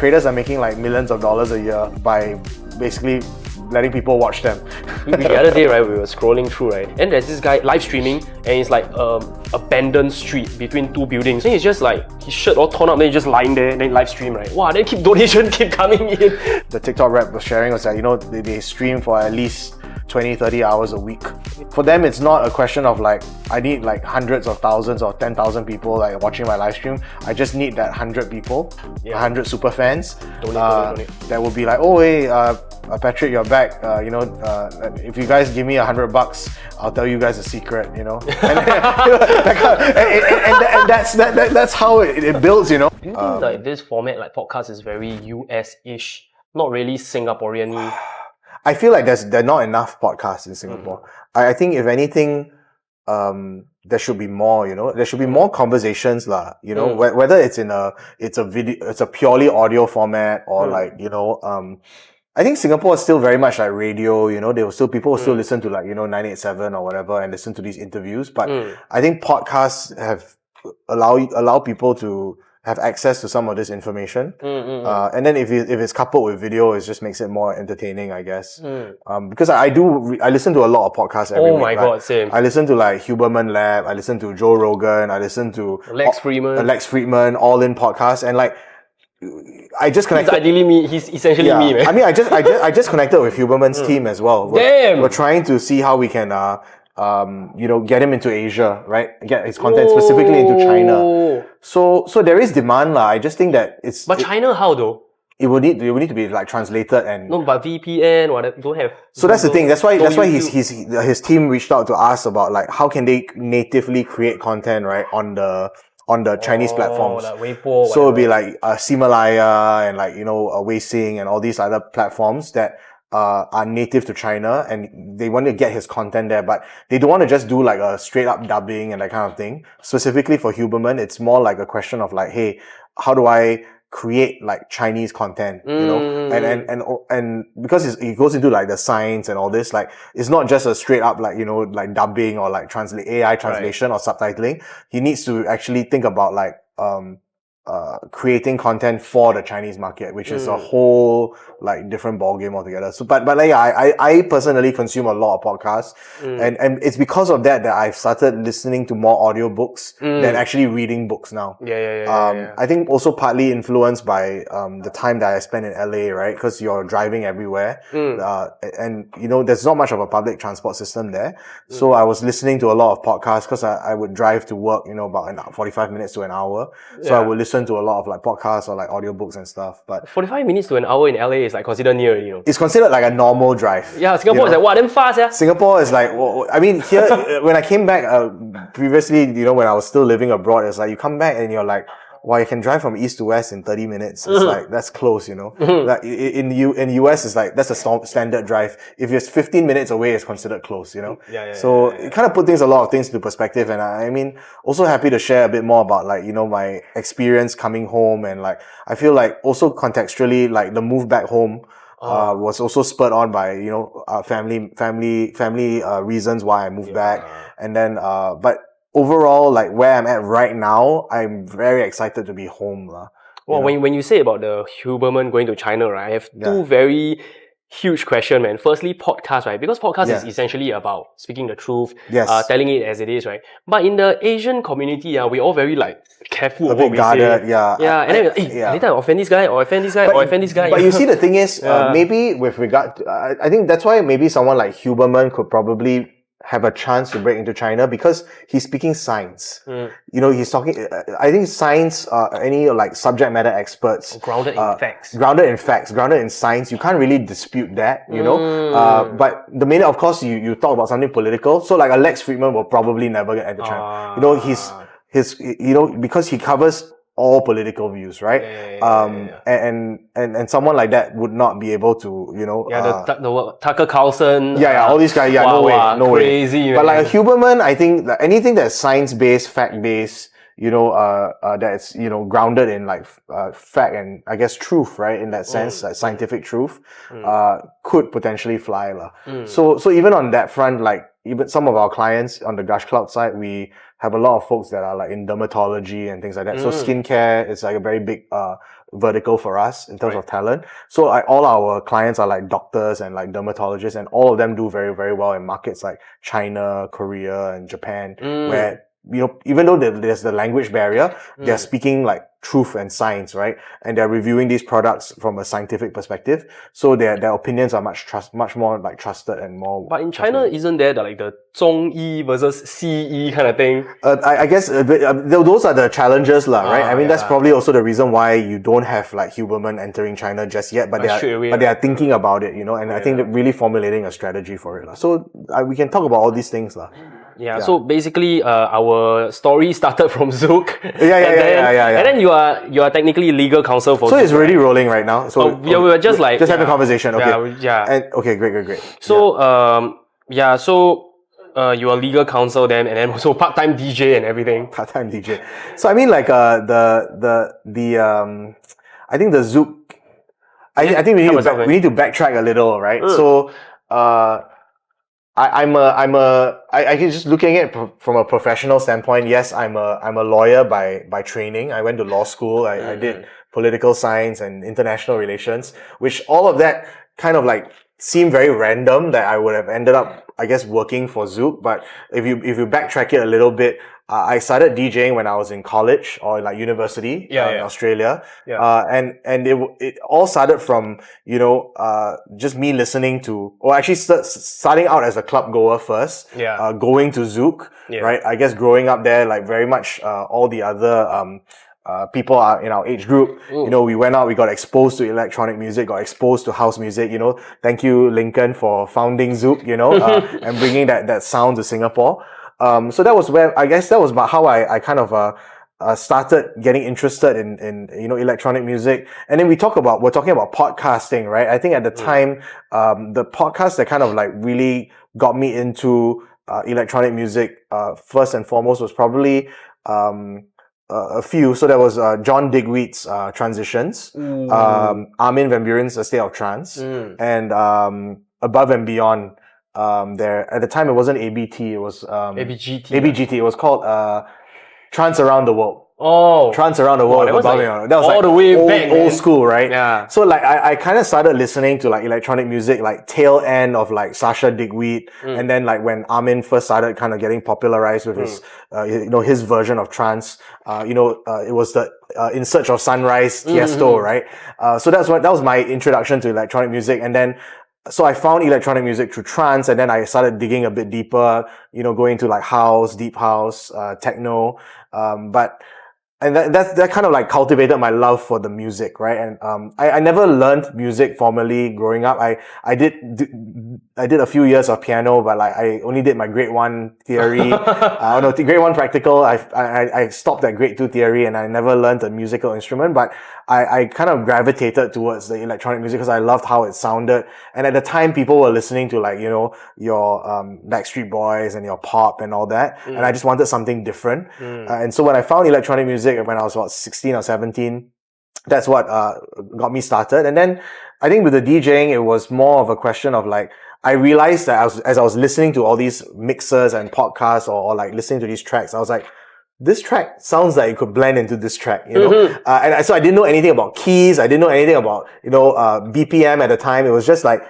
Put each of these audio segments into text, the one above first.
creators are making like millions of dollars a year by basically letting people watch them. The other day, right, we were scrolling through, right, and there's this guy live streaming, and it's like abandoned street between two buildings. Then he's just like, his shirt all torn up, then he's just lying there, then live stream, right? Wow, then donations keep coming in. The TikTok rep was sharing was that, you know, they stream for at least 20, 30 hours a week. For them, it's not a question of like, I need like hundreds of thousands or 10,000 people like watching my live stream. I just need that 100 people, 100 super fans Donate. that will be like, oh hey, Patrick, you're back. If you guys give me $100, I'll tell you guys a secret. You know, and that's how it builds. You know. Do you think like this format, like podcast, is very US-ish, not really Singaporean-y? I feel like there are not enough podcasts in Singapore. I think if anything, there should be more, you know, there should be more conversations lah, you know, whether it's it's a purely audio format or like, you know, I think Singapore is still very much like radio, you know, people will still listen to like, you know, 987 or whatever and listen to these interviews. But I think podcasts have allow people to have access to some of this information. And then if it's coupled with video, it just makes it more entertaining, I guess. Because I listen to a lot of podcasts every week. Oh my God, same. I listen to like Huberman Lab, I listen to Joe Rogan, I listen to Lex Fridman, all in podcasts, and like, I just connected. He's essentially me, man. I mean, I just connected with Huberman's team as well. We're trying to see how we can, you know, get him into Asia, right? Get his content specifically into China. So there is demand lah. I just think that it's. But China, how though? It will need to be like translated and. No, but VPN, whatever, don't have. So that's the thing. That's why his team reached out to us about like how can they natively create content, right, on the Chinese platforms. Like Weibo, so it'll be like Himalaya and like, you know, Weixin and all these other platforms that are native to China, and they want to get his content there, but they don't want to just do like a straight up dubbing and that kind of thing. Specifically for Huberman, it's more like a question of like, hey, how do I create like Chinese content, you know, and because it goes into like the science and all this, like it's not just a straight up like, you know, like dubbing or like AI translation or subtitling. He needs to actually think about like creating content for the Chinese market, which is a whole like different ballgame altogether. So, but like, I personally consume a lot of podcasts, and it's because of that I've started listening to more audiobooks than actually reading books now. I think also partly influenced by the time that I spent in LA, right? Because you're driving everywhere, and you know there's not much of a public transport system there. So I was listening to a lot of podcasts because I would drive to work, you know, about 45 minutes to an hour. So I would listen to a lot of like podcasts or like audiobooks and stuff. But 45 minutes to an hour in LA is like considered near, you know. It's considered like a normal drive. Yeah, Singapore is like, wow, damn fast, yeah. Singapore is like, well, I mean, here, when I came back, previously, you know, when I was still living abroad, it's like you come back and you're like, wow, you can drive from east to west in 30 minutes. It's like, that's close, you know. Like in US, it's like, that's a standard drive. If it's 15 minutes away, it's considered close, you know. So it kind of put a lot of things into perspective. And I mean, also happy to share a bit more about like, you know, my experience coming home, and like, I feel like also contextually, like the move back home, was also spurred on by, you know, family reasons why I moved back. And then, but overall, like where I'm at right now, I'm very excited to be home. Well, when you say about the Huberman going to China, right, I have two very huge questions, man. Firstly, podcast, right? Because podcast is essentially about speaking the truth, telling it as it is, right? But in the Asian community, we all very like careful of what we guarded, say. And then, later I offend this guy, or offend this guy, or offend this guy. But you see, the thing is, maybe with regard to, I think that's why maybe someone like Huberman could probably have a chance to break into China, because he's speaking science. You know, he's talking, I think science, any like subject matter experts. Grounded in facts. Grounded in science. You can't really dispute that, you know. But the minute, of course, you talk about something political, so like Lex Fridman will probably never get into China. You know, his, you know, because he covers all political views, right? And someone like that would not be able to, you know, the Tucker Carlson, all these guys, no crazy, way. But like a Huberman, I think that anything that's science-based, fact-based, you know, that's, you know, grounded in like fact and I guess truth, right? In that sense, like scientific truth, could potentially fly lah. So even on that front, like even some of our clients on the Gushcloud side, we have a lot of folks that are like in dermatology and things like that. So skincare is like a very big vertical for us in terms of talent. So all our clients are like doctors and like dermatologists, and all of them do very, very well in markets like China, Korea, and Japan, where, even though there's the language barrier, they're speaking like truth and science, right? And they're reviewing these products from a scientific perspective. So their opinions are much more like trusted and more. But in China, isn't there like the 中医 versus 西医 kind of thing? I guess those are the challenges, right? I mean, that's probably also the reason why you don't have like Huberman entering China just yet, but they are thinking about it, and I think they're really formulating a strategy for it. So we can talk about all these things. Yeah, so basically, our story started from Zouk. Yeah. And then you are technically legal counsel for So Zouk, it's already rolling right now. So we were just having a conversation. Okay. Yeah. Okay, great. So so you are legal counsel then, and then also part-time DJ and everything. Part-time DJ. So I mean, like I think the Zouk. I think we need to backtrack a little, right? So I can just looking at it from a professional standpoint. Yes, I'm a lawyer by training. I went to law school. I did political science and international relations, which all of that kind of like seemed very random that I would have ended up, I guess, working for Zouk. But if you backtrack it a little bit, I started DJing when I was in college or like university in Australia. And it all started from, just me listening to, or actually starting out as a club goer first, going to Zouk, right? I guess growing up there, like very much, all the other, people are in our age group. We went out, we got exposed to electronic music, got exposed to house music, thank you, Lincoln, for founding Zouk, and bringing that sound to Singapore. So that was how I kind of, started getting interested in electronic music. And then we're talking about podcasting, right? I think at the time, the podcast that kind of like really got me into, electronic music, first and foremost was probably, a few. So there was John Digweed's Transitions, Armin van Buuren's A State of Trance, and Above and Beyond. There at the time it wasn't ABT, it was ABGT. It was called Trance Around the World. Trance Around the World. That was all like the way back, old school, right? Yeah. So like I kind of started listening to like electronic music, like tail end of like Sasha Digweed, and then like when Armin first started kind of getting popularized with his, his version of trance. It was the In Search of Sunrise, Tiesto, right? So that was my introduction to electronic music, and then. So I found electronic music through trance, and then I started digging a bit deeper, going to like house, deep house, techno, and that kind of like cultivated my love for the music, right? And I never learned music formally growing up. I did a few years of piano, but like I only did my grade 1 theory. Grade 1 practical. I stopped at grade 2 theory, and I never learned a musical instrument. But I kind of gravitated towards the electronic music because I loved how it sounded. And at the time, people were listening to like your Backstreet Boys and your pop and all that, and I just wanted something different. And so when I found electronic music when I was about 16 or 17, that's what got me started. And then I think with the DJing, it was more of a question of like, I realized that as I was listening to all these mixers and podcasts or like listening to these tracks, I was like, this track sounds like it could blend into this track, and so I didn't know anything about keys. I didn't know anything about, BPM at the time. It was just like,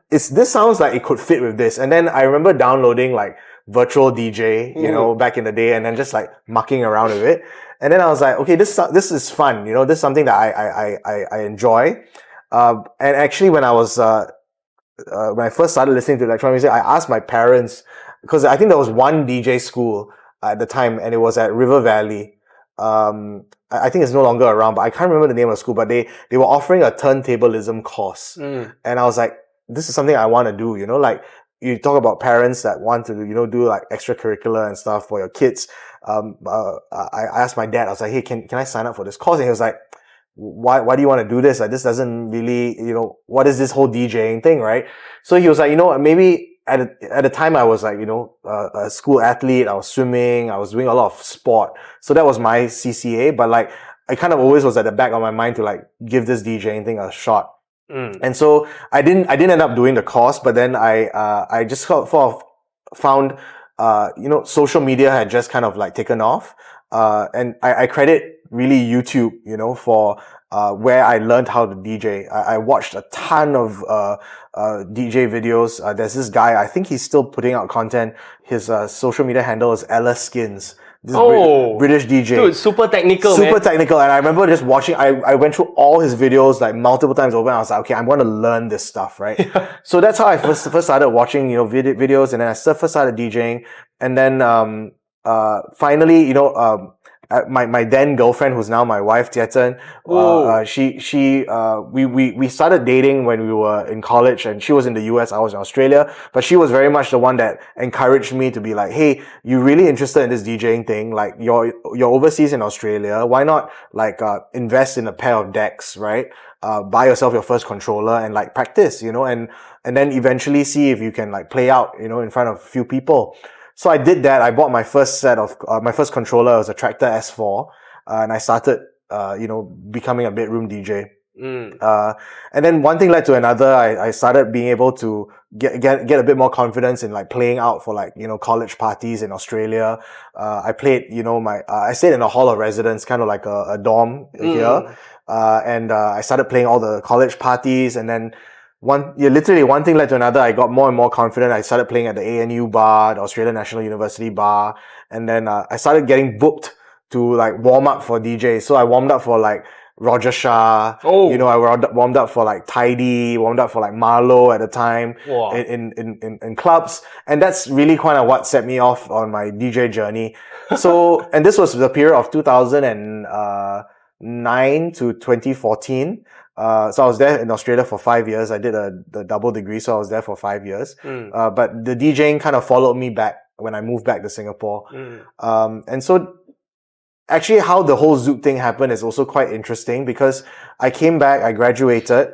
this sounds like it could fit with this. And then I remember downloading like Virtual DJ, back in the day, and then just like mucking around with it. And then I was like, okay, this is fun, this is something that I enjoy. And actually when I was, when I first started listening to electronic music, I asked my parents, because I think there was one DJ school at the time, and it was at River Valley. I think it's no longer around, but I can't remember the name of the school, but they were offering a turntablism course. And I was like, this is something I want to do, like, you talk about parents that want to, do like extracurricular and stuff for your kids. I asked my dad, I was like, hey, can I sign up for this course? And he was like, why do you want to do this? Like, this doesn't really, what is this whole DJing thing, right? So he was like, maybe at the time I was like, a school athlete, I was swimming, I was doing a lot of sport. So that was my CCA, but like, I kind of always was at the back of my mind to like give this DJing thing a shot. And so I didn't end up doing the course, but then I just found, social media had just kind of like taken off. And I credit really YouTube, for where I learned how to DJ. I watched a ton of DJ videos. There's this guy, I think he's still putting out content. His social media handle is Ella Skins. This British DJ. Dude, super technical, Super technical. And I remember just watching, I went through all his videos like multiple times over, and I was like, okay, I'm going to learn this stuff, right? So that's how I first started watching, videos, and then I first started DJing. And then, finally, my then girlfriend, who's now my wife, Tietzen, we started dating when we were in college, and she was in the US, I was in Australia, but she was very much the one that encouraged me to be like, hey, you're really interested in this DJing thing, like you're overseas in Australia, why not invest in a pair of decks, right? Buy yourself your first controller and practice, and then eventually see if you can play out, in front of a few people. So I did that. I bought my first set of, my first controller. It was a Tractor S4. And I started, becoming a bedroom DJ. And then one thing led to another. I started being able to get a bit more confidence in playing out for college parties in Australia. I played, I stayed in a hall of residence, kind of like a dorm here. And I started playing all the college parties, and then literally one thing led to another. I got more and more confident. I started playing at the ANU bar, the Australian National University bar. And then, I started getting booked to warm up for DJs. So I warmed up for Roger Shah. I warmed up for Tidy, warmed up for Marlowe at the time in clubs. And that's really kind of what set me off on my DJ journey. So, and this was the period of 2009 to 2014. So I was there in Australia for 5 years. I did the double degree, so I was there for 5 years. But the DJing kind of followed me back when I moved back to Singapore. And so actually how the whole Zouk thing happened is also quite interesting, because I came back, I graduated,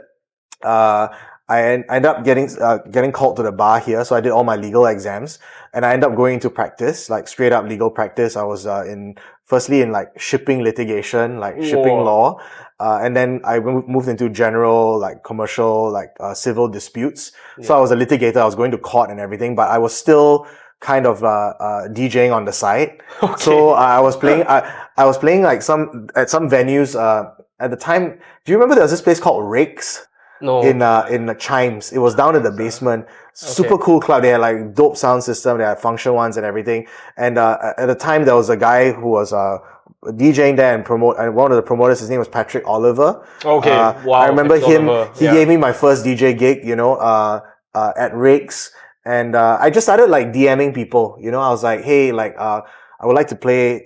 I ended up getting called to the bar here. So I did all my legal exams, and I ended up going into practice, straight up legal practice. I was, firstly in shipping litigation, shipping law. And then I moved into general, commercial, civil disputes. So I was a litigator. I was going to court and everything, but I was still kind of, DJing on the side. Okay. So I was playing at some venues, at the time. Do you remember there was this place called Rakes? No. In the Chimes. It was down in the basement. Super cool club. They had dope sound system. They had function ones and everything. And, at the time there was a guy who was, DJing there and one of the promoters, his name was Patrick Oliver. Okay. Wow. I remember him. He gave me my first DJ gig, at Rakes. And, I just started DMing people, I was like, hey, I would like to play,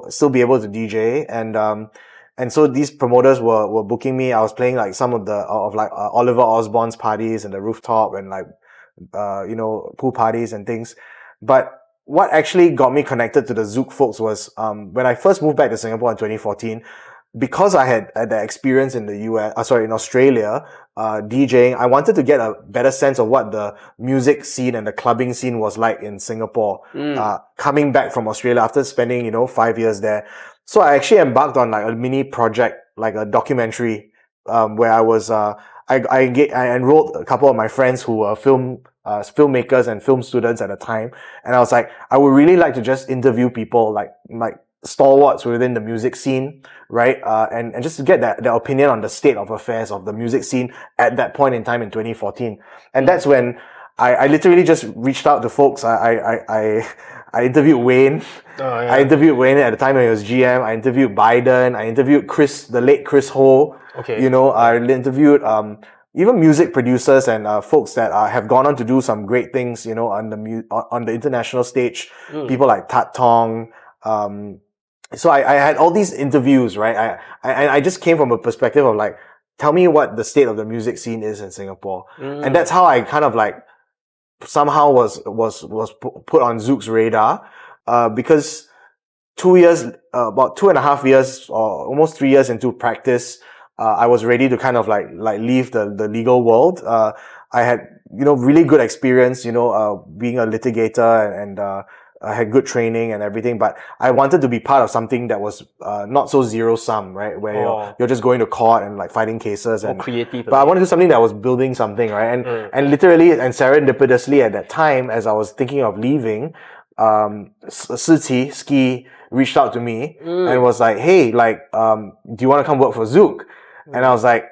still be able to DJ. And so these promoters were booking me. I was playing some of Oliver Osborne's parties and the rooftop and pool parties and things. But what actually got me connected to the Zouk folks was, when I first moved back to Singapore in 2014, because I had the experience in in Australia, DJing, I wanted to get a better sense of what the music scene and the clubbing scene was like in Singapore, coming back from Australia after spending, 5 years there. So I actually embarked on a mini project, a documentary, where I was, I enrolled a couple of my friends who were filmmakers and film students at the time. And I was like, I would really like to just interview people like stalwarts within the music scene, right? And just to get their opinion on the state of affairs of the music scene at that point in time in 2014. And that's when I literally just reached out to folks. I interviewed Wayne. Oh, yeah. I interviewed Wayne at the time when he was GM. I interviewed Biden. I interviewed the late Chris Ho. Okay. I interviewed, even music producers and, folks that, have gone on to do some great things, on the international stage. People like Tat Tong. So I had all these interviews, right? I just came from a perspective of tell me what the state of the music scene is in Singapore. And that's how I kind of somehow was put on Zouk's radar, because about 2.5 years or almost 3 years into practice, I was ready to kind of leave the legal world. I had, really good experience, being a litigator and I had good training and everything, but I wanted to be part of something that was, not so zero sum, right? Where you're just going to court and fighting cases and creative. But I wanted to do something that was building something, right? And literally and serendipitously at that time, as I was thinking of leaving, Ski reached out to me and was like, hey, like, do you want to come work for Zouk? And I was like,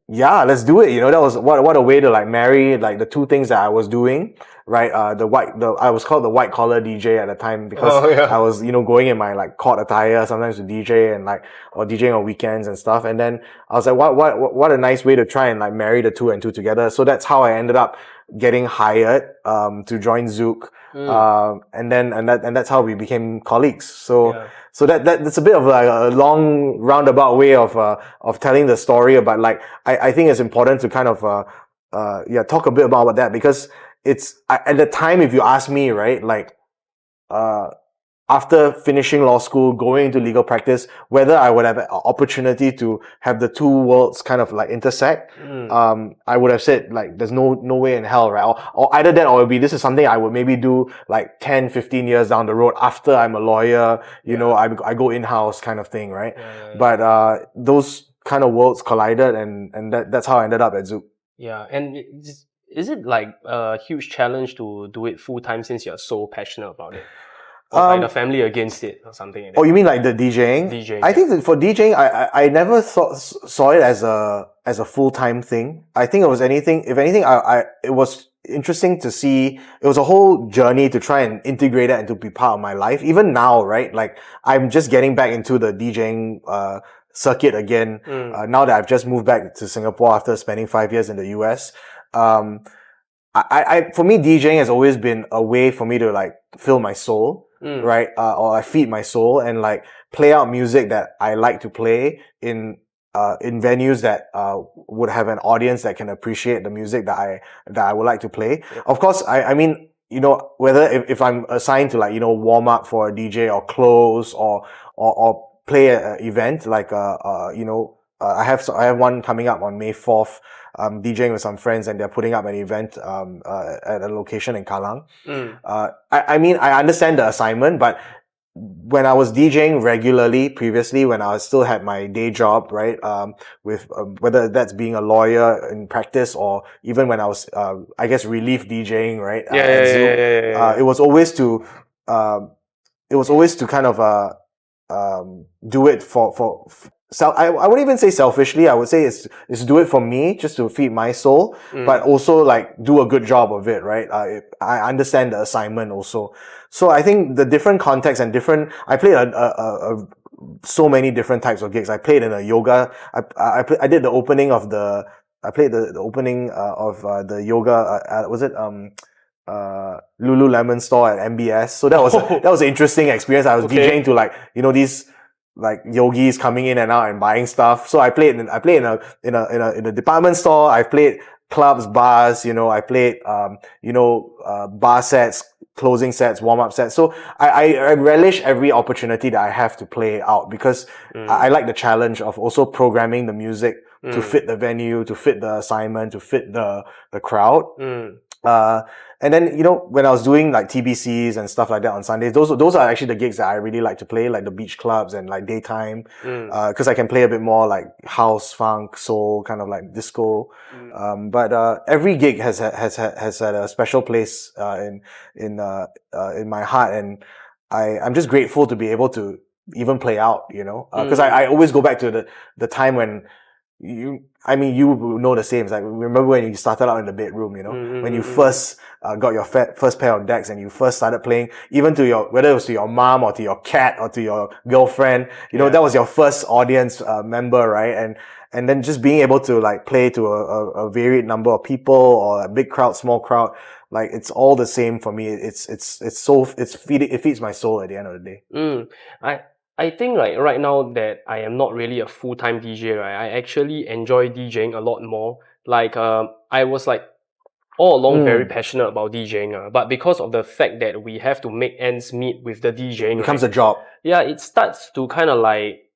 yeah, let's do it. You know, that was what a way to like marry like the two things that I was doing, right? I was called the white collar DJ at the time because I was, you know, going in my like court attire sometimes to DJ and like, or DJing on weekends and stuff. And then I was like, what a nice way to try and like marry the two and two together. So that's how I ended up getting hired, to join Zouk. And that's how we became colleagues. So that's a bit of like a long roundabout way of telling the story about like, I think it's important to kind of, talk a bit about that because at the time, if you ask me, right, like, after finishing law school, going into legal practice, whether I would have an opportunity to have the two worlds kind of like intersect, I would have said like, there's no way in hell, right? Or either that or it would be, this is something I would maybe do like 10, 15 years down the road after I'm a lawyer, you know, I go in-house kind of thing, right? But, those kind of worlds collided and that's how I ended up at Zouk. Yeah. And is it like a huge challenge to do it full time since you're so passionate about it? Or like the family against it or something like that? Oh, you mean like the DJing? DJing. I think that for DJing, I never saw it as a full-time thing. I think it was if anything, it was interesting to see. It was a whole journey to try and integrate it and to be part of my life. Even now, right? Like, I'm just getting back into the DJing, circuit again. Now that I've just moved back to Singapore after spending 5 years in the US. For me, DJing has always been a way for me to like fill my soul. Right? Or I feed my soul and like play out music that I like to play in venues that, would have an audience that can appreciate the music that I would like to play. Of course, I mean, you know, whether if I'm assigned to like, you know, warm up for a DJ or close or play an event like, you know, I have one coming up on May 4th. I'm DJing with some friends and they're putting up an event at a location in Kallang. I mean, I understand the assignment, but when I was DJing regularly previously, when I still had my day job, right, with whether that's being a lawyer in practice or even when I was, I guess, relief DJing, right, at Zouk, it was always to kind of do it for I wouldn't even say selfishly. I would say it's do it for me, just to feed my soul, but also like do a good job of it, right? I understand the assignment also. So I think the different contexts and I played so many different types of gigs. I played in a yoga. I did the opening of I played the opening of the yoga. Was it Lululemon store at MBS? So that was an interesting experience. I was DJing to like, you know, these like yogis coming in and out and buying stuff. So I played in a department store. I played clubs, bars, you know, I played, bar sets, closing sets, warm-up sets. So I relish every opportunity that I have to play out because I like the challenge of also programming the music to fit the venue, to fit the assignment, to fit the crowd. And then, you know, when I was doing like TBCs and stuff like that on Sundays, those are actually the gigs that I really like to play, like the beach clubs and like daytime, cause I can play a bit more like house, funk, soul, kind of like disco. But every gig has had a special place, in my heart. And I'm just grateful to be able to even play out, you know, cause I always go back to the time when you know the same. It's like, remember when you started out in the bedroom, you know, when you first got your first pair of decks and you first started playing, even to whether it was to your mom or to your cat or to your girlfriend, you know, that was your first audience member, right? And then just being able to like play to a varied number of people or a big crowd, small crowd, like it's all the same for me. It feeds my soul at the end of the day. I think like right now that I am not really a full-time DJ, right? I actually enjoy DJing a lot more. Like, I was like all along very passionate about DJing, but because of the fact that we have to make ends meet with the DJing, it becomes a job. Yeah, it starts to kind of like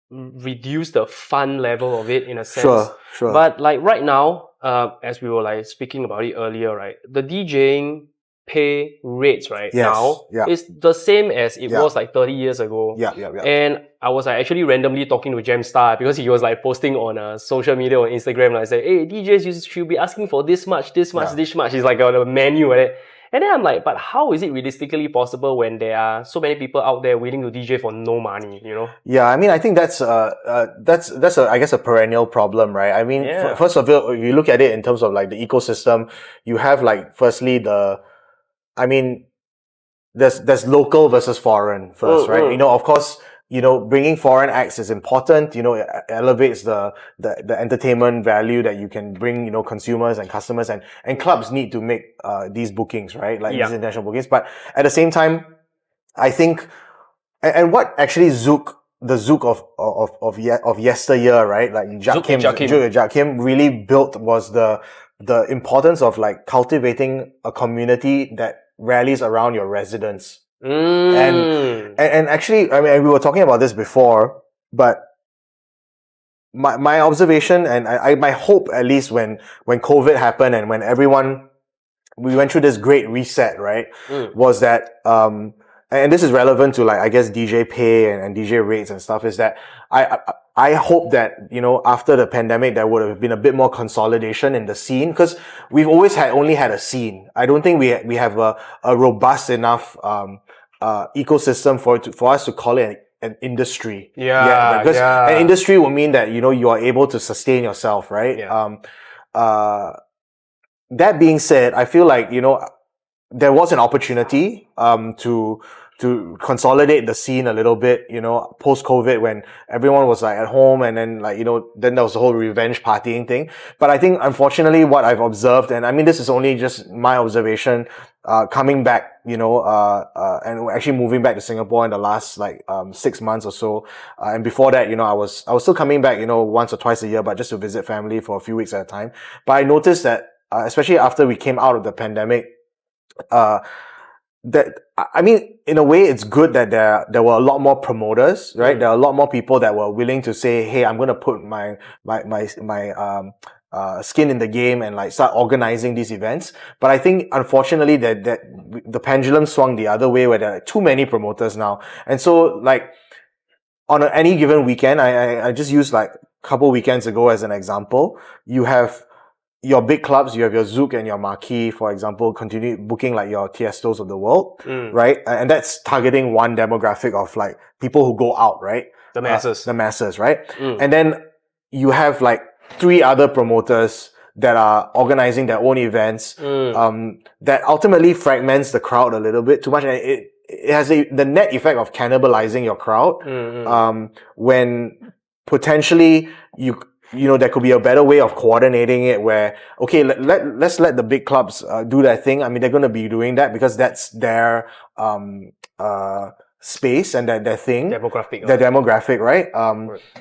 reduce the fun level of it in a sense. Sure. But like right now, as we were like speaking about it earlier, right? The DJing pay rates now is the same as it was like 30 years ago. Yeah. And I was like actually randomly talking to Gemstar because he was like posting on social media on Instagram, like say, hey, DJs, you should be asking for this much. He's like on a menu, right? And then I'm like, but how is it realistically possible when there are so many people out there willing to DJ for no money, you know? Yeah, I mean, I think that's I guess a perennial problem, right? I mean, first of all, if you look at it in terms of like the ecosystem, you have like firstly there's local versus foreign first, right? You know, of course, you know, bringing foreign acts is important. You know, it elevates the entertainment value that you can bring, you know, consumers and customers, and clubs need to make these bookings, right? Like these international bookings. But at the same time, I think, and what actually the Zouk of yesteryear, right? Like Jakim really built was the importance of like cultivating a community that rallies around your residents. And actually, I mean, we were talking about this before, but my observation and my hope, at least when COVID happened and when we went through this great reset, right? Was that, and this is relevant to like, I guess, DJ pay and DJ rates and stuff, is that I hope that, you know, after the pandemic, there would have been a bit more consolidation in the scene, because we've always only had a scene. I don't think we have a robust enough, ecosystem for us to call it an industry. Because an industry will mean that, you know, you are able to sustain yourself, right? That being said, I feel like, you know, there was an opportunity to consolidate the scene a little bit, you know, post-COVID, when everyone was like at home, and then like, you know, then there was the whole revenge partying thing. But I think, unfortunately, what I've observed, and I mean, this is only just my observation, coming back, you know, and actually moving back to Singapore in the last like 6 months or so, and before that, you know, I was still coming back, you know, once or twice a year, but just to visit family for a few weeks at a time. But I noticed that, especially after we came out of the pandemic, that, I mean, in a way, it's good that there were a lot more promoters, right? There are a lot more people that were willing to say, hey, I'm going to put my skin in the game and like start organizing these events. But I think, unfortunately, that the pendulum swung the other way, where there are too many promoters now. And so, like, on any given weekend, I just used like a couple weekends ago as an example. You have your big clubs, you have your Zouk and your Marquee, for example, continue booking like your Tiestos of the world, right? And that's targeting one demographic of like people who go out, right? The masses. Right? And then you have like 3 other promoters that are organizing their own events, that ultimately fragments the crowd a little bit too much. And it has the net effect of cannibalizing your crowd, when potentially you know, there could be a better way of coordinating it, where, okay, let's let the big clubs do their thing. I mean, they're going to be doing that because that's their space and their thing, demographic, right?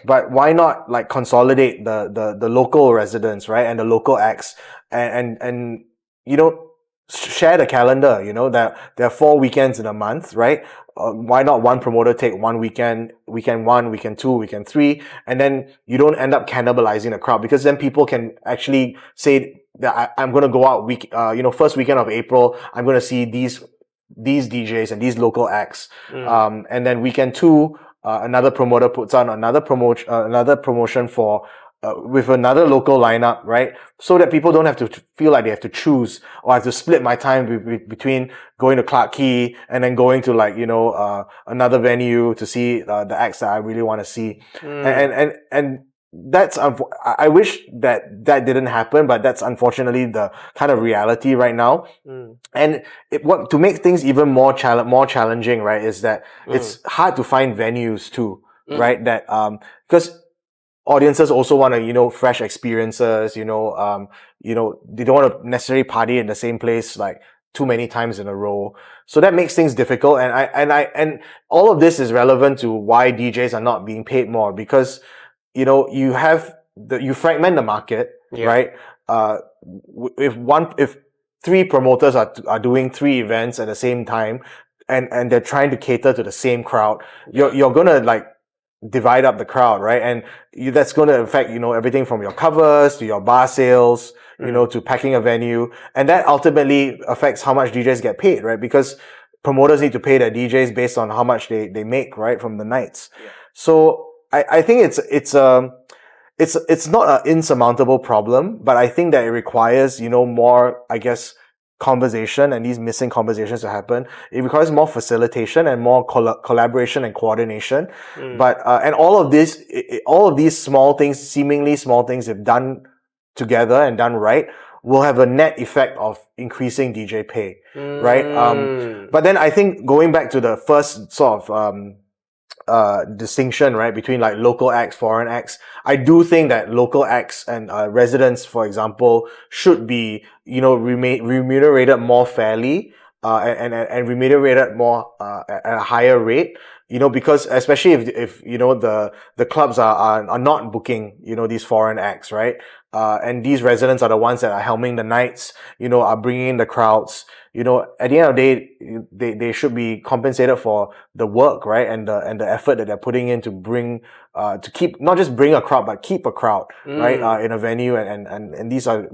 But why not like consolidate the local residents, right, and the local acts, and you know, share the calendar, you know, that there are 4 weekends in a month, right? Why not one promoter take one weekend 1, weekend 2, weekend 3, and then you don't end up cannibalizing the crowd, because then people can actually say that I'm going to go out you know, first weekend of April, I'm going to see these DJs and these local acts. And then weekend 2, another promoter puts on another promotion for, with another local lineup, right? So that people don't have to feel like they have to choose, or have to split my time between going to Clarke Quay and then going to like, you know, another venue to see the acts that I really want to see. And that's, I wish that didn't happen, but that's unfortunately the kind of reality right now. And to make things even more challenging, right, is that it's hard to find venues too, right? That, because audiences also want to, you know, fresh experiences, you know, they don't want to necessarily party in the same place like too many times in a row. So that makes things difficult. And all of this is relevant to why DJs are not being paid more, because, you know, you fragment the market, right? If 3 promoters are doing 3 events at the same time, and they're trying to cater to the same crowd, you're gonna like divide up the crowd, right? And that's going to affect, you know, everything from your covers to your bar sales, you know, to packing a venue. And that ultimately affects how much DJs get paid, right? Because promoters need to pay their DJs based on how much they make, right, from the nights. So I think it's not an insurmountable problem, but I think that it requires, you know, more, I guess, conversation and these missing conversations to happen. It requires more facilitation and more collaboration and coordination. But and all of these small things, seemingly small things, if done together and done right, will have a net effect of increasing DJ pay, right? But then I think going back to the first sort of distinction, right, between like local acts, foreign acts, I do think that local acts and residents, for example, should be, remunerated more fairly, and remunerated more at a higher rate. Because especially if the clubs are not booking, these foreign acts, right? And these residents are the ones that are helming the nights, are bringing in the crowds. At the end of the day, they should be compensated for the work, right? And the effort that they're putting in to bring, to keep, not just bring a crowd, but keep a crowd, right? In a venue. And these are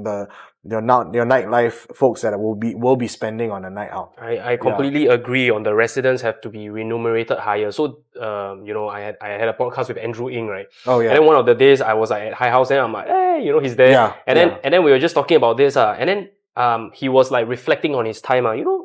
your nightlife folks that will be spending on a night out. I completely agree on the residents have to be remunerated higher. So, I had a podcast with Andrew Ng, right? Oh, yeah. And then one of the days I was like at High House and I'm like, hey, he's there. Yeah. And then we were just talking about this, and then he was like reflecting on his time.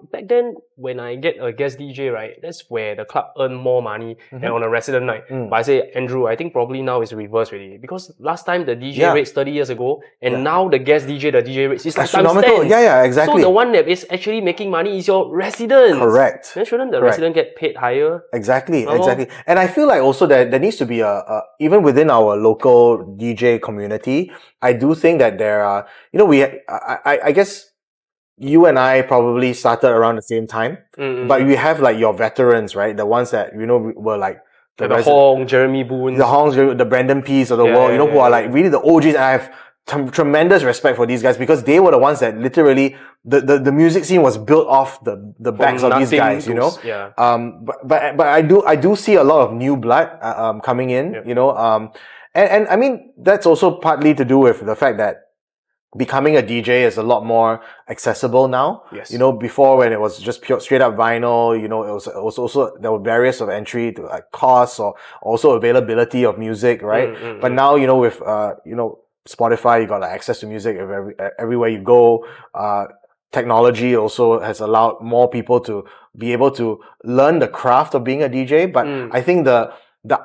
Back then when I get a guest DJ, right, that's where the club earn more money than on a resident night. But I say, Andrew, I think probably now it's reversed already. Because last time the DJ rates 30 years ago, and now the guest DJ, the DJ rates is like times 10. Yeah, exactly. So the one that is actually making money is your resident. Correct. Then shouldn't the resident get paid higher? Exactly. And I feel like also that there needs to be even within our local DJ community, I do think that there are, I guess you and I probably started around the same time, but we have like your veterans, right? The ones that, were like the Hong, Jeremy Boone, the Hongs, the Brandon Pease of the world, who are like really the OGs. And I have tremendous respect for these guys because they were the ones that literally, the music scene was built off the backs of these guys, But I do see a lot of new blood, coming in, and I mean, that's also partly to do with the fact that becoming a DJ is a lot more accessible now. Yes. Before when it was just pure straight up vinyl, it was also, there were barriers of entry to like costs or also availability of music, right? But now, with, Spotify, you got like access to music everywhere you go. Technology also has allowed more people to be able to learn the craft of being a DJ. But I think the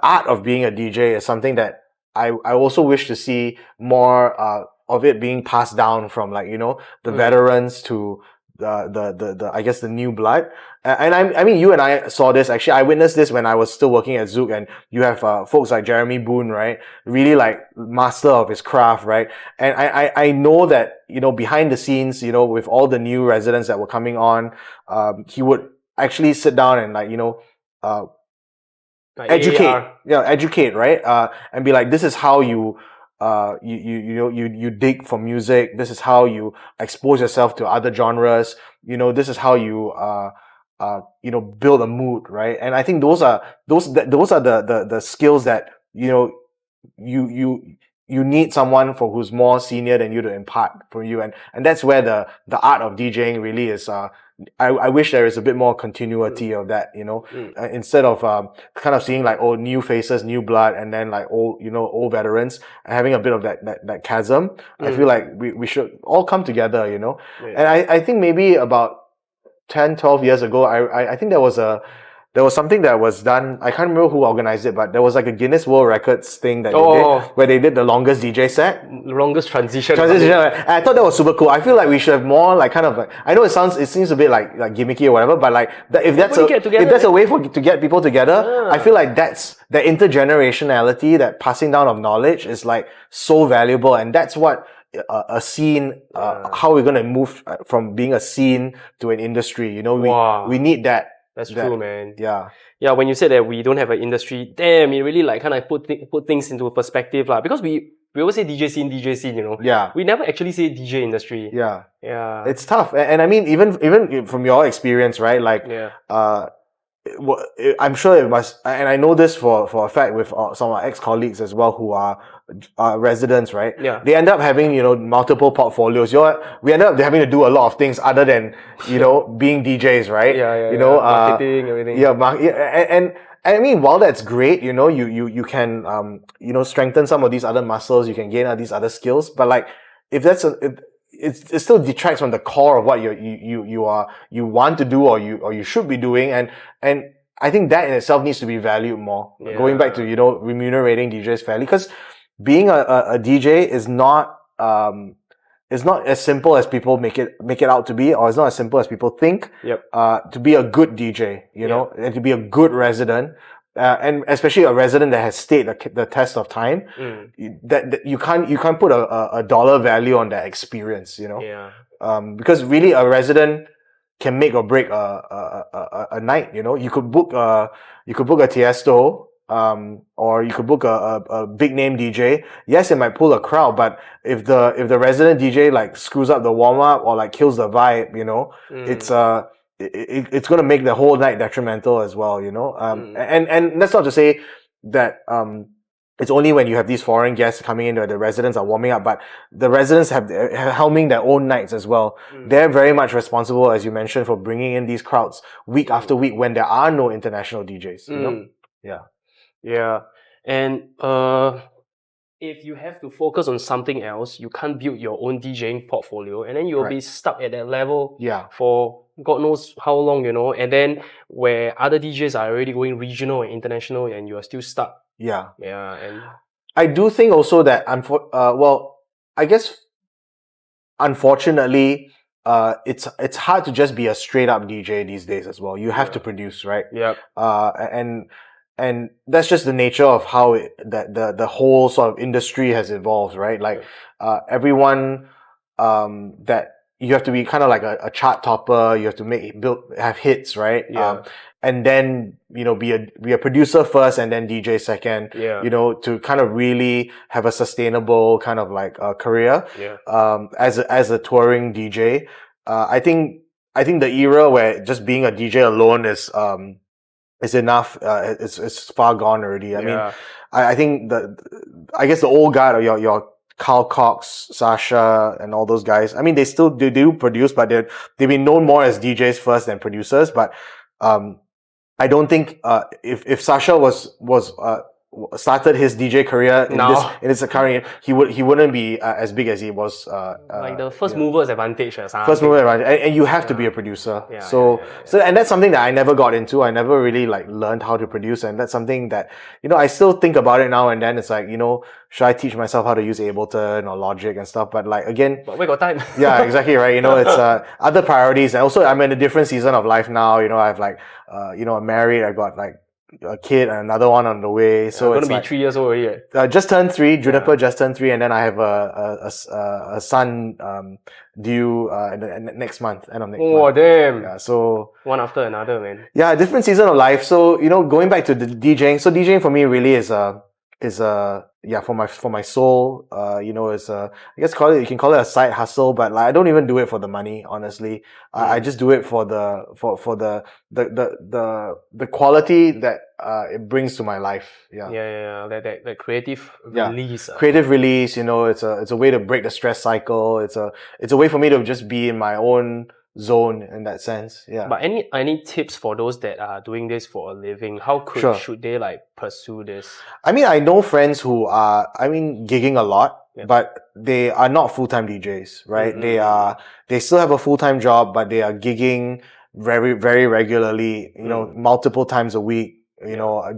art of being a DJ is something that I also wish to see more, of it being passed down from like, the veterans to the I guess the new blood. And I mean, you and I saw this, actually, I witnessed this when I was still working at Zouk, and you have, folks like Jeremy Boone, right? Really like master of his craft, right? And I know that, behind the scenes, with all the new residents that were coming on, he would actually sit down and like, educate, right? And be like, this is how you dig for music. This is how you expose yourself to other genres. This is how you, build a mood, right? And I think those are the skills that, you need someone who's more senior than you to impart from you. And that's where the art of DJing really is, I wish there is a bit more continuity of that, instead of kind of seeing like new faces, new blood, and then like old veterans, and having a bit of that chasm. I feel like we should all come together, And I think maybe about 10, 12 years ago, I think there was something that was done. I can't remember who organized it, but there was like a Guinness World Records thing that they did, where they did the longest DJ set. Longest transition. I thought that was super cool. I feel like we should have more like kind of like, I know it seems a bit like gimmicky or whatever, but like if that's a way to get people together, I feel like that's the intergenerationality, that passing down of knowledge is like so valuable, and that's what a scene, how we're gonna move from being a scene to an industry. We need that. That's true, man. Yeah. Yeah, when you said that we don't have an industry, damn, it really like kind of put things into perspective, lah. Because we always say DJ scene, Yeah. We never actually say DJ industry. Yeah. Yeah. It's tough. And I mean, even from your experience, right? Like, I'm sure it must, and I know this for a fact with some of our ex-colleagues as well who are residents, right? Yeah. They end up having, multiple portfolios. We end up having to do a lot of things other than, being DJs, right? Marketing, everything. And I mean, while that's great, you can, strengthen some of these other muscles, you can gain these other skills, but like, if it still detracts from the core of what you want to do or you should be doing, and I think that in itself needs to be valued more. Yeah. Going back to remunerating DJs fairly, because being a DJ is not as simple as people make it out to be, or it's not as simple as people think. Yep. To be a good DJ, and to be a good resident. And especially a resident that has stayed the test of time, that you can't put a dollar value on that experience, Yeah. Because really a resident can make or break a night. You could book a Tiesto, or you could book a big name DJ. Yes, it might pull a crowd, but if the resident DJ like screws up the warm up or like kills the vibe, it's going to make the whole night detrimental as well, and that's not to say that it's only when you have these foreign guests coming in where the residents are warming up, but the residents have helming their own nights as well. They're very much responsible, as you mentioned, for bringing in these crowds week after week when there are no international DJs. Yeah. And if you have to focus on something else, you can't build your own DJing portfolio, and then you'll be stuck at that level for God knows how long, and then where other DJs are already going regional and international and you are still stuck. Yeah. And I do think also that, I guess, unfortunately, it's hard to just be a straight up DJ these days as well. You have to produce, right? Yeah. And that's just the nature of how the whole sort of industry has evolved, right? Like, everyone, that you have to be kind of like a chart topper. You have to have hits, right? Yeah. And then, be a producer first and then DJ second, to kind of really have a sustainable kind of like career, as a touring DJ. I think the era where just being a DJ alone is enough. It's far gone already. I mean, I think I guess the old guard, or your Carl Cox, Sasha, and all those guys. I mean, they do produce, but they've been known more as DJs first than producers. But I don't think if Sasha was started his DJ career in his current year, he wouldn't be as big as he was. Like the first mover's advantage. First mover advantage, and you have to be a producer. So and that's something that I never got into. I never really like learned how to produce, and that's something that I still think about it now and then. It's like, should I teach myself how to use Ableton or Logic and stuff? But like, again, but we got time. Yeah, exactly right. It's other priorities, and also I'm in a different season of life now. I've like I'm married. I got like a kid and another one on the way. So it's going to be 3 years old already. Just turned 3. Juniper just turned 3, and then I have a son due next month, end of next month. Oh damn! Yeah, so one after another, man. Yeah, different season of life. So going back to the DJing. So DJing for me really is for my soul. Is I guess you can call it a side hustle, but like I don't even do it for the money, honestly. I just do it for the quality that it brings to my life. That creative release. Creative release. It's a way to break the stress cycle. It's a way for me to just be in my own zone in that sense. Yeah. But any tips for those that are doing this for a living? How should they like pursue this? I mean, I know friends who are gigging a lot, but they are not full-time DJs, right? They still have a full-time job, but they are gigging very, very regularly, multiple times a week,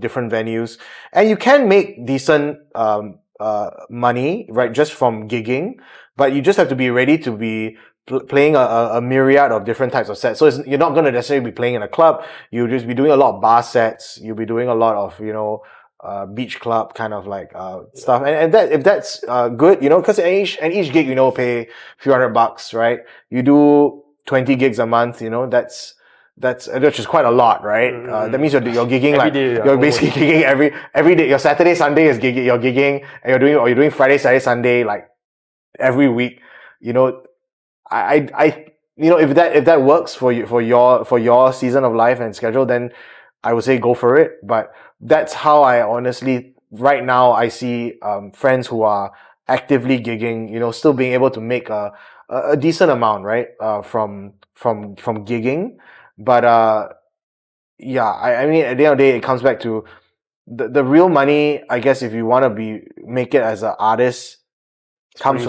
different venues. And you can make decent money, right, just from gigging, but you just have to be ready to be playing a myriad of different types of sets. So you're not going to necessarily be playing in a club. You'll just be doing a lot of bar sets. You'll be doing a lot of beach club kind of like stuff. And that, if that's good, because each gig, pay a few $100, right? You do 20 gigs a month, which is quite a lot, right? That means you're gigging every day, you're basically gigging every day. Your Saturday, Sunday is gigging, you're gigging, and you're doing Friday, Saturday, Sunday, like every week. If that works for you, for your season of life and schedule, then I would say go for it. But that's how I honestly, right now, I see friends who are actively gigging, still being able to make a decent amount, right? From gigging. But I mean, at the end of the day, it comes back to the real money. I guess if you want to make it as an artist, comes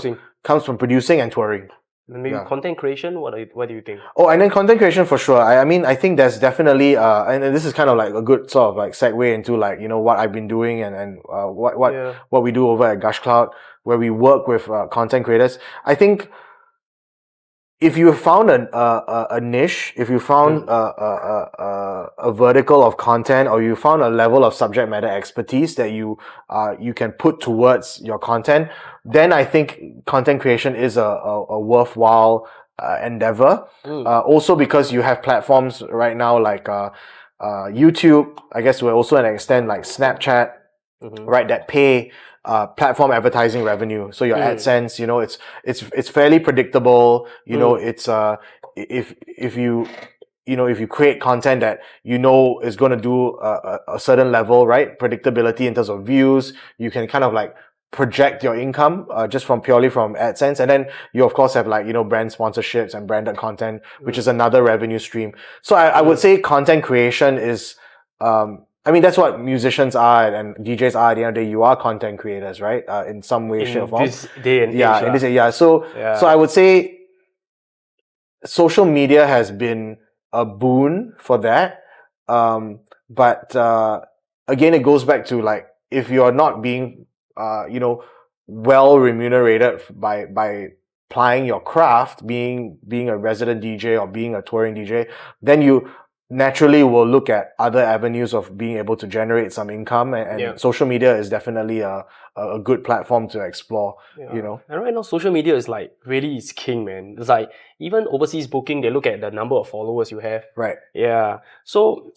from producing and touring. Maybe content creation. What do you think? Oh, and then content creation for sure. I mean, I think there's definitely and this is kind of like a good sort of like segue into like, you know, what I've been doing and what we do over at Gushcloud, where we work with content creators. I think if you found a niche, if you found a vertical of content, or you found a level of subject matter expertise that you can put towards your content, then I think content creation is a worthwhile endeavor. Also because you have platforms right now like YouTube, I guess to also an extent like Snapchat, right, that pay platform advertising revenue. So your AdSense, you know, it's fairly predictable. You know, it's if you create content that you know is going to do a certain level, right, predictability in terms of views, you can kind of like project your income just purely from AdSense. And then you of course have like, you know, brand sponsorships and branded content, which is another revenue stream. So I would say content creation is I mean, that's what musicians are and DJs are. At the end of the day, you are content creators, right? In some way, shape, or form. This day and age. So I would say social media has been a boon for that. But again, it goes back to like, if you're not being, you know, well remunerated by plying your craft, being a resident DJ or being a touring DJ, then you naturally will look at other avenues of being able to generate some income, and social media is definitely a good platform to explore, you know. And right now, social media is like really is king, man. It's like even overseas booking, they look at the number of followers you have. Right. Yeah. So,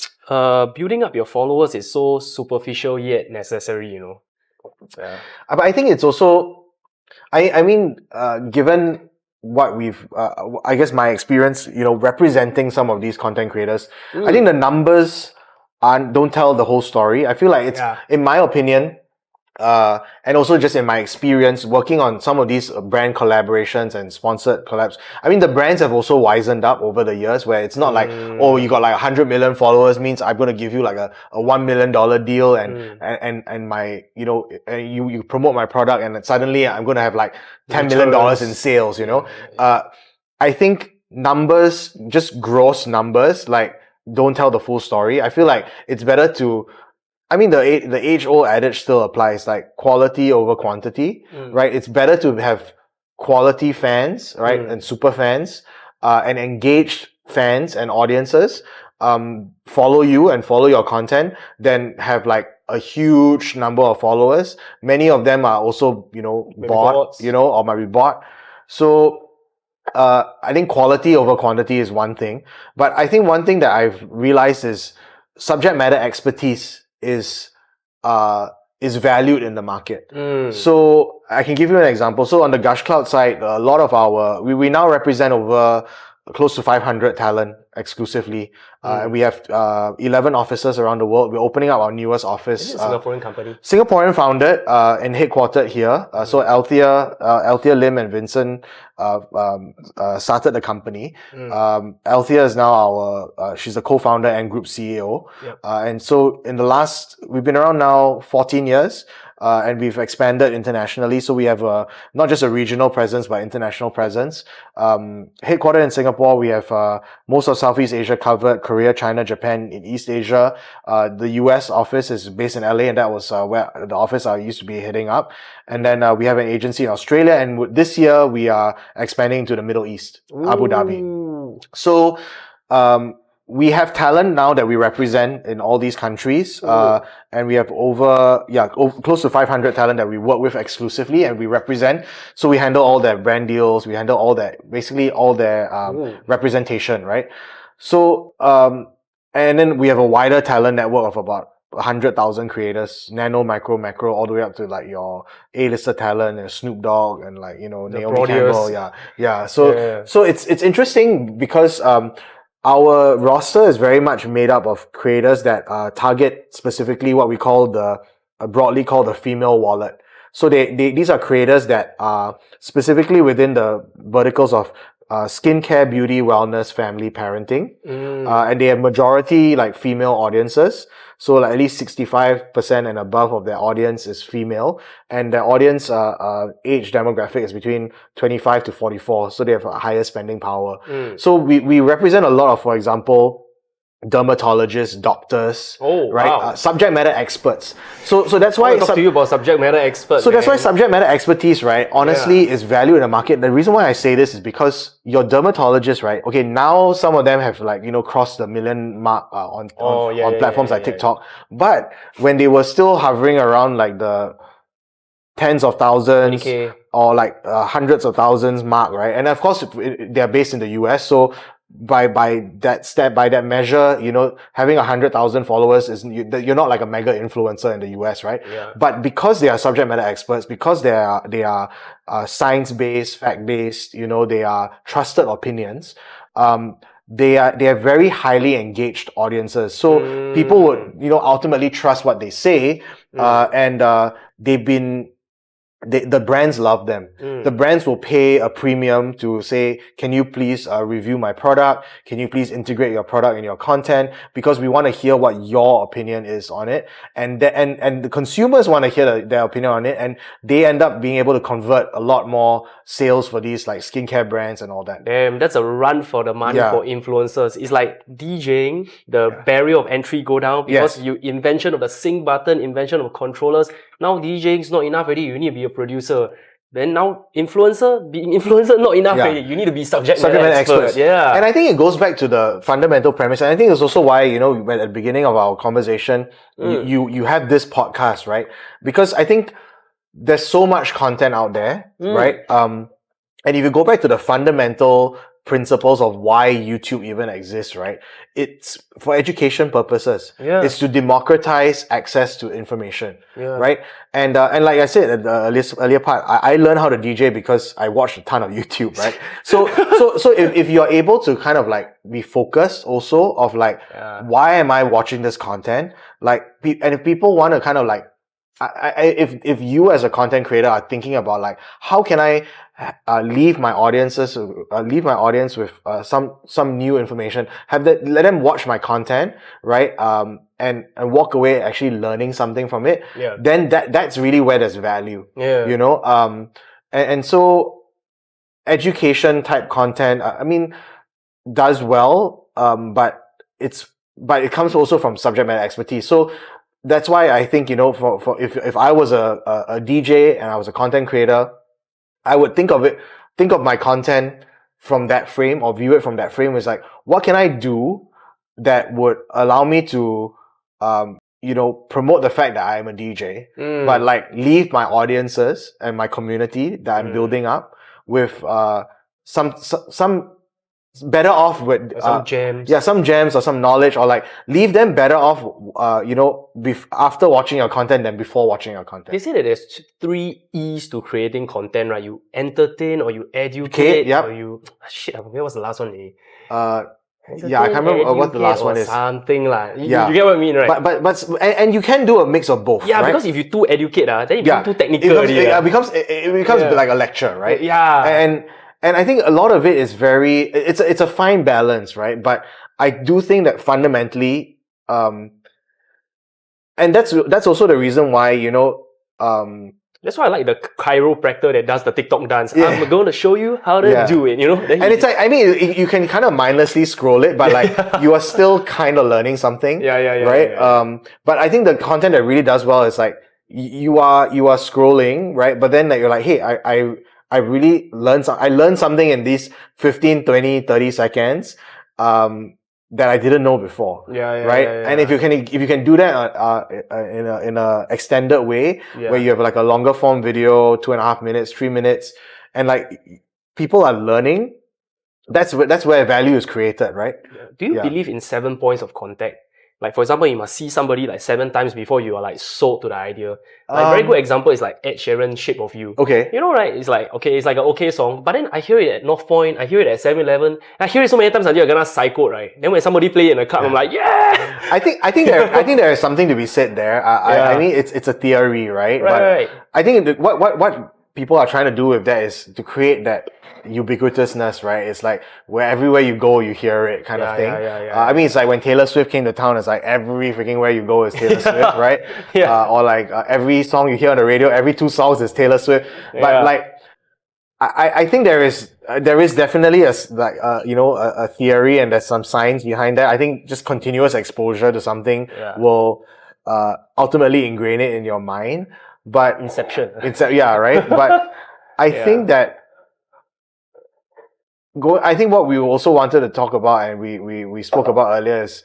building up your followers is so superficial yet necessary, you know. Yeah. But I think it's also, I mean, given what we've, I guess my experience, you know, representing some of these content creators, I think the numbers don't tell the whole story. I feel like it's, in my opinion, and also just in my experience working on some of these brand collaborations and sponsored collabs, I mean, the brands have also wisened up over the years, where it's not like, oh, you got like 100 million followers means I'm going to give you like a $1 million deal and my, you know, you promote my product and suddenly I'm going to have like $10 million in sales, you know. I think numbers, just gross numbers, like don't tell the full story. I feel like it's better to, I mean, the age-old adage still applies, like quality over quantity, right? It's better to have quality fans, right, and super fans, and engaged fans and audiences, follow you and follow your content, than have like a huge number of followers. Many of them are also, you know, bought, you know, or might be bought. So, I think quality over quantity is one thing, but I think one thing that I've realized is subject matter expertise is valued in the market. So I can give you an example. So on the Gushcloud side, a lot of we now represent over close to 500 talent exclusively. We have 11 offices around the world. We're opening up our newest office. Is it a Singaporean company? Singaporean founded and headquartered here. So Althea Lim and Vincent started the company. Althea is now she's a co-founder and group CEO. And so we've been around now 14 years. And we've expanded internationally. So we have not just a regional presence, but international presence. Headquartered in Singapore, we have most of Southeast Asia covered, Korea, China, Japan, in East Asia. The US office is based in LA, and that was where the office I used to be heading up. And then we have an agency in Australia, and this year we are expanding to the Middle East, Abu Dhabi. So we have talent now that we represent in all these countries, and we have close to 500 talent that we work with exclusively and we represent. So we handle all their brand deals, we handle all that, basically all their representation, right? So and then we have a wider talent network of about 100,000 creators, nano, micro, macro, all the way up to like your A-lister talent and Snoop Dogg and like, you know, Naomi Campbell. So it's interesting because our roster is very much made up of creators that target specifically what we call broadly called the female wallet. So these are creators that are specifically within the verticals of skincare, beauty, wellness, family, parenting. And they have majority like female audiences. So like at least 65% and above of their audience is female. And their audience age demographic is between 25 to 44. So they have a higher spending power. So we represent a lot of, for example, dermatologists, doctors, right? Wow. Subject matter experts. So that's why I talk to you about subject matter experts. So that's why subject matter expertise, right? Honestly, is valued in the market. The reason why I say this is because your dermatologists, right? Okay, now some of them have like crossed the million mark on platforms like TikTok. But when they were still hovering around like the tens of thousands or like hundreds of thousands mark, right? And of course, they're based in the US, so by that measure, having 100,000 followers you're not like a mega influencer in the US, right? Yeah. But because they are subject matter experts, because they are science-based, fact-based, they are trusted opinions, they are very highly engaged audiences. So people would, ultimately trust what they say, and the brands love them. The brands will pay a premium to say, can you please review my product? Can you please integrate your product in your content? Because we want to hear what your opinion is on it. And the consumers want to hear their opinion on it. And they end up being able to convert a lot more sales for these like skincare brands and all that. Damn, that's a run for the money for influencers. It's like DJing, the barrier of entry go down because you invention of the sync button, invention of controllers. Now DJing is not enough already. You need to be a producer. Then now being influencer not enough already. You need to be subject matter expert. Yeah. And I think it goes back to the fundamental premise. And I think it's also why, at the beginning of our conversation, you have this podcast, right? Because I think there's so much content out there, right? And if you go back to the fundamental principles of why YouTube even exists, right? It's for education purposes. Yeah. It's to democratize access to information, right? And like I said at the earlier part, I learned how to DJ because I watched a ton of YouTube, right? So if you're able to kind of like be focused also of like, why am I watching this content? Like, and if people want to kind of like, if you as a content creator are thinking about like, how can I leave my audience with some new information, let them watch my content, right? And walk away actually learning something from it. Yeah. Then that's really where there's value. Yeah. And so education type content, does well, but it comes also from subject matter expertise. So that's why I think, if I was a DJ and I was a content creator, I would think of my content from that frame or view it from that frame. It's like, what can I do that would allow me to, promote the fact that I am a DJ, but like leave my audiences and my community that I'm building up with, some better off with some gems. Yeah, some gems or some knowledge, or like leave them better off, after watching your content than before watching your content. They say that there's 3 E's to creating content, right? You entertain, or you educate, or you where was the last one? I can't remember what the last one is. Something like you get what I mean, right? But and you can do a mix of both. Yeah, right? Because if you too educate, then it becomes too technical. It becomes like a lecture, right? Yeah. And I think a lot of it is it's a fine balance, right? But I do think that fundamentally, and that's also the reason why, that's why I like the chiropractor that does the TikTok dance. Yeah. I'm going to show you how to do it, Then and it's like, you can kind of mindlessly scroll it, but like you are still kind of learning something. Right? Yeah. But I think the content that really does well is like you are scrolling, right? But then like you're like, hey, I really learned something in these 15, 20, 30 seconds, that I didn't know before. Right? And if you can do that, in a extended way, where you have like a longer form video, 2.5 minutes, 3 minutes, and like people are learning, that's where value is created, right? Do you believe in 7 points of contact? Like, for example, you must see somebody like 7 times before you are like sold to the idea. Like, very good example is like Ed Sheeran's Shape of You. Okay. Right? It's like, it's like an okay song, but then I hear it at North Point, I hear it at 7-Eleven, I hear it so many times until you're gonna psycho, right? Then when somebody play it in the club, I'm like, yeah! I think there is something to be said there. I mean, it's a theory, right? Right. I think what people are trying to do with that is to create that ubiquitousness, right? It's like where everywhere you go, you hear it kind of thing. I mean, it's like when Taylor Swift came to town, it's like every freaking where you go is Taylor Swift, right? Or like every song you hear on the radio, every 2 songs is Taylor Swift. But like, I think there is definitely a theory, and there's some science behind that. I think just continuous exposure to something will ultimately ingrain it in your mind. But Inception. Right? But I think that I think what we also wanted to talk about, and we spoke about earlier, is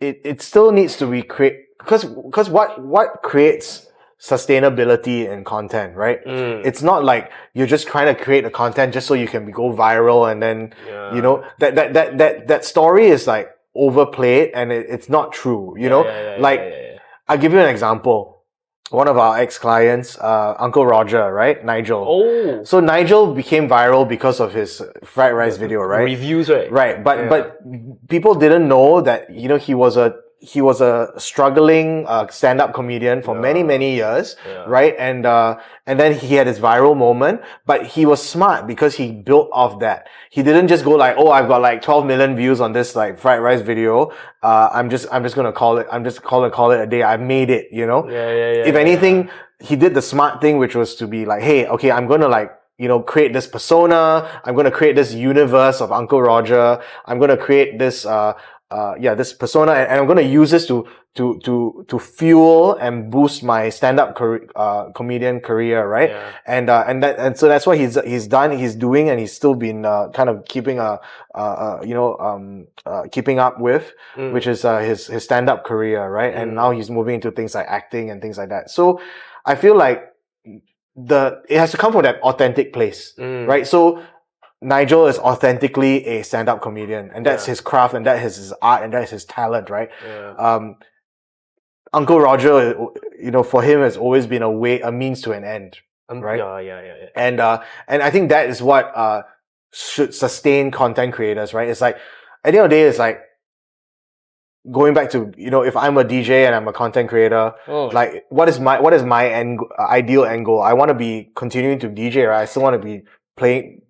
it still needs to be because what creates sustainability in content, right? It's not like you're just trying to create a content just so you can go viral, and then that story is like overplayed, and it's not true, I'll give you an example. One of our ex-clients, Uncle Roger, right? Nigel. Oh. So Nigel became viral because of his fried rice video, right? Reviews, right? Right. But people didn't know that, he was a struggling stand-up comedian for many years, right? And then he had his viral moment, but he was smart because he built off that. He didn't just go like, oh, I've got like 12 million views on this like fried rice video. I'm just gonna call it a day. I made it, If anything, he did the smart thing, which was to be like, hey, okay, I'm gonna like, create this persona. I'm gonna create this universe of Uncle Roger. I'm gonna create this this persona, and I'm going to use this to fuel and boost my stand-up comedian career, right? And so that's what he's doing, and he's still been kind of keeping keeping up with, which is his stand-up career, right? And now he's moving into things like acting and things like that. So I feel like it has to come from that authentic place, right? So Nigel is authentically a stand-up comedian, and that's his craft, and that is his art, and that is his talent, right? Uncle Roger, for him has always been a means to an end, right? And I think that is what should sustain content creators, right? It's like at the end of the day, it's like going back to, if I'm a DJ and I'm a content creator, like what is my ideal end goal? I want to be continuing to DJ, right? I still want to be playing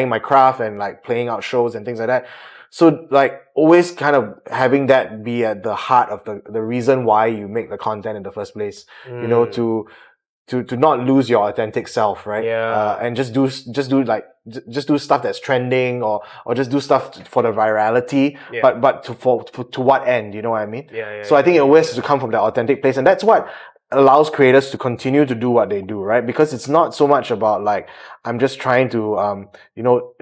my craft and like playing out shows and things like that. So like always kind of having that be at the heart of the reason why you make the content in the first place, to not lose your authentic self, right? And just do stuff that's trending, or just do stuff for the virality, but to what end, you know what I mean? So I think it always has to come from that authentic place, and that's what allows creators to continue to do what they do, right? Because it's not so much about like, I'm just trying to,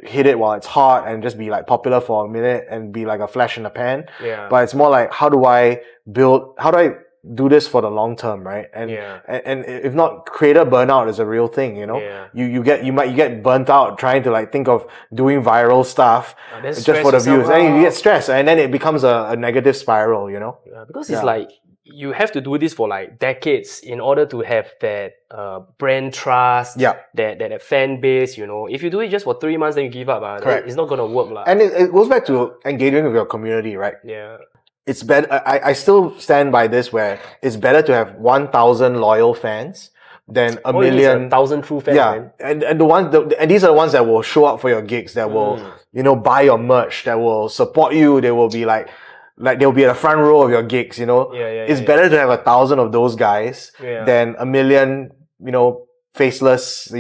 hit it while it's hot and just be like popular for a minute and be like a flash in the pan. But it's more like, how do I do this for the long term, right? And if not, creator burnout is a real thing, you get burnt out trying to like think of doing viral stuff just for the views, and you get stressed, and then it becomes a negative spiral, because it's like you have to do this for like decades in order to have that brand trust, that fan base, If you do it just for 3 months, then you give up, it's not gonna work. And it goes back to engaging with your community, right? It's better. I still stand by this, where it's better to have 1,000 loyal fans than a million. 1,000 true fans. And and these are the ones that will show up for your gigs, that will buy your merch, that will support you. They will be like they'll be at the front row of your gigs. It's better to have 1,000 of those guys than a million faceless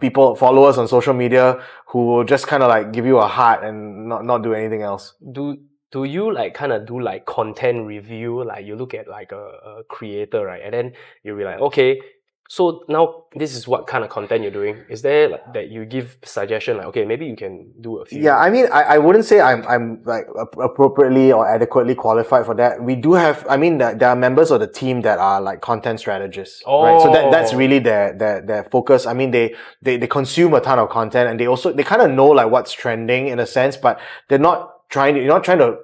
people, followers on social media, who will just kind of like give you a heart and not do anything else. Do you like kind of do like content review? Like you look at like a creator, right? And then you'll be like, okay, so now this is what kind of content you're doing. Is there like that you give suggestion like, okay, maybe you can do a few? Yeah, I mean, I wouldn't say I'm like appropriately or adequately qualified for that. We do have, there are members of the team that are like content strategists, right? So that's really their focus. They consume a ton of content, and they kind of know like what's trending in a sense, but you're not trying to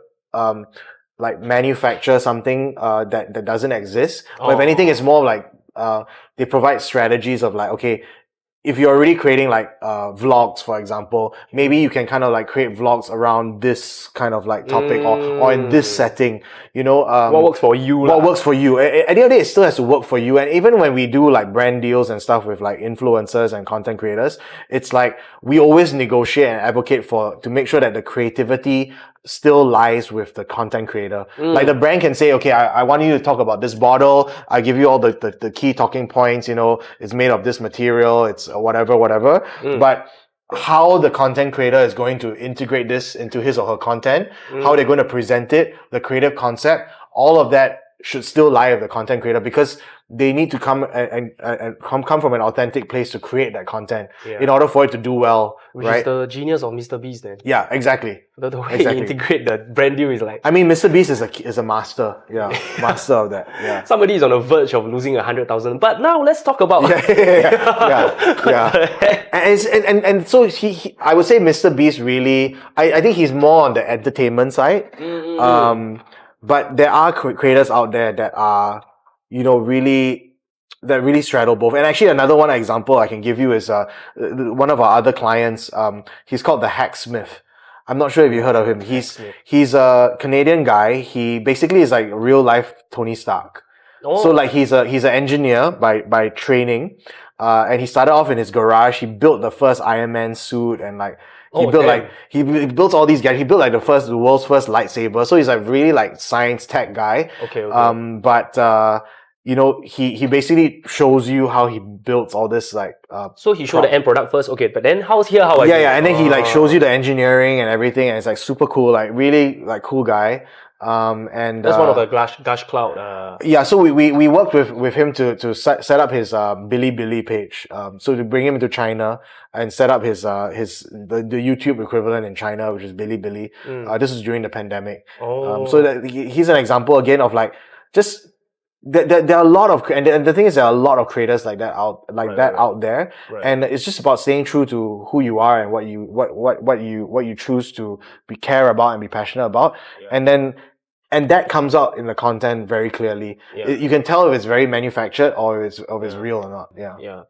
like manufacture something that doesn't exist. But if anything, it's more like they provide strategies of like, okay, if you're already creating like vlogs, for example, maybe you can kind of like create vlogs around this kind of like topic or in this setting, you know. What works for you? What works for you. At the end of the day, it still has to work for you. And even when we do like brand deals and stuff with like influencers and content creators, it's like we always negotiate and advocate to make sure that the creativity still lies with the content creator. Like the brand can say, okay, I want you to talk about this bottle. I give you all the key talking points, you know, it's made of this material, it's whatever. But how the content creator is going to integrate this into his or her content, how they're going to present it, the creative concept, all of that should still lie with the content creator, because they need to come come from an authentic place to create that content in order for it to do well. Which is the genius of Mr. Beast then. Yeah, exactly. The way he integrate the brand deal is like... I mean, Mr. Beast is a master. Yeah, master of that. Yeah. Somebody is on the verge of losing 100,000. But now let's talk about... And so I would say Mr. Beast really... I think he's more on the entertainment side. But there are creators out there that are, you know, really straddle both. And actually, another example I can give you is one of our other clients. He's called the Hacksmith. I'm not sure if you heard of him. He's a Canadian guy. He basically is like real life Tony Stark. Oh. So like he's an engineer by training, and he started off in his garage. He built the first Iron Man suit and like. He built all these guys. He built like the world's first lightsaber. So he's like really like science tech guy. Okay. But you know, he basically shows you how he builds all this like. So he showed the end product first. Okay, but then how and then he like shows you the engineering and everything, and it's like super cool, like really like cool guy. And that's one of the Gushcloud. Yeah, so we worked with him to set up his Bilibili page. So to bring him into China and set up the YouTube equivalent in China, which is Bilibili. This is during the pandemic. So that he's an example again of like just there are a lot of, and the thing is there are a lot of creators like that out there, and it's just about staying true to who you are and what you choose to care about and be passionate about, and that comes out in the content very clearly. You can tell if it's very manufactured or if it's real or not. Yeah.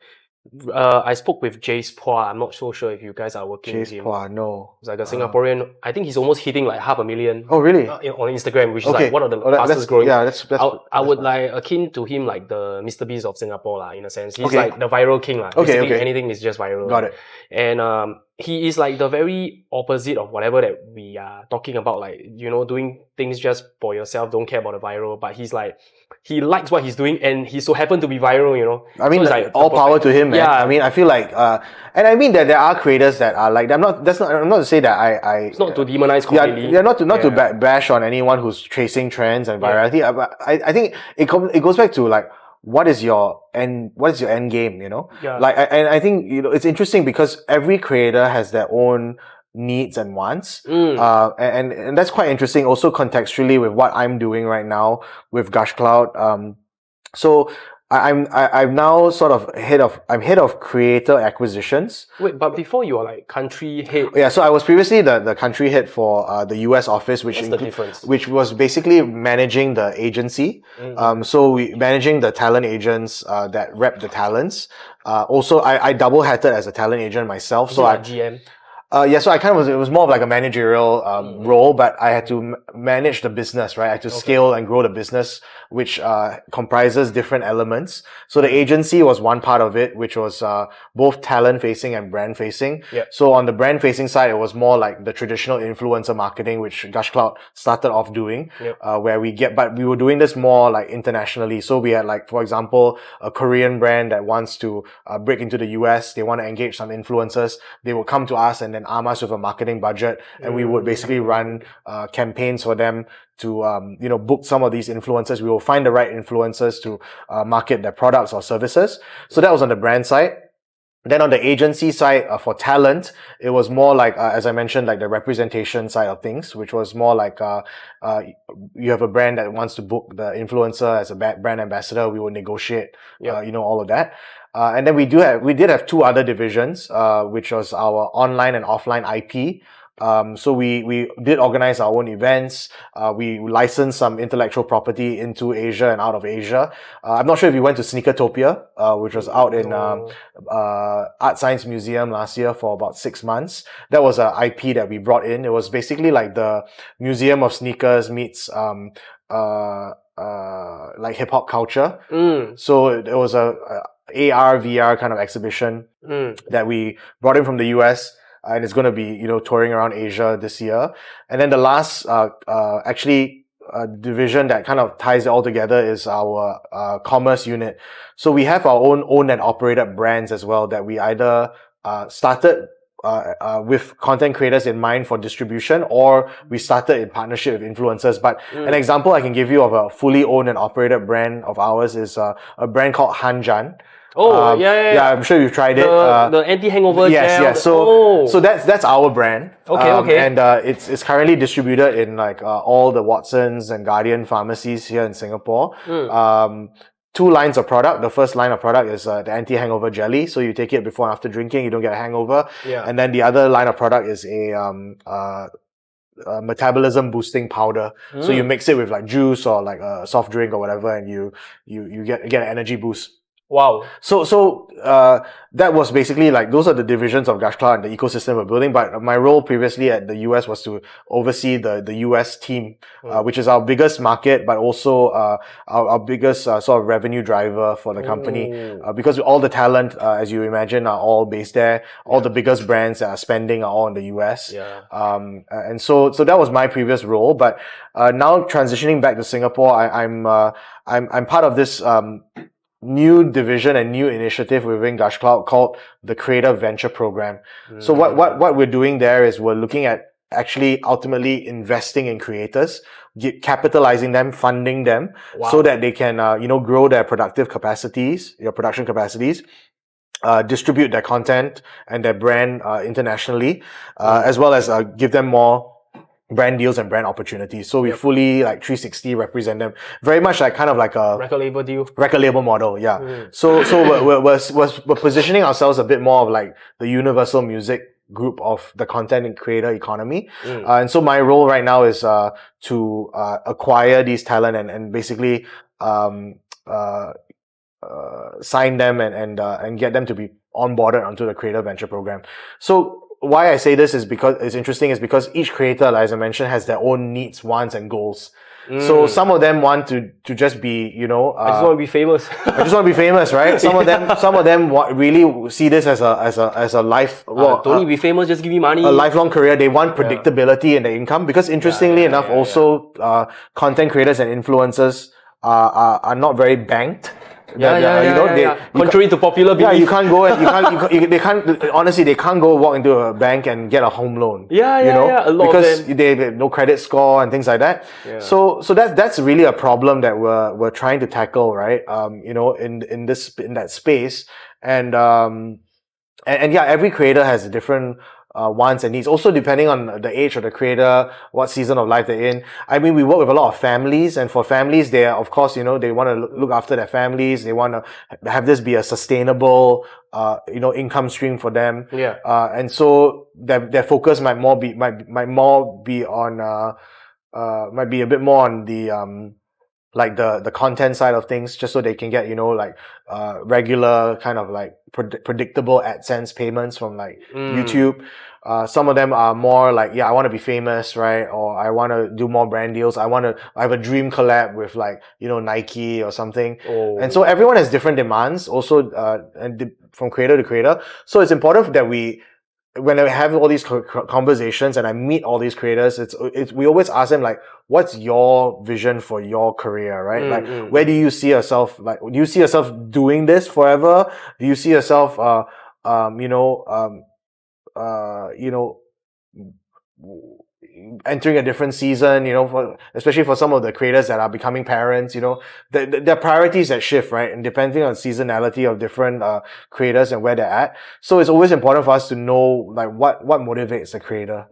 I spoke with Jace Pua. I'm not so sure if you guys are working with him. Pua, no. He's like a Singaporean. I think he's almost hitting like 500,000. Oh, really? On Instagram, which is like one of the fastest growing. Yeah, that's I would like akin to him like the Mr. Beast of Singapore in a sense. He's like the viral king Basically, anything is just viral. Got it. And he is like the very opposite of whatever that we are talking about, like, you know, doing things just for yourself, don't care about the viral. But he's like, he likes what he's doing and he so happened to be viral, you know. I mean, so like all power to him, man. Yeah. I mean, I feel like, and I mean that there are creators that are like, I'm not to say that it's not to demonize completely. Yeah, not to bash on anyone who's chasing trends and virality. I think it goes back to like, what is your end game, you know? Yeah. Like, and I think, you know, it's interesting because every creator has their own needs and wants. And that's quite interesting also contextually with what I'm doing right now with Gushcloud. So I'm now sort of head of creator acquisitions. Wait, but before you are like country head. Yeah, so I was previously the country head for the US office, which was basically managing the agency. So managing the talent agents that rep the talents. Also, I double hatted as a talent agent myself. So GM. So it was more of like a managerial role, but I had to manage the business, right? I had to scale and grow the business, which comprises different elements. So the agency was one part of it, which was both talent facing and brand facing. Yep. So on the brand facing side, it was more like the traditional influencer marketing, which Gushcloud started off doing, where but we were doing this more like internationally. So we had like, for example, a Korean brand that wants to break into the US. They want to engage some influencers. They will come to us and then arm us with a marketing budget, and we would basically run campaigns for them to book some of these influencers. We will find the right influencers to market their products or services. So that was on the brand side. Then on the agency side, for talent, it was more like, as I mentioned, like the representation side of things, which was more like, you have a brand that wants to book the influencer as a brand ambassador. We will negotiate, all of that. And then we did have two other divisions, which was our online and offline IP. So we did organize our own events. We licensed some intellectual property into Asia and out of Asia. I'm not sure if you went to Sneakertopia, which was out in Art Science Museum last year for about 6 months. That was an IP that we brought in. It was basically like the Museum of Sneakers meets like hip hop culture. So it was a AR, VR kind of exhibition that we brought in from the US. And it's going to be, touring around Asia this year. And then the last, division that kind of ties it all together is our commerce unit. So we have our own owned and operated brands as well that we either started with content creators in mind for distribution, or we started in partnership with influencers. But an example I can give you of a fully owned and operated brand of ours is a brand called Hanjan. Oh, yeah. I'm sure you've tried it. The anti-hangover gel. Yes. So that's our brand. Okay. And it's currently distributed in like all the Watsons and Guardian pharmacies here in Singapore. 2 lines of product. The first line of product is the anti-hangover jelly. So you take it before and after drinking, you don't get a hangover. Yeah. And then the other line of product is a metabolism boosting powder. So you mix it with like juice or like a soft drink or whatever, and you get an energy boost. Wow. So that was basically like, those are the divisions of Gushcloud and the ecosystem we're building. But my role previously at the US was to oversee the US team, which is our biggest market, but also our biggest sort of revenue driver for the company. Because all the talent, as you imagine, are all based there. All the biggest brands that are spending are all in the US. Yeah. And so that was my previous role. But now transitioning back to Singapore, I'm part of this new division and new initiative within Gushcloud called the Creator Venture Program. So what we're doing there is we're looking at actually ultimately investing in creators, capitalizing them, funding them, so that they can grow their production capacities, distribute their content and their brand internationally, as well as give them more brand deals and brand opportunities. So we fully like 360 represent them, very much like kind of like a record label deal, record label model. Yeah. So we're positioning ourselves a bit more of like the universal music group of the content and creator economy. And so my role right now is to acquire these talent and basically sign them and get them to be onboarded onto the Creator Venture Program. So why I say this is because it's interesting is because each creator, as I mentioned, has their own needs, wants, and goals. So some of them want to just be, I just want to be famous. I just want to be famous, right? Some of them really see this as a life. Don't need to be famous, just give me money. A lifelong career. They want predictability in their income because, interestingly enough, content creators and influencers are not very banked. Contrary to popular belief. Yeah, you can't go and they can't go walk into a bank and get a home loan. A lot because of them. they have no credit score and things like that. Yeah. So that's really a problem that we're trying to tackle, right? In that space, and every creator has a different wants and needs, also depending on the age of the creator, what season of life they're in. I mean, we work with a lot of families, and for families, they are, of course, they want to look after their families. They want to have this be a sustainable, income stream for them. Yeah. And so their focus might be a bit more on the like the content side of things, just so they can get regular kind of like predictable AdSense payments from like YouTube. Some of them are more like, I want to be famous, right? Or I want to do more brand deals. I have a dream collab with like, Nike or something. And so everyone has different demands also, from creator to creator. So it's important that when I have all these conversations and I meet all these creators, we always ask them like, what's your vision for your career, right? Where do you see yourself? Like, do you see yourself doing this forever? Do you see yourself, entering a different season, especially for some of the creators that are becoming parents, their priorities that shift, right? And depending on seasonality of different creators and where they're at. So it's always important for us to know like what motivates the creator,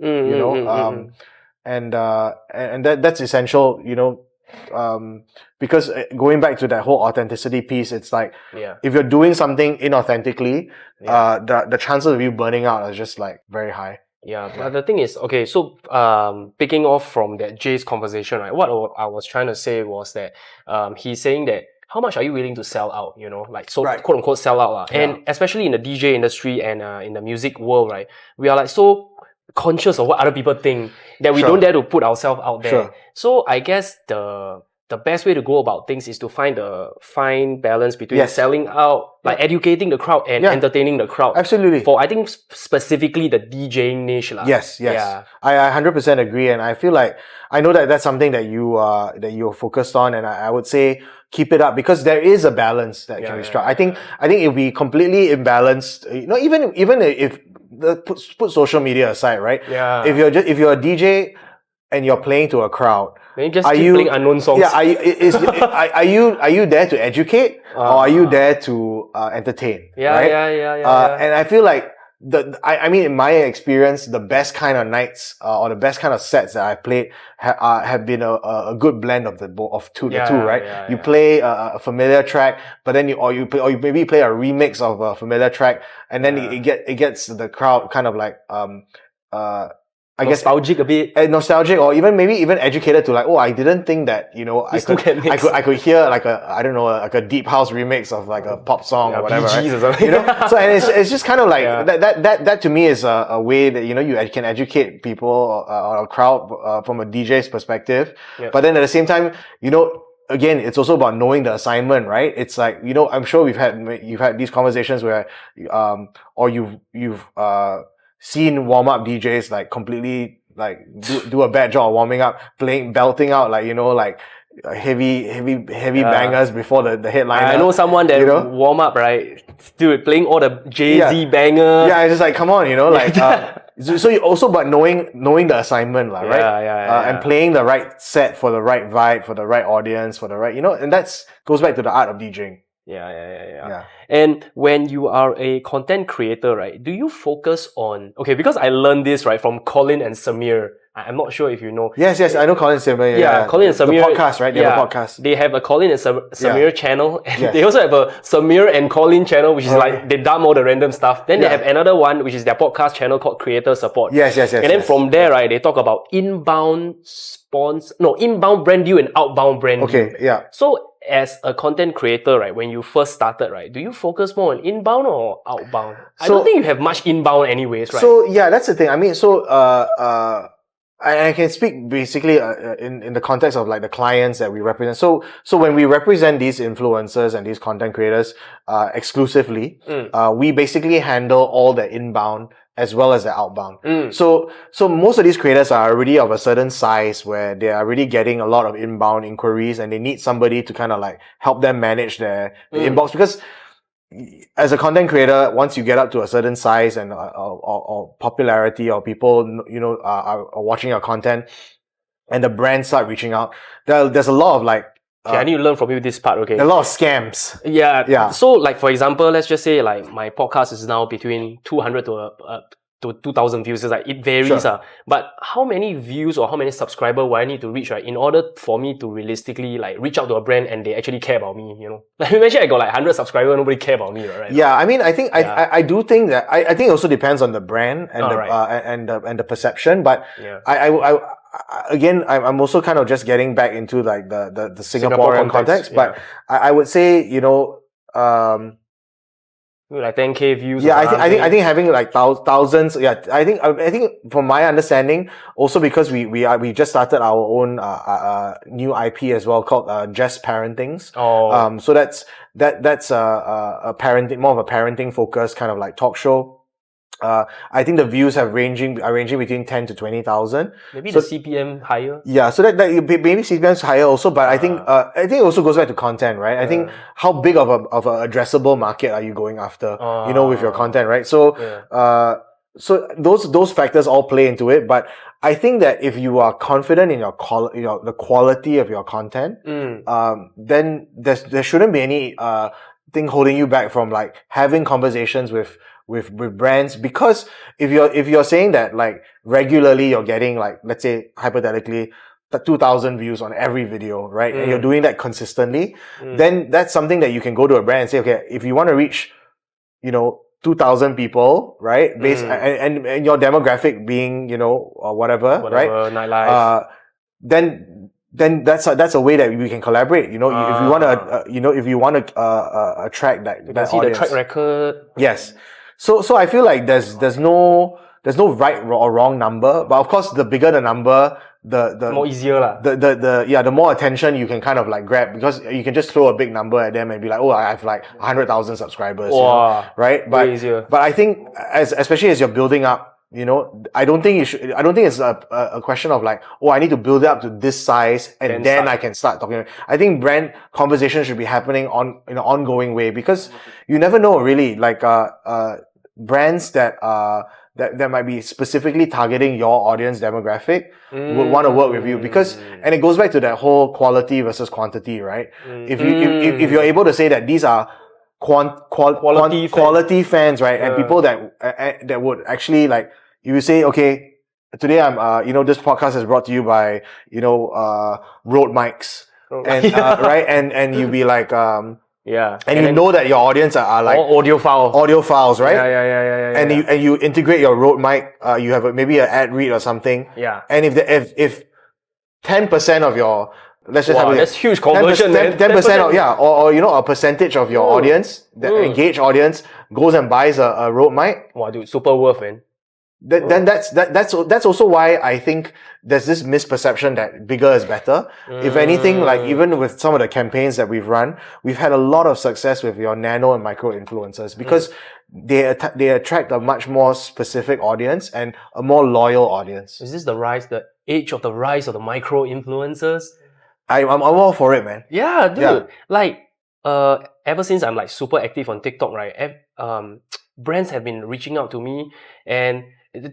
and that's essential, because going back to that whole authenticity piece, it's like, if you're doing something inauthentically, the chances of you burning out are just like very high. Yeah, but the thing is, okay, so picking off from that Jay's conversation, right? What I was trying to say was that he's saying that how much are you willing to sell out, like so quote unquote sell out. Yeah. And especially in the DJ industry and in the music world, right? We are like so conscious of what other people think that we don't dare to put ourselves out there. Sure. So I guess the best way to go about things is to find a fine balance between selling out, like educating the crowd and entertaining the crowd. Absolutely. For I think specifically the DJing niche. Yes. Yeah. I 100% agree, and I feel like I know that that's something that you're focused on, and I would say keep it up because there is a balance that can be struck. I think if we completely imbalanced, even if put social media aside, right? Yeah. If you're a DJ and you're playing to a crowd, then just keep playing unknown songs. Yeah, are you there to educate or are you there to entertain? Right? Yeah. And I feel like I mean, in my experience, the best kind of nights or the best kind of sets that I played have been a good blend of the two, right? You play a familiar track, but then you maybe play a remix of a familiar track, and then it gets the crowd kind of like I guess nostalgic a bit, nostalgic, or even educated to like, oh, I didn't think that I could hear like a deep house remix of like a pop song or whatever, right? Or something. So and it's just kind of like that to me is a way that you can educate people or a crowd from a DJ's perspective, but then at the same time, again, it's also about knowing the assignment, right? It's like, I'm sure you've had these conversations where or you've seen warm-up DJs like completely like do a bad job of warming up, belting out like like heavy bangers before the headliner. I know someone that warm up, right? Dude, playing all the Jay-Z bangers. Yeah, it's just like, come on, like so you also, but knowing the assignment, right? And playing the right set for the right vibe, for the right audience, for the right, and that's goes back to the art of DJing. Yeah. And when you are a content creator, right, do you focus on, because I learned this, right, from Colin and Samir. I'm not sure if you know. Yes, I know Colin and Samir. Yeah, Colin and Samir. The podcast, right? They have a podcast. They have a Colin and Samir channel. And they also have a Samir and Colin channel, which is like, they dump all the random stuff. Then they have another one, which is their podcast channel called Creator Support. Yes. And then from there, right, they talk about inbound brand deal and outbound brand deal. Okay, yeah. So, as a content creator, right, when you first started, right, do you focus more on inbound or outbound? I don't think you have much inbound anyways, right? So, yeah, that's the thing. I mean, I can speak basically in the context of like the clients that we represent. So when we represent these influencers and these content creators exclusively, we basically handle all the inbound as well as the outbound. So most of these creators are already of a certain size where they are already getting a lot of inbound inquiries and they need somebody to kind of like help them manage their inbox, because as a content creator, once you get up to a certain size and or popularity, or people are watching your content and the brands start reaching out, there's a lot of like I need to learn from you this part, okay? A lot of scams. Yeah. So, like, for example, let's just say, like, my podcast is now between 200 to 2,000 views. It's like, it varies. Sure. But how many views or how many subscribers will I need to reach, right, in order for me to realistically, like, reach out to a brand and they actually care about me, Like, imagine I got, like, 100 subscribers, nobody care about me, right? Yeah, I mean, I think, I do think that, I think it also depends on the brand and and the perception, but again, I'm also kind of just getting back into like the Singaporean context, but I would say, like 10K views. Yeah, I think having like thousands. Yeah, I think from my understanding, also because we just started our own new IP as well called Just Parentings. So that's a parenting, more of a parenting focused kind of like talk show. I think the views are ranging between 10 to 20,000. Maybe the CPM higher. Yeah, so that maybe CPM is higher also, but I think it also goes back to content, right? I think how big of a addressable market are you going after, with your content, right? So so those factors all play into it, but I think that if you are confident in the quality of your content, then there shouldn't be any thing holding you back from like having conversations with brands, because if you're saying that like regularly you're getting like, let's say hypothetically 2,000 views on every video, right? And you're doing that consistently, then that's something that you can go to a brand and say, okay, if you want to reach, 2,000 people, right? Based and your demographic being, whatever, right? Nightlife. Then that's a way that we can collaborate. If you want to attract that you can see audience. the track record. Yes. So I feel like there's no right or wrong number, but of course the bigger the number, the more easier lah. The more attention you can kind of like grab, because you can just throw a big number at them and be like, oh, I have like 100,000 subscribers, right? But I think especially as you're building up, I don't think it's a question of like, oh, I need to build it up to this size and then I can start talking. I think brand conversation should be happening in an ongoing way, because you never know really, like brands that might be specifically targeting your audience demographic would want to work with you, because, and it goes back to that whole quality versus quantity, right? If you're able to say that these are quality fans, right? And people that would actually, like, you say, okay, today I'm, this podcast is brought to you by, Rode mics, and right? And you be like, and you know that your audience are like audio files, right? Yeah. And you integrate your Rode mic, you have maybe an ad read or something. Yeah. And if 10% of your, let's just have that's huge conversion, 10% of, or a percentage of your audience, the engaged audience, goes and buys a Rode mic. Wow, dude, super worth, man. Then that's also why I think there's this misperception that bigger is better. If anything, like even with some of the campaigns that we've run, we've had a lot of success with your nano and micro influencers, because they attract a much more specific audience and a more loyal audience. Is this the age of the rise of the micro influencers? I'm all for it, man. Yeah, dude. Yeah. Like ever since I'm like super active on TikTok, right? Brands have been reaching out to me, and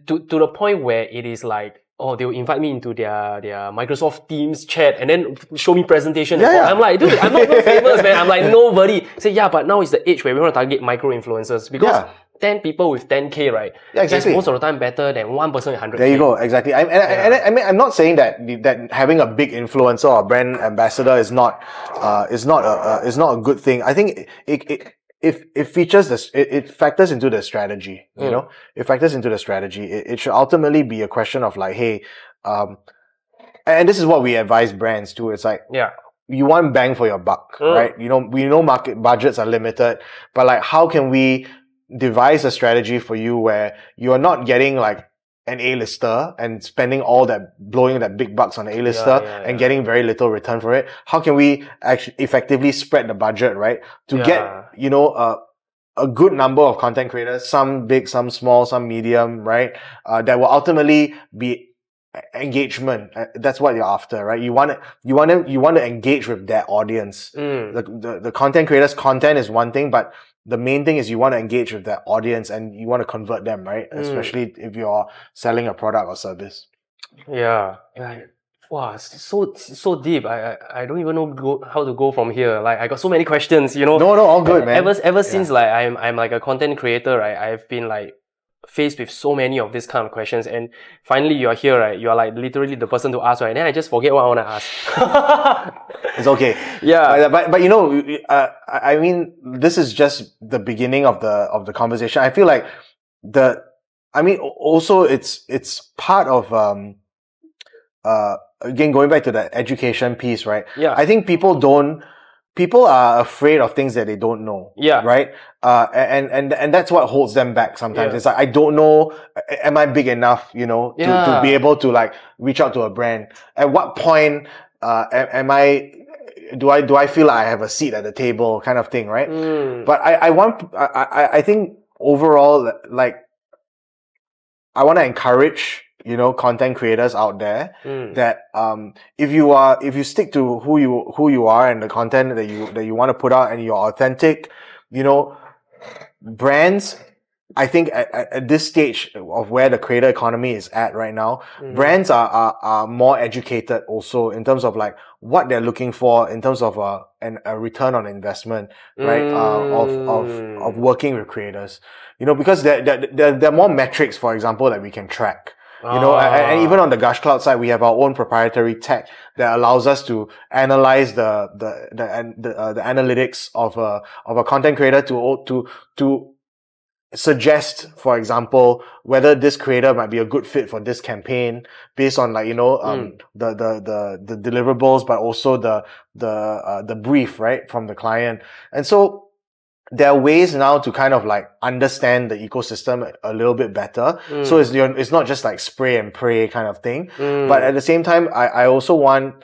to the point where it is like, they'll invite me into their Microsoft Teams chat and then show me presentation. Yeah. I'm like, dude, I'm not even famous, man. I'm like, nobody. Say, but now is the age where we want to target micro influencers, because 10 people with 10K, right? Yeah, exactly. Is most of the time better than 1% with 100K. There you go, exactly. I mean, I'm not saying that having a big influencer or brand ambassador is not a good thing. I think it features this, it factors into the strategy, it factors into the strategy. It should ultimately be a question of like, hey, and this is what we advise brands too. It's like, you want bang for your buck, right? We know market budgets are limited, but like, how can we devise a strategy for you where you are not getting like an A-lister and spending blowing that big bucks on an A-lister and getting very little return for it? How can we actually effectively spread the budget, right? To get, a good number of content creators, some big, some small, some medium, right? That will ultimately be engagement. That's what you're after, right? You want to engage with their audience. The content creators' content is one thing, but the main thing is you want to engage with that audience and you want to convert them, right? Especially if you're selling a product or service. Yeah. Wow, so deep. I don't even know how to go from here. Like, I got so many questions, No, all good, man. Ever since like I'm like a content creator, right? I've been like faced with so many of these kind of questions, and finally you're here, right? You're like literally the person to ask, right? And then I just forget what I want to ask. It's okay. Yeah. But I mean, this is just the beginning of the conversation. I feel like also it's part of again, going back to the education piece, right? Yeah. I think people are afraid of things that they don't know. Yeah. Right? And that's what holds them back sometimes. It's like, I don't know, am I big enough, to be able to like reach out to a brand? At what point do I feel like I have a seat at the table, kind of thing, right? But I think overall, like, I want to encourage, content creators out there that if you stick to who you are and the content that you want to put out and you're authentic, brands, I think at this stage of where the creator economy is at right now, brands are more educated also in terms of like what they're looking for in terms of a return on investment, right? Of working with creators, because there are more metrics, for example, that we can track. And even on the Gushcloud side, we have our own proprietary tech that allows us to analyze the analytics of a content creator to suggest, for example, whether this creator might be a good fit for this campaign based on like, the deliverables, but also the brief, right, from the client. And so there are ways now to kind of like understand the ecosystem a little bit better. So it's not just like spray and pray kind of thing. But at the same time, I also want,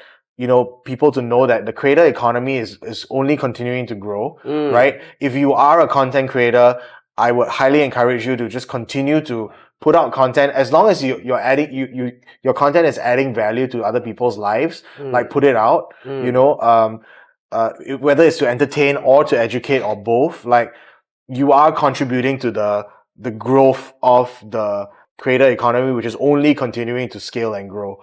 people to know that the creator economy is only continuing to grow, right? If you are a content creator, I would highly encourage you to just continue to put out content as long as your content is adding value to other people's lives. Like put it out, whether it's to entertain or to educate or both. Like you are contributing to the growth of the creator economy, which is only continuing to scale and grow.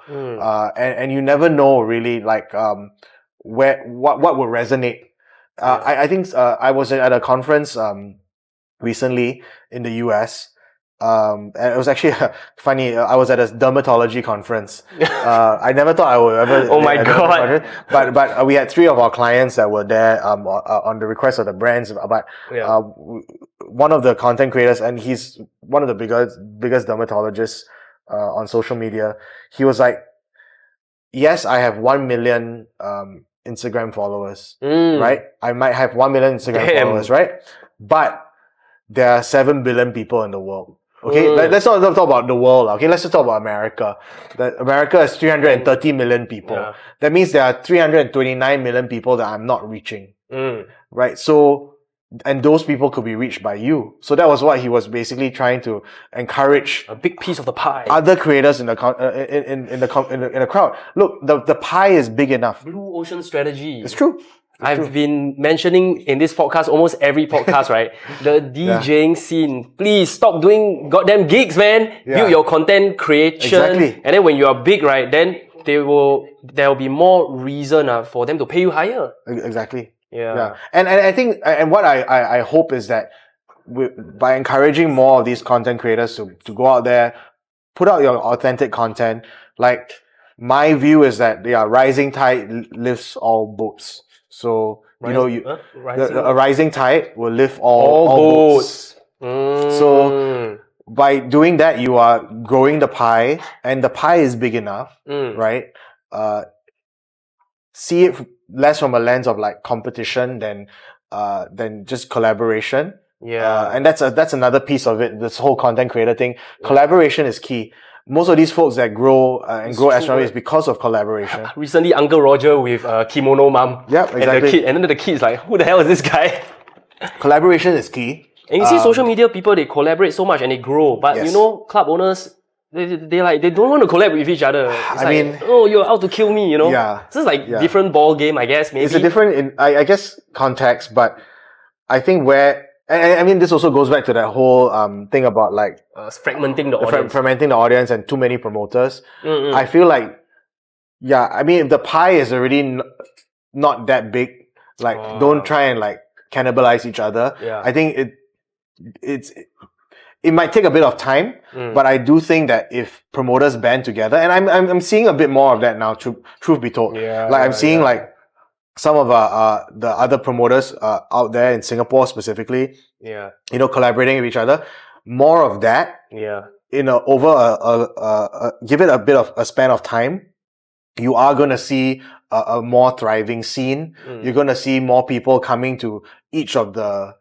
And you never know really like what will resonate. I think I was at a conference recently in the US. And it was actually funny. I was at a dermatology conference. I never thought I would ever. Oh my God. But we had 3 of our clients that were there on the request of the brands. But one of the content creators, and he's one of the biggest dermatologists on social media. He was like, "Yes, I have 1 million Instagram followers, right? I might have 1 million Instagram followers, right? But there are 7 billion people in the world. Okay, let's not talk about the world. Okay, let's just talk about America. America is 330 million people. Yeah. That means there are 329 million people that I'm not reaching. Right? So, and those people could be reached by you. So that was what he was basically trying to encourage. A big piece of the pie. Other creators in the crowd. Look, the pie is big enough. Blue ocean strategy. It's true. I've been mentioning in this podcast, almost every podcast, right? The DJing scene. Please stop doing goddamn gigs, man. Build your content creation. Exactly. And then when you are big, right, then there will be more reason for them to pay you higher. Exactly. Yeah. And I think, and what I hope is that by encouraging more of these content creators to go out there, put out your authentic content, like my view is that rising tide lifts all boats. So, a rising tide will lift all boats. So, by doing that, you are growing the pie, and the pie is big enough, right? See it less from a lens of like competition than just collaboration. Yeah. And that's another piece of it, this whole content creator thing. Collaboration is key. Most of these folks that grow astronomically is because of collaboration. Recently, Uncle Roger with Kimono Mom. Yep, exactly. And then the kid's like, who the hell is this guy? Collaboration is key. And you see social media people, they collaborate so much and they grow. But club owners, they don't want to collab with each other. It's you're out to kill me, Yeah. This is like different ball game, I guess, maybe. It's a different, I guess, context, but I think this also goes back to that whole thing about like fragmenting the audience. Fragmenting the audience and too many promoters. I feel like, the pie is already not that big. Like, don't try and like cannibalize each other. Yeah. I think it might take a bit of time, but I do think that if promoters band together, and I'm seeing a bit more of that now. Truth be told, I'm seeing like some of the other promoters out there in Singapore specifically, collaborating with each other. More of that, over give it a bit of a span of time, you are going to see a more thriving scene. You're going to see more people coming to each of the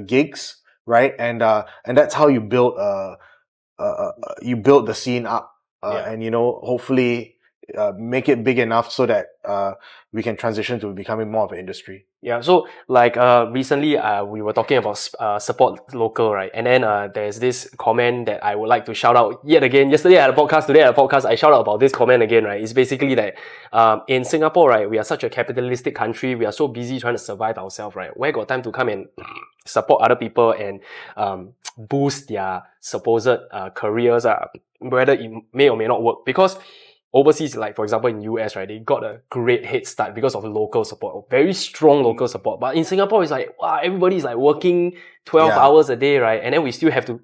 gigs, right? And that's how you build the scene up, and hopefully make it big enough so that we can transition to becoming more of an industry. Yeah, so like recently we were talking about support local, right? And then there's this comment that I would like to shout out yet again. Yesterday I had a podcast, today I had a podcast. I shout out about this comment again, right? It's basically that in Singapore, right, we are such a capitalistic country. We are so busy trying to survive ourselves, right? Where got time to come and support other people and boost their supposed careers, whether it may or may not work. Because overseas, like for example in US, right, they got a great head start because of local support, very strong local support. But in Singapore, it's like, wow, everybody's like working 12 hours a day, right? And then we still have to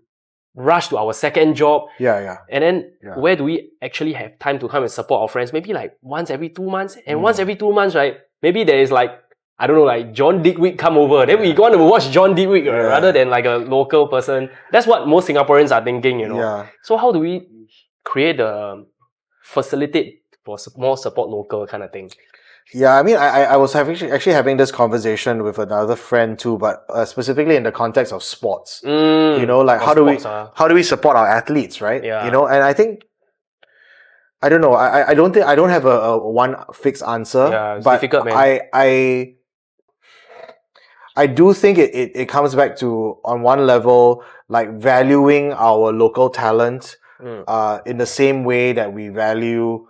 rush to our second job. And then where do we actually have time to come and support our friends? Maybe like once every 2 months. And once every 2 months, right, maybe there is like I don't know, like John Didwick come over. Then we want to watch John Didwick rather than like a local person. That's what most Singaporeans are thinking, you know. Yeah. So how do we facilitate for more support local kind of thing? Yeah, I mean, I was actually having this conversation with another friend too, but specifically in the context of sports. You know, like how do we support our athletes, right? Yeah. You know, and I think, I don't know, I don't have a one fixed answer. Yeah, it's but difficult, man. I do think it comes back to, on one level, like valuing our local talent in the same way that we value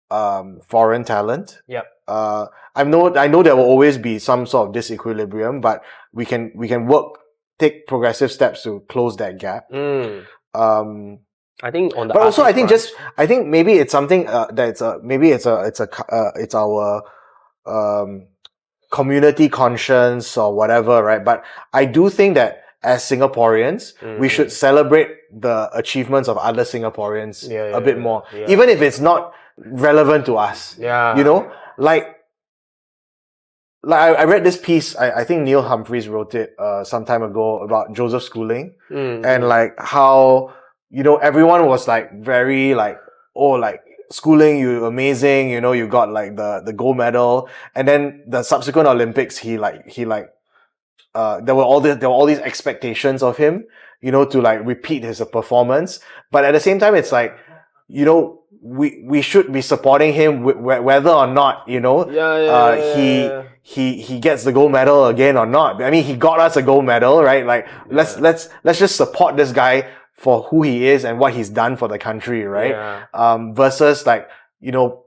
foreign talent. Yep. I know there will always be some sort of disequilibrium, but we can take progressive steps to close that gap. I think on the, but also I think maybe it's something it's our community conscience or whatever, right? But I do think that as Singaporeans, we should celebrate the achievements of other Singaporeans a bit more, even if it's not relevant to us. Yeah. You know, like I read this piece, I think Neil Humphreys wrote it some time ago about Joseph Schooling, and like how, you know, everyone was like very like, oh, like Schooling, you're amazing, you know, you got like the gold medal, and then the subsequent Olympics, there were all these expectations of him, you know, to like repeat his performance, but at the same time, it's like, you know, we should be supporting him whether or not, you know, he gets the gold medal again or not. I mean, he got us a gold medal, right? Like, let's just support this guy for who he is and what he's done for the country, right? Versus like, you know,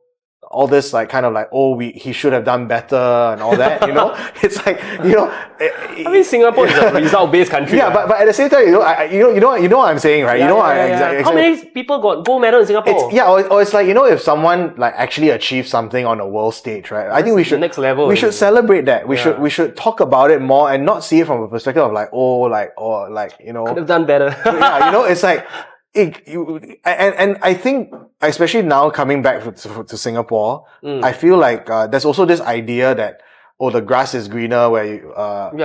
all this like kind of like, oh, he should have done better and all that, you know? It's like, you know, I mean, Singapore is a result-based country. Yeah, but at the same time, you know what I'm saying, right? Exactly. How many people got gold medal in Singapore? Or it's like, you know, if someone like actually achieved something on a world stage, right? I think we should next level. We should celebrate that. We should talk about it more and not see it from a perspective of like, you know, could have done better. Yeah, you know, it's like. And I think, especially now coming back to Singapore, I feel like there's also this idea that, oh, the grass is greener where you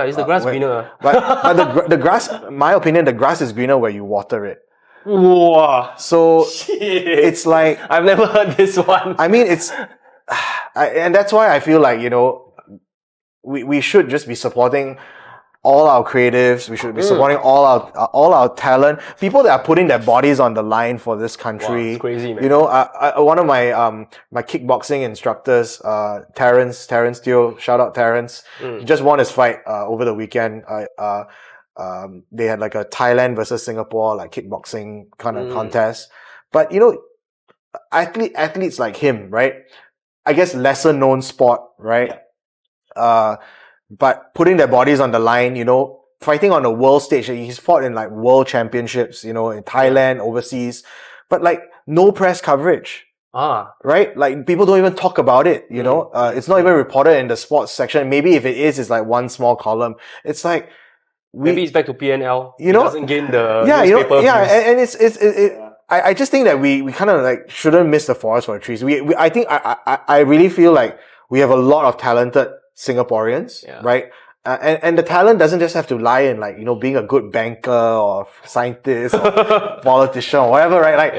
is the grass greener? But the grass, my opinion, the grass is greener where you water it. Wow. So shit. It's like, I've never heard this one. I mean, and that's why I feel like, you know, we should just be supporting all our creatives. We should be supporting all our talent. People that are putting their bodies on the line for this country. Wow, it's crazy, man. You know, one of my my kickboxing instructors, Terrence Teo, shout out Terrence. He just won his fight over the weekend. They had like a Thailand versus Singapore like kickboxing kind of contest. But you know, athletes like him, right? I guess lesser known sport, right? But putting their bodies on the line, you know, fighting on a world stage. He's fought in like world championships, you know, in Thailand, overseas, but like no press coverage. Right? Like people don't even talk about it, you know? It's not even reported in the sports section. Maybe if it is, it's like one small column. It's like, maybe it's back to PNL. You know? It doesn't gain the newspaper views. And I just think that we kind of like shouldn't miss the forest for the trees. I really feel like we have a lot of talented Singaporeans, right? And the talent doesn't just have to lie in like, you know, being a good banker or scientist or politician or whatever, right? Like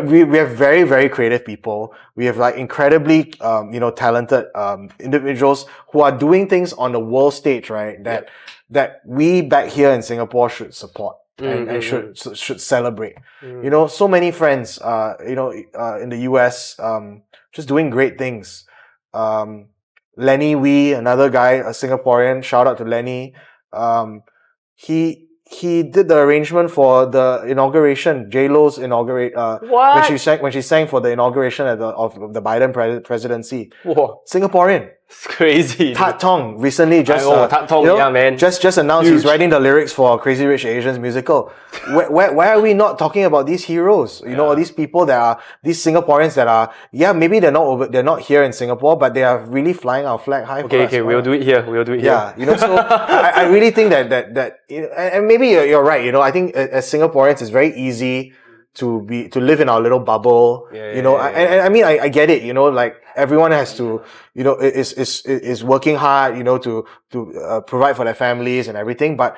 we have very, very creative people. We have like incredibly, you know, talented, individuals who are doing things on the world stage, right? That we back here in Singapore should support and should celebrate. You know, so many friends, you know, in the US, just doing great things. Lenny Wee, another guy, a Singaporean, shout out to Lenny. He did the arrangement for the inauguration, J-Lo's when she sang for the inauguration of the Biden presidency. Whoa. Singaporean. It's crazy. Tat Tong recently just Tat Tong, you know, yeah, man. Just announced he's writing the lyrics for Crazy Rich Asians musical. Why are we not talking about these heroes? You know, these people that are these Singaporeans that are maybe they're not here in Singapore, but they are really flying our flag high. Okay, we'll do it here. Yeah, you know, so I really think that you know, and maybe you're right. You know, I think as Singaporeans, it's very easy to live in our little bubble, And I mean, I get it, like everyone has to, is working hard, to provide for their families and everything, but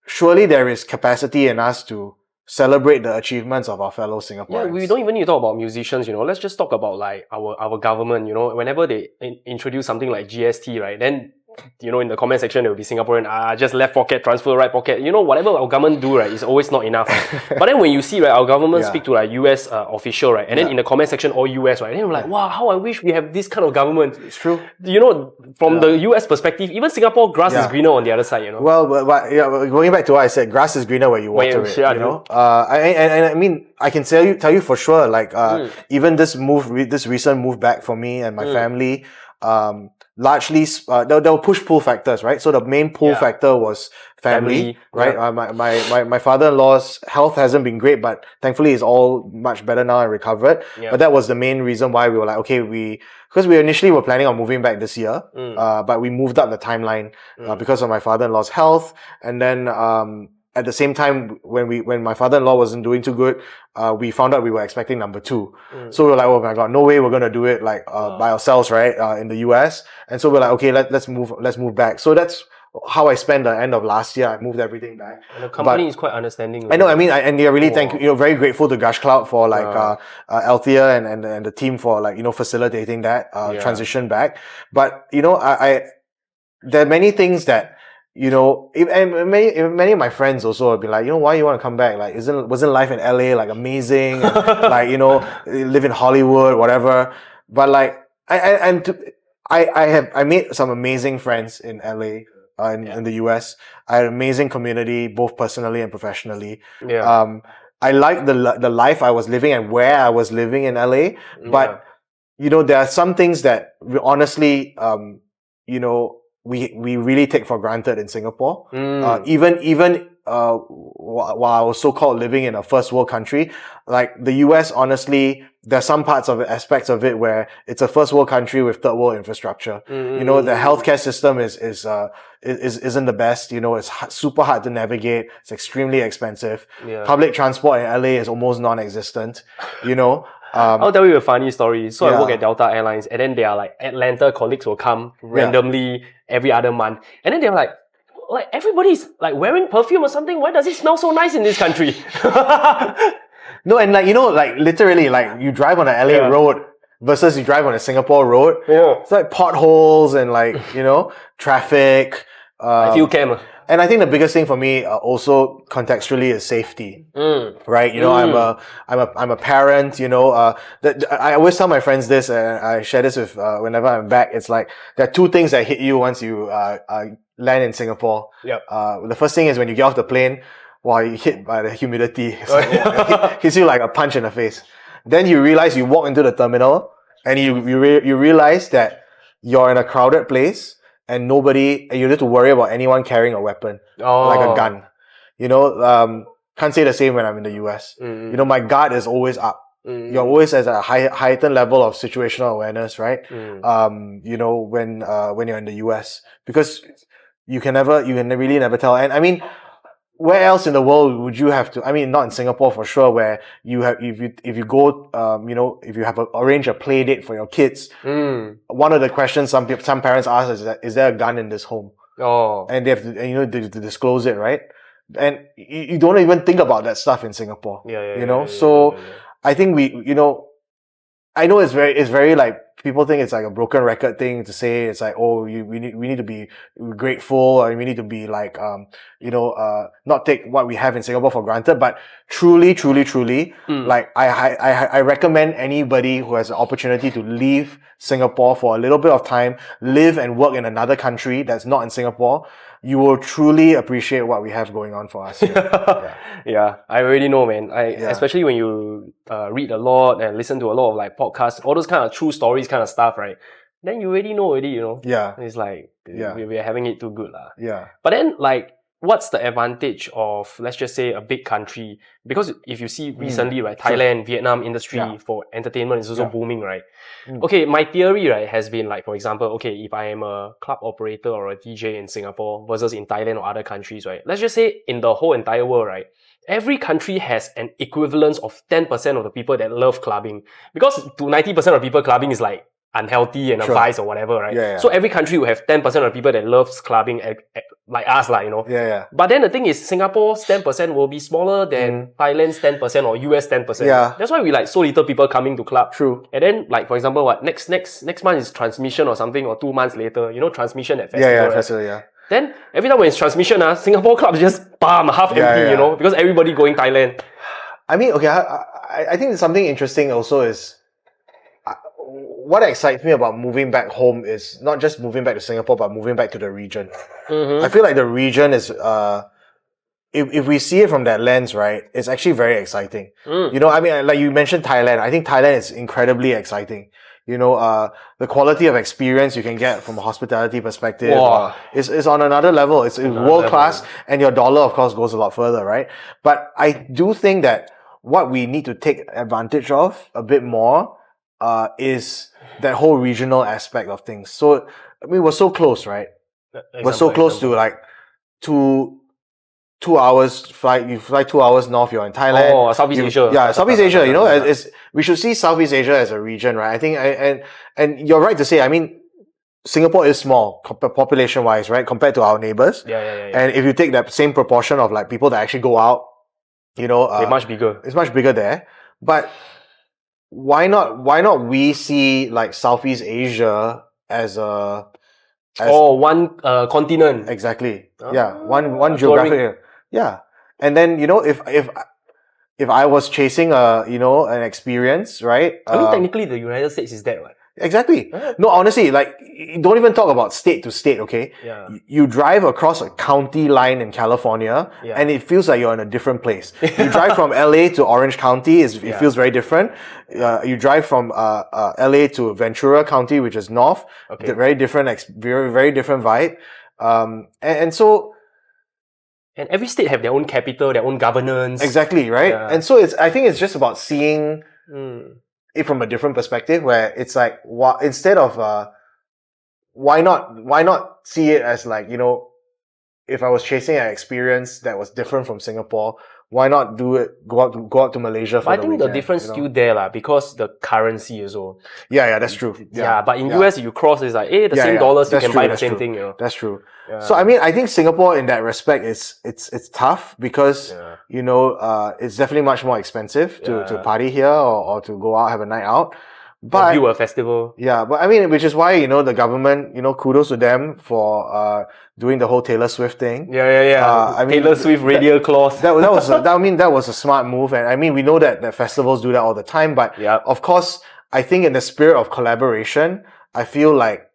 surely there is capacity in us to celebrate the achievements of our fellow Singaporeans. Yeah, we don't even need to talk about musicians, Let's just talk about like our government, Whenever they introduce something like GST, right? Then, in the comment section, there will be Singaporean, just left pocket, transfer right pocket. Whatever our government do, right, is always not enough. Right? But then when you see, right, our government speak to like US official, right? And then in the comment section, all US, right? And then I'm like, wow, how I wish we have this kind of government. It's true. From the US perspective, even Singapore, grass is greener on the other side, Well, but going back to what I said, grass is greener where you water it, I mean, I can tell you for sure, like, even this recent move back for me and my family, largely, there were push-pull factors, right? So the main pull factor was family, right? My father-in-law's health hasn't been great, but thankfully it's all much better now and recovered. But that was the main reason why we were like, okay, because we initially were planning on moving back this year, but we moved up the timeline because of my father-in-law's health. And then at the same time, when my father-in-law wasn't doing too good, we found out we were expecting number 2. So we were like, oh my god, no way we're gonna do it like by ourselves, right? In the US. And so we're like, okay, let's move back. So that's how I spent the end of last year. I moved everything back. And the company is quite understanding. I know. I mean, and they're really very grateful to Gushcloud for like Althea and the team for like facilitating that transition back. But I there are many things that. And many of my friends also would be like, why you want to come back? Like, wasn't life in LA like amazing? And, like, live in Hollywood, whatever. But like, I made some amazing friends in LA, in the US. I had an amazing community, both personally and professionally. Yeah. I liked the life I was living and where I was living in LA. But, there are some things that we honestly, we really take for granted in Singapore. Even while I was so-called living in a first world country, like the US, honestly, there's some parts of it, aspects of it where it's a first world country with third world infrastructure. The healthcare system isn't the best. It's super hard to navigate. It's extremely expensive. Public transport in LA is almost non-existent. I'll tell you a funny story. So I work at Delta Airlines, and then their like Atlanta colleagues will come randomly every other month, and then they're like everybody's like wearing perfume or something. Why does it smell so nice in this country? No, and like like literally, like you drive on an LA road versus you drive on a Singapore road. It's like potholes and like traffic. I feel camera. And I think the biggest thing for me also contextually is safety, right? I'm a parent. I always tell my friends this, and I share this with whenever I'm back. It's like there are 2 things that hit you once you land in Singapore. The first thing is when you get off the plane, you're hit by the humidity. It hits you like a punch in the face. Then you realize you walk into the terminal and you realize that you're in a crowded place. And you don't have to worry about anyone carrying a weapon, like a gun. Can't say the same when I'm in the US. My guard is always up. You're always at a heightened level of situational awareness, right? When you're in the US, because you can really never tell. And I mean, where else in the world would you have to? I mean, not in Singapore for sure, where you have, if you go, if you have arrange a play date for your kids, one of the questions some parents ask is there a gun in this home? And they have to, to disclose it, right? And you don't even think about that stuff in Singapore. I think I know it's very like, people think it's like a broken record thing to say. It's like, we need to be grateful, or we need to be like, not take what we have in Singapore for granted. But truly, like I recommend anybody who has an opportunity to leave Singapore for a little bit of time, live and work in another country that's not in Singapore, you will truly appreciate what we have going on for us here. Yeah, I already know, man. Especially when you read a lot and listen to a lot of like podcasts, all those kind of true stories kind of stuff, right? Then you already know. Yeah. It's like, we're having it too good. Yeah. But then like, what's the advantage of, let's just say, a big country? Because if you see recently, right, Thailand, Vietnam industry for entertainment is also booming, right? Okay, my theory, right, has been like, for example, okay, if I am a club operator or a DJ in Singapore versus in Thailand or other countries, right? Let's just say in the whole entire world, right, every country has an equivalence of 10% of the people that love clubbing. Because to 90% of people, clubbing is like unhealthy and a vice or whatever, right? So every country will have 10% of people that loves clubbing, like us, like, you know. But then the thing is, Singapore's 10% will be smaller than Thailand's 10% or US 10%. That's why we like so little people coming to club. True. And then, like, for example, what next month is transmission or something, or 2 months later, you know, transmission at festival. Festival, Then every time when it's transmission, Singapore clubs just half empty, you know, because everybody going Thailand. I mean, okay, I think something interesting also is what excites me about moving back home is not just moving back to Singapore, but moving back to the region. I feel like the region is, if we see it from that lens, right, it's actually very exciting. You know, I mean, like you mentioned Thailand. I think Thailand is incredibly exciting. You know, the quality of experience you can get from a hospitality perspective is on another level. It's world class, and your dollar, of course, goes a lot further, right? But I do think that what we need to take advantage of a bit more is that whole regional aspect of things. So, I mean, we're so close, right? We're so close to like 2 hours flight. You fly 2 hours north, you're in Thailand. Oh, Southeast Asia. Yeah, Southeast Asia. You know, we should see Southeast Asia as a region, right? I think, and you're right to say. I mean, Singapore is small population wise, right, compared to our neighbors. And if you take that same proportion of like people that actually go out, you know, they're much bigger. It's much bigger there, but why not we see like Southeast Asia as one continent. Exactly. One geographic area. Yeah. And then, you know, if I was chasing an experience, right? I mean, technically the United States is that, right? Exactly. No, honestly, like, don't even talk about state to state, okay? You drive across a county line in California, and it feels like you're in a different place. You drive from LA to Orange County, it feels very different. You drive from LA to Ventura County, which is north, very different, very different vibe. And so, and every state have their own capital, their own governance. Exactly, right? And so I think it's just about seeing it from a different perspective, where it's like, instead of why not see it as like, you know, if I was chasing an experience that was different from Singapore, why not do it? Go out to Malaysia for the weekend. I think the difference still there, because the currency as well. Yeah, that's true. But in US, you cross, it's like, the same dollars, you can buy the same thing. You know? That's true. So I mean, I think Singapore in that respect it's tough because you know it's definitely much more expensive to party here or to go out, have a night out. But view a festival. Yeah, but I mean, which is why, you know, the government, you know, kudos to them for doing the whole Taylor Swift thing. I mean, Taylor Swift radial clause. That was a smart move, and I mean, we know that festivals do that all the time. But of course, I think in the spirit of collaboration, I feel like,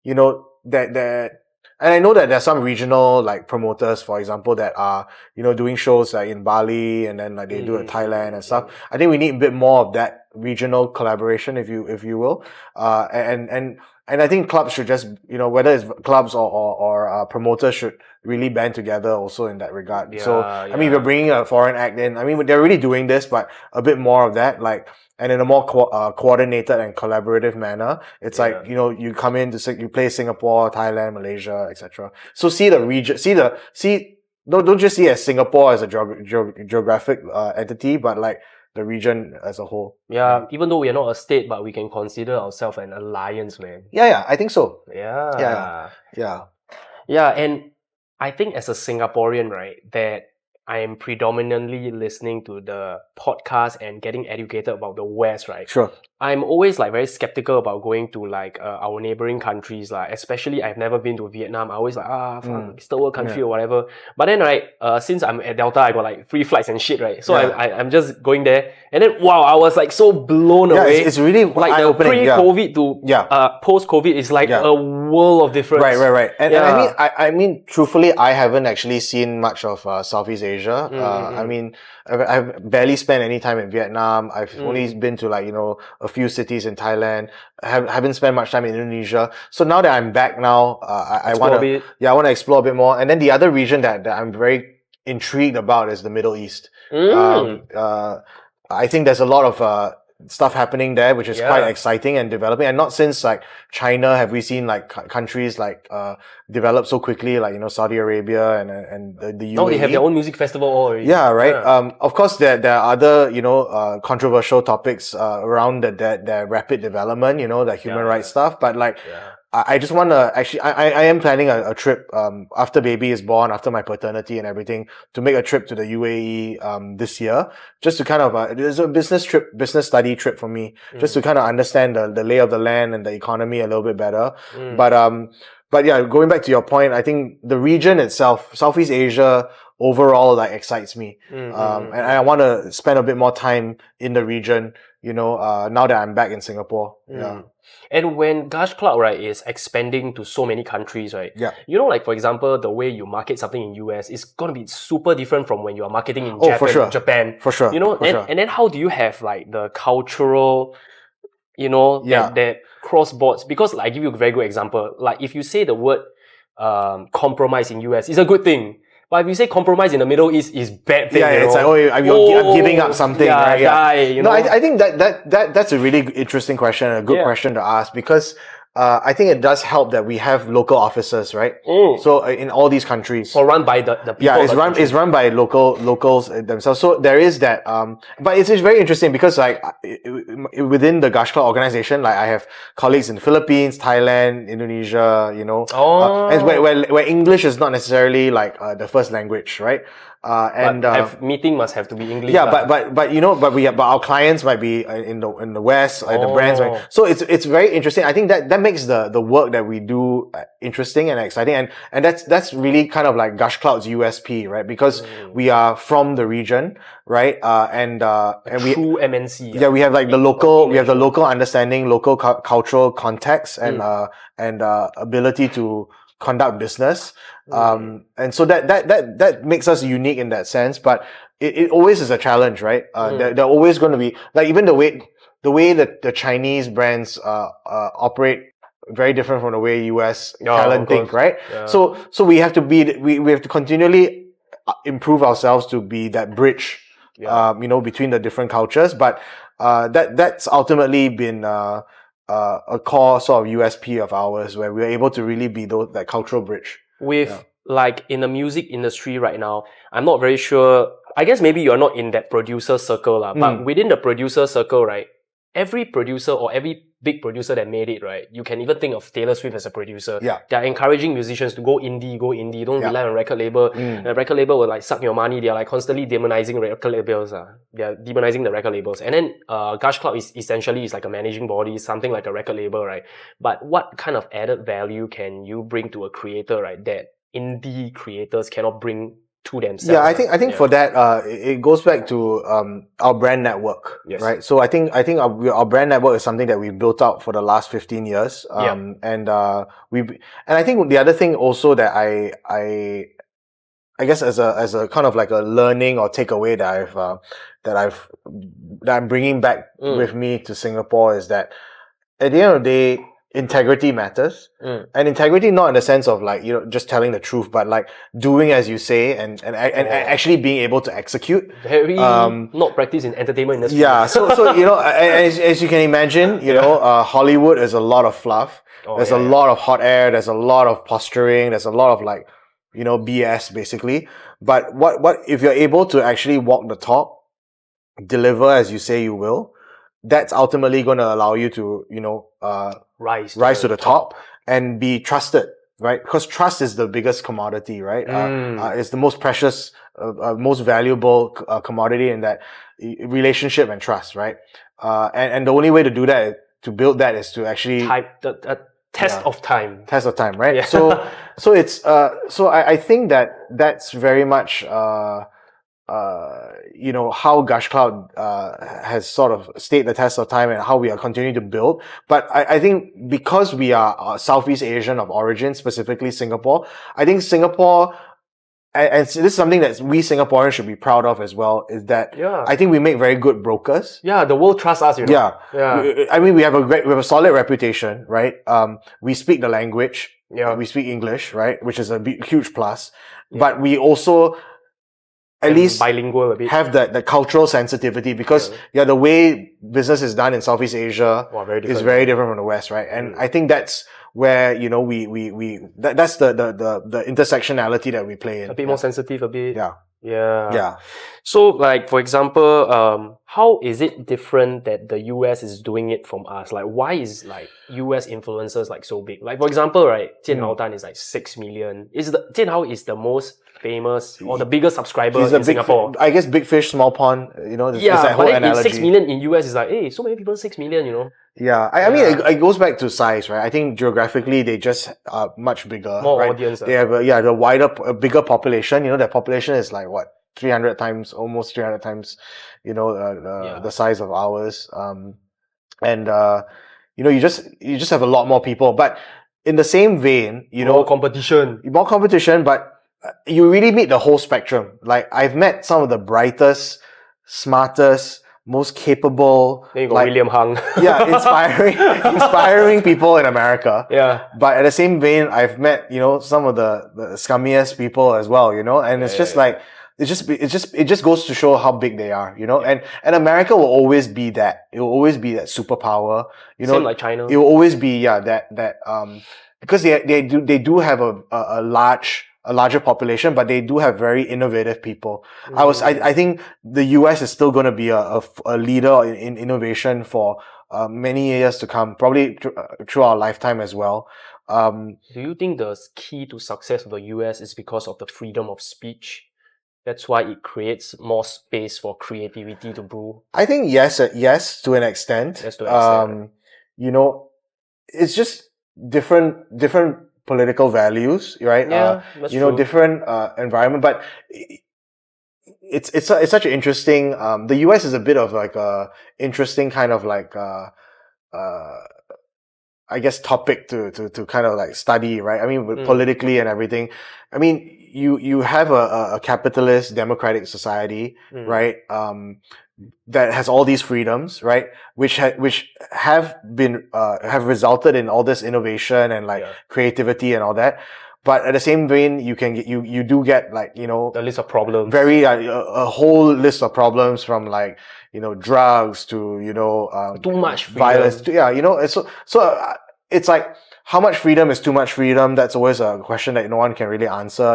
you know, that. And I know that there's some regional like promoters, for example, that are, you know, doing shows like in Bali and then like they do it in Thailand and stuff. I think we need a bit more of that regional collaboration, if you will. And I think clubs should just, you know, whether it's clubs or promoters should really band together also in that regard. I mean, we're bringing a foreign act in. I mean, they're already doing this, but a bit more of that, like, and in a more coordinated and collaborative manner. It's like, you know, you come in you play Singapore, Thailand, Malaysia, etc. So see the region, don't just see as Singapore as a geographic entity, but like the region as a whole. Even though we are not a state, but we can consider ourselves an alliance, man. I think so. Yeah, and I think as a Singaporean, right, that I am predominantly listening to the podcast and getting educated about the West, right? Sure. I'm always like very skeptical about going to like our neighboring countries, like especially I've never been to Vietnam. I always like it's the world country or whatever. But then right, since I'm at Delta, I got like free flights and shit, right? So I'm just going there, and then wow, I was like so blown away. It's really like the pre-COVID to post-COVID is like a world of difference. Right. And I mean, truthfully, I haven't actually seen much of Southeast Asia. I mean, I've barely spent any time in Vietnam. I've only been to like, you know, a few cities in Thailand. I haven't spent much time in Indonesia. So now that I'm back now, I want to explore a bit more. And then the other region that I'm very intrigued about is the Middle East. I think there's a lot of stuff happening there, which is quite exciting and developing. And not since like China have we seen like countries like develop so quickly, like Saudi Arabia and the UAE. Now they have their own music festival already. Yeah, right. Of course, there are other controversial topics around the rapid development, the human rights stuff. But like, I just want to actually, I am planning a trip after baby is born, after my paternity and everything, to make a trip to the UAE this year, just to kind of it's a business study trip for me, just to kind of understand the lay of the land and the economy a little bit better. But yeah, going back to your point, I think the region itself, Southeast Asia, overall like excites me. And I want to spend a bit more time in the region, now that I'm back in Singapore. Yeah. And when Gushcloud, right, is expanding to so many countries, right? Yeah. Like for example, the way you market something in US is gonna be super different from when you are marketing in Japan. For sure. And then how do you have like the cultural, that cross boards? Because like, I give you a very good example. Like if you say the word compromise in US, it's a good thing. But if you say compromise in the Middle East is bad thing, it's like, I'm giving up something. Right? Die, I think that's a really interesting question, a good question to ask, because I think it does help that we have local officers, right? So in all these countries, or run by the people. Yeah, it's run by locals themselves. So there is that. But it's very interesting because like within the Gushcloud organization, like I have colleagues in the Philippines, Thailand, Indonesia. And where English is not necessarily like the first language, right? Meeting must have to be English. Yeah, but our clients might be in the West, the brands. Right? So it's very interesting. I think that makes the work that we do interesting and exciting, and that's really kind of like Gushcloud's USP, right? Because we are from the region, right? And we true MNC. Yeah, we have like the local understanding, local cultural context, and ability to conduct business. And so that makes us unique in that sense, but it always is a challenge, right? They're always going to be like, even the way that the Chinese brands operate, very different from the way US talent think, right? Yeah. So we have to we have to continually improve ourselves to be that bridge, between the different cultures. But that's ultimately been a core sort of USP of ours, where we're able to really be that cultural bridge. Like in the music industry right now, I'm not very sure. I guess maybe you're not in that producer circle, but within the producer circle, right? Every producer or every big producer that made it, right? You can even think of Taylor Swift as a producer. Yeah. They're encouraging musicians to go indie. Don't rely on record label. The record label will like suck your money. They're like constantly demonizing record labels. They're demonizing the record labels. And then Gushcloud is essentially like a managing body, something like a record label, right? But what kind of added value can you bring to a creator, right, that indie creators cannot bring to themselves? Yeah, I think for that, it goes back to our brand network, right? So I think our brand network is something that we've built out for the last 15 years. And I think the other thing also that I guess as a kind of like a learning or takeaway that I'm bringing back with me to Singapore is that at the end of the day, integrity matters. And integrity not in the sense of like, just telling the truth, but like doing as you say and actually being able to execute. Very not practice in entertainment industry. Yeah. So as you can imagine, Hollywood is a lot of fluff. There's a lot of hot air. There's a lot of posturing. There's a lot of like, BS basically. But what if you're able to actually walk the talk, deliver as you say you will, that's ultimately going to allow you to, rise to the top and be trusted, right? Because trust is the biggest commodity, right? It's the most precious, most valuable commodity in that relationship and trust, right? And the only way to do that, to build that, is to actually test of time. Test of time, right? Yeah. So it's so I think that's very much how Gushcloud has sort of stayed the test of time and how we are continuing to build. But I think because we are Southeast Asian of origin, specifically Singapore, I think Singapore, and this is something that we Singaporeans should be proud of as well, is that I think we make very good brokers. Yeah, the world trusts us, Yeah. I mean, we have a solid reputation, right? We speak the language. Yeah. We speak English, right? Which is a huge plus. Yeah. But we also, at least bilingual a bit. Have the cultural sensitivity, because the way business is done in Southeast Asia is very different from the West, right? And I think that's where, that's the intersectionality that we play in. A bit more sensitive, a bit. Yeah. So, like, for example, how is it different that the US is doing it from us? Like, why is like US influencers like so big? Like, for example, right, Jian Hao Dan is like 6 million. Jian Hao is the most famous or the biggest subscriber in Singapore. I guess big fish, small pond, there's that whole but then analogy. 6 million in US is like, hey, so many people, 6 million, Yeah, I mean, it goes back to size, right? I think geographically they just are much bigger. More audience. They have a bigger population. Their population is like what, 300 times, almost 300 times, the size of ours. You just have a lot more people. But in the same vein, more competition, but you really meet the whole spectrum. Like, I've met some of the brightest, smartest, most capable, then you got William Hung. inspiring people in America. Yeah. But at the same vein, I've met, some of the scummiest people as well, and it's just like, it just goes to show how big they are, and America will always be that. It will always be that superpower, Same like China. It will always be, because they do have a larger population, but they do have very innovative people. I think the US is still going to be a leader in innovation for many years to come, probably through our lifetime as well. Do you think the key to success of the US is because of the freedom of speech? That's why it creates more space for creativity to brew? I think yes, to an extent. Yes, to an extent. It's just different political values, right? Yeah, that's true. Different environment, but it's such an interesting. The US is a bit of like a interesting kind of like I guess topic to kind of like study, right? I mean, politically and everything. I mean, you have a capitalist democratic society, right? That has all these freedoms, right? Which have resulted in all this innovation and like creativity and all that. But at the same vein, you do get like, the list of problems, very, a whole list of problems, from like, drugs to, too much freedom. Violence. It's like, how much freedom is too much freedom? That's always a question that no one can really answer,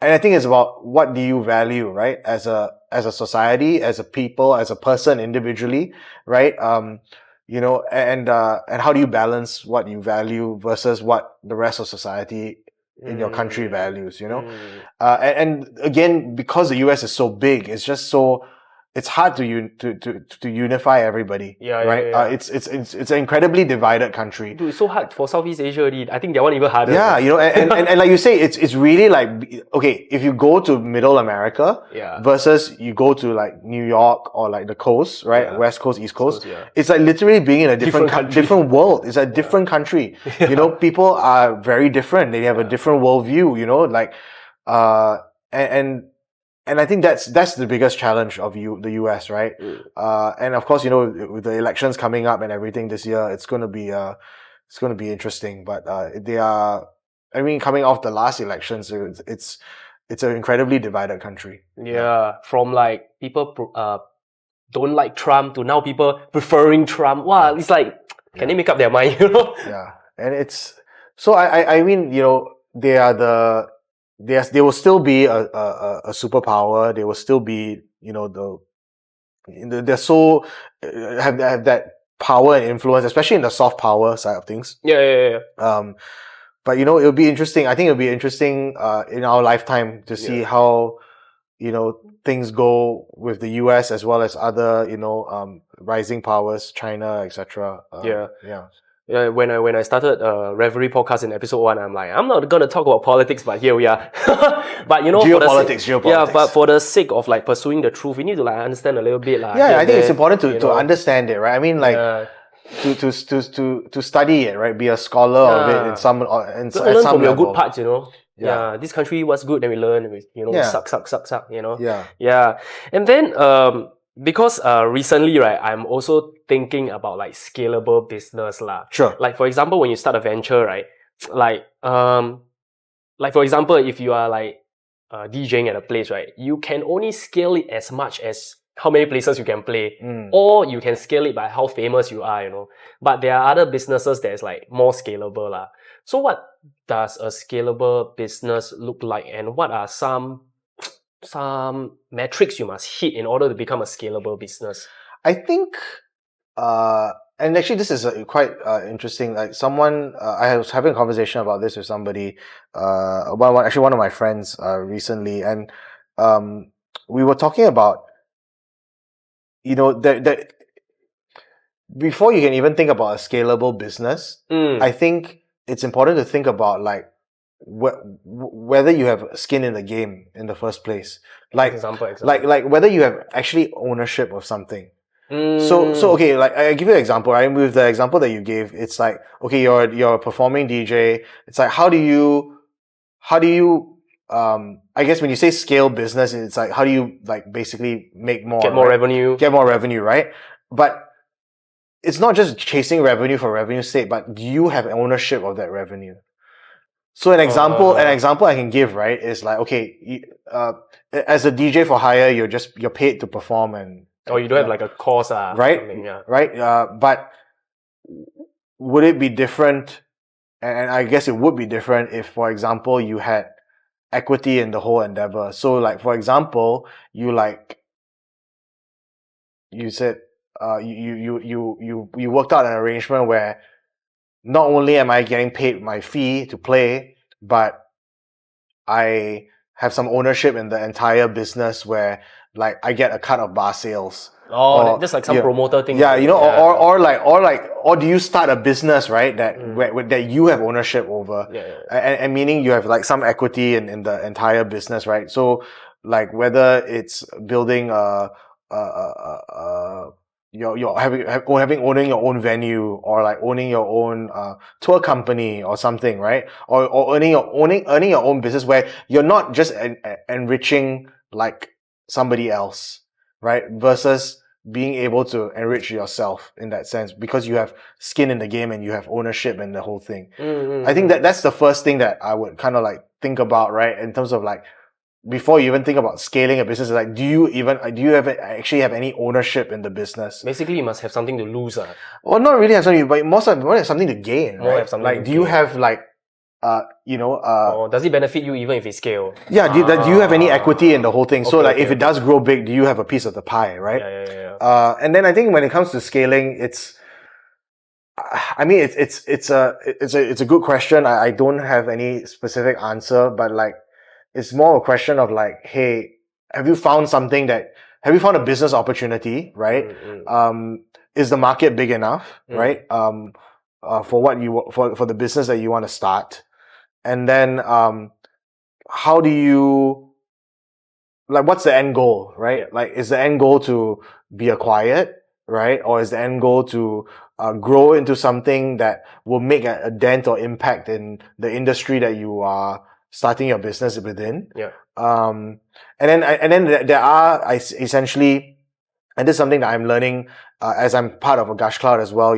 and I think it's about what do you value, right? As a society, as a people, as a person individually, right? And how do you balance what you value versus what the rest of society in your country values, and again, because the US is so big, it's hard to unify everybody, right? It's an incredibly divided country. Dude, it's so hard for Southeast Asia. I think that one even harder. Yeah, and like you say, it's really like, okay, if you go to Middle America, versus you go to like New York or like the coast, right? West Coast, East Coast, it's like literally being in a different world. It's a different country. People are very different. They have a different worldview. And I think that's the biggest challenge of the US, right? And of course, with the elections coming up and everything this year, it's going to be interesting. But coming off the last elections, it's an incredibly divided country. Yeah, from like people don't like Trump to now people preferring Trump. Wow, it's like, can they make up their mind? Yeah, and it's so. I mean, they are they will still be a superpower. They will still be, they're so have that power and influence, especially in the soft power side of things. Yeah. But it'll be interesting. I think it'll be interesting in our lifetime to see how things go with the US as well as other rising powers, China, etc. Yeah, when I started Revelry podcast in episode 1, I'm like, I'm not gonna talk about politics, but here we are. But geopolitics. Yeah, but for the sake of like pursuing the truth, we need to like understand a little bit like. Yeah, I think it's important to understand it, right? I mean, like to study it, right? Be a scholar of it in some learn from level. your good parts, Yeah, this country was good, then we learn. Suck. Yeah, and then because recently, right, I'm also thinking about like scalable business lah. Sure. Like for example, when you start a venture, right, like for example, if you are like DJing at a place, right, you can only scale it as much as how many places you can play, or you can scale it by how famous you are, But there are other businesses that's like more scalable lah. So what does a scalable business look like, and what are some metrics you must hit in order to become a scalable business? I think, and actually this is quite interesting. Like I was having a conversation about this with somebody, one of my friends recently, and we were talking about, that before you can even think about a scalable business, I think it's important to think about like whether you have skin in the game in the first place. Like example. Like whether you have actually ownership of something. So okay, like I give you an example, right? With the example that you gave, it's like, okay, you're a performing DJ. It's like, how do you I guess when you say scale business, it's like, how do you like basically make more, get more revenue, right? But it's not just chasing revenue for revenue's sake, but do you have ownership of that revenue? So an example I can give, right, is like, okay, as a DJ for hire, you're paid to perform, and you don't have like a course, right? Yeah. Right. But would it be different? And I guess it would be different if, for example, you had equity in the whole endeavor. So, like, for example, you said, you worked out an arrangement where not only am I getting paid my fee to play, but I have some ownership in the entire business where like I get a cut of bar sales. Just like some promoter thing. Yeah, or do you start a business, right, that you have ownership over? And meaning you have like some equity in the entire business, right? So like whether it's building you're owning your own venue, or like owning your own tour company or something, right? Or earning your own business where you're not just enriching like somebody else, right? Versus being able to enrich yourself in that sense because you have skin in the game and you have ownership in the whole thing. I think that's the first thing that I would kind of like think about, right? In terms of like, before you even think about scaling a business, like, do you actually have any ownership in the business? Basically, you must have something to lose. Well, not really have something, but more have something to gain, right? Like, do you have like, or does it benefit you even if it scale? Yeah, do you have any equity in the whole thing? So if it does grow big, do you have a piece of the pie, right? Yeah. And then I think when it comes to scaling, it's a good question. I don't have any specific answer, but like, it's more a question of like, hey, have you found a business opportunity, right? Is the market big enough, right? For the business that you want to start. And then, how do you, like, what's the end goal, right? Yeah. Like, is the end goal to be acquired, right? Or is the end goal to grow into something that will make a dent or impact in the industry that you are starting your business within? Yeah. And then there are essentially, and this is something that I'm learning as I'm part of a Gushcloud as well.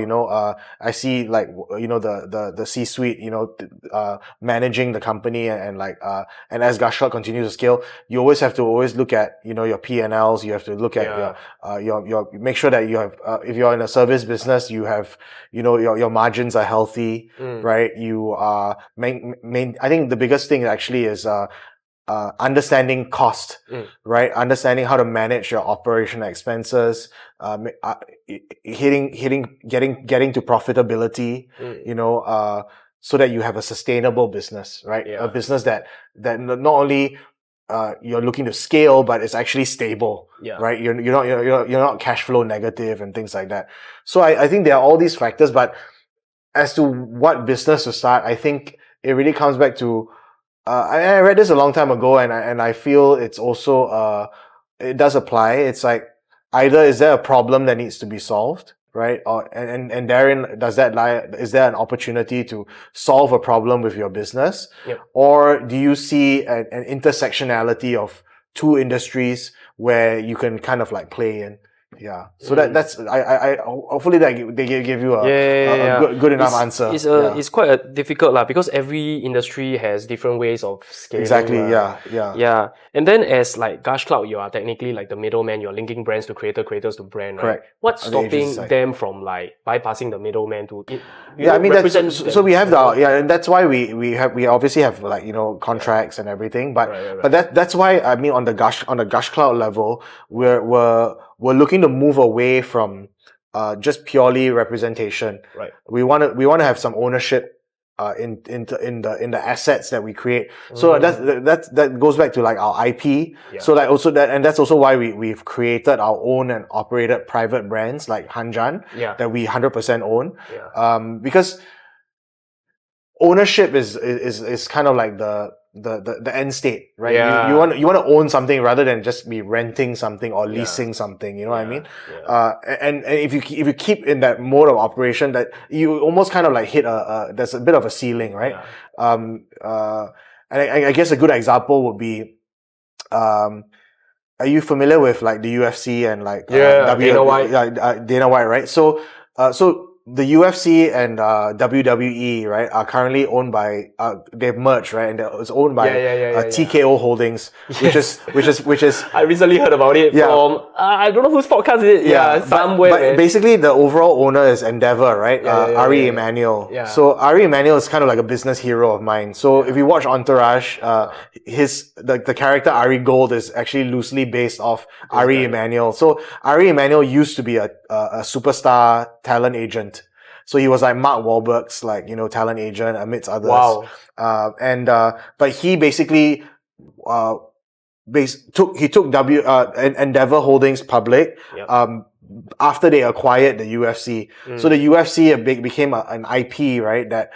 I see like the C-suite, managing the company and as Gushcloud continues to scale, you always have to look at your P&Ls. You have to look at your make sure that you have if you're in a service business, you have your margins are healthy, right? You are I think the biggest thing actually is understanding cost, right? Understanding how to manage your operational expenses, getting to profitability, so that you have a sustainable business, right? Yeah. A business that not only you're looking to scale, but it's actually stable, right? You're not cash flow negative and things like that. So I think there are all these factors, but as to what business to start, I think it really comes back to I read this a long time ago, and I feel it's also it does apply. It's like, either is there a problem that needs to be solved, right? Or and therein is there an opportunity to solve a problem with your business? Yep. Or do you see an intersectionality of two industries where you can kind of like play in? Yeah. So that's I hopefully that they give you a good enough answer. It's quite a difficult because every industry has different ways of scaling. Exactly. Yeah. And then as like Gushcloud, you are technically like the middleman. You're linking brands to creators to brand. Correct. Right? What's stopping them from like bypassing the middleman to? I mean so we have and that's why we obviously have like contracts and everything. But that's why I mean on the Gushcloud level we're looking to move away from just purely representation. Right. We want to have some ownership in the assets that we create. So that goes back to like our IP. Yeah. So like also that's also why we've created our own and operated private brands like Hanjan that we 100% own. Yeah. Because ownership is kind of like the end state, right? Yeah. You want to own something rather than just be renting something or leasing something. You know what I mean? Yeah. And if you keep in that mode of operation, that you almost kind of like hit there's a bit of a ceiling, right? Yeah. And I guess a good example would be, are you familiar with like the UFC and like Dana White? Dana White, right? So the UFC and WWE, right, are currently owned by they've merged, right, and it's owned by TKO Holdings, which is I recently heard about it from I don't know whose podcast is it. Somewhere. But basically, the overall owner is Endeavor, right? Ari Emanuel. Yeah. So Ari Emanuel is kind of like a business hero of mine. So if you watch Entourage, the character Ari Gold is actually loosely based off Ari Emanuel. So Ari Emanuel used to be a superstar talent agent. So he was like Mark Wahlberg's like, talent agent amidst others. Wow. But he basically, took Endeavor Holdings public, after they acquired the UFC. So the UFC became an IP, right? That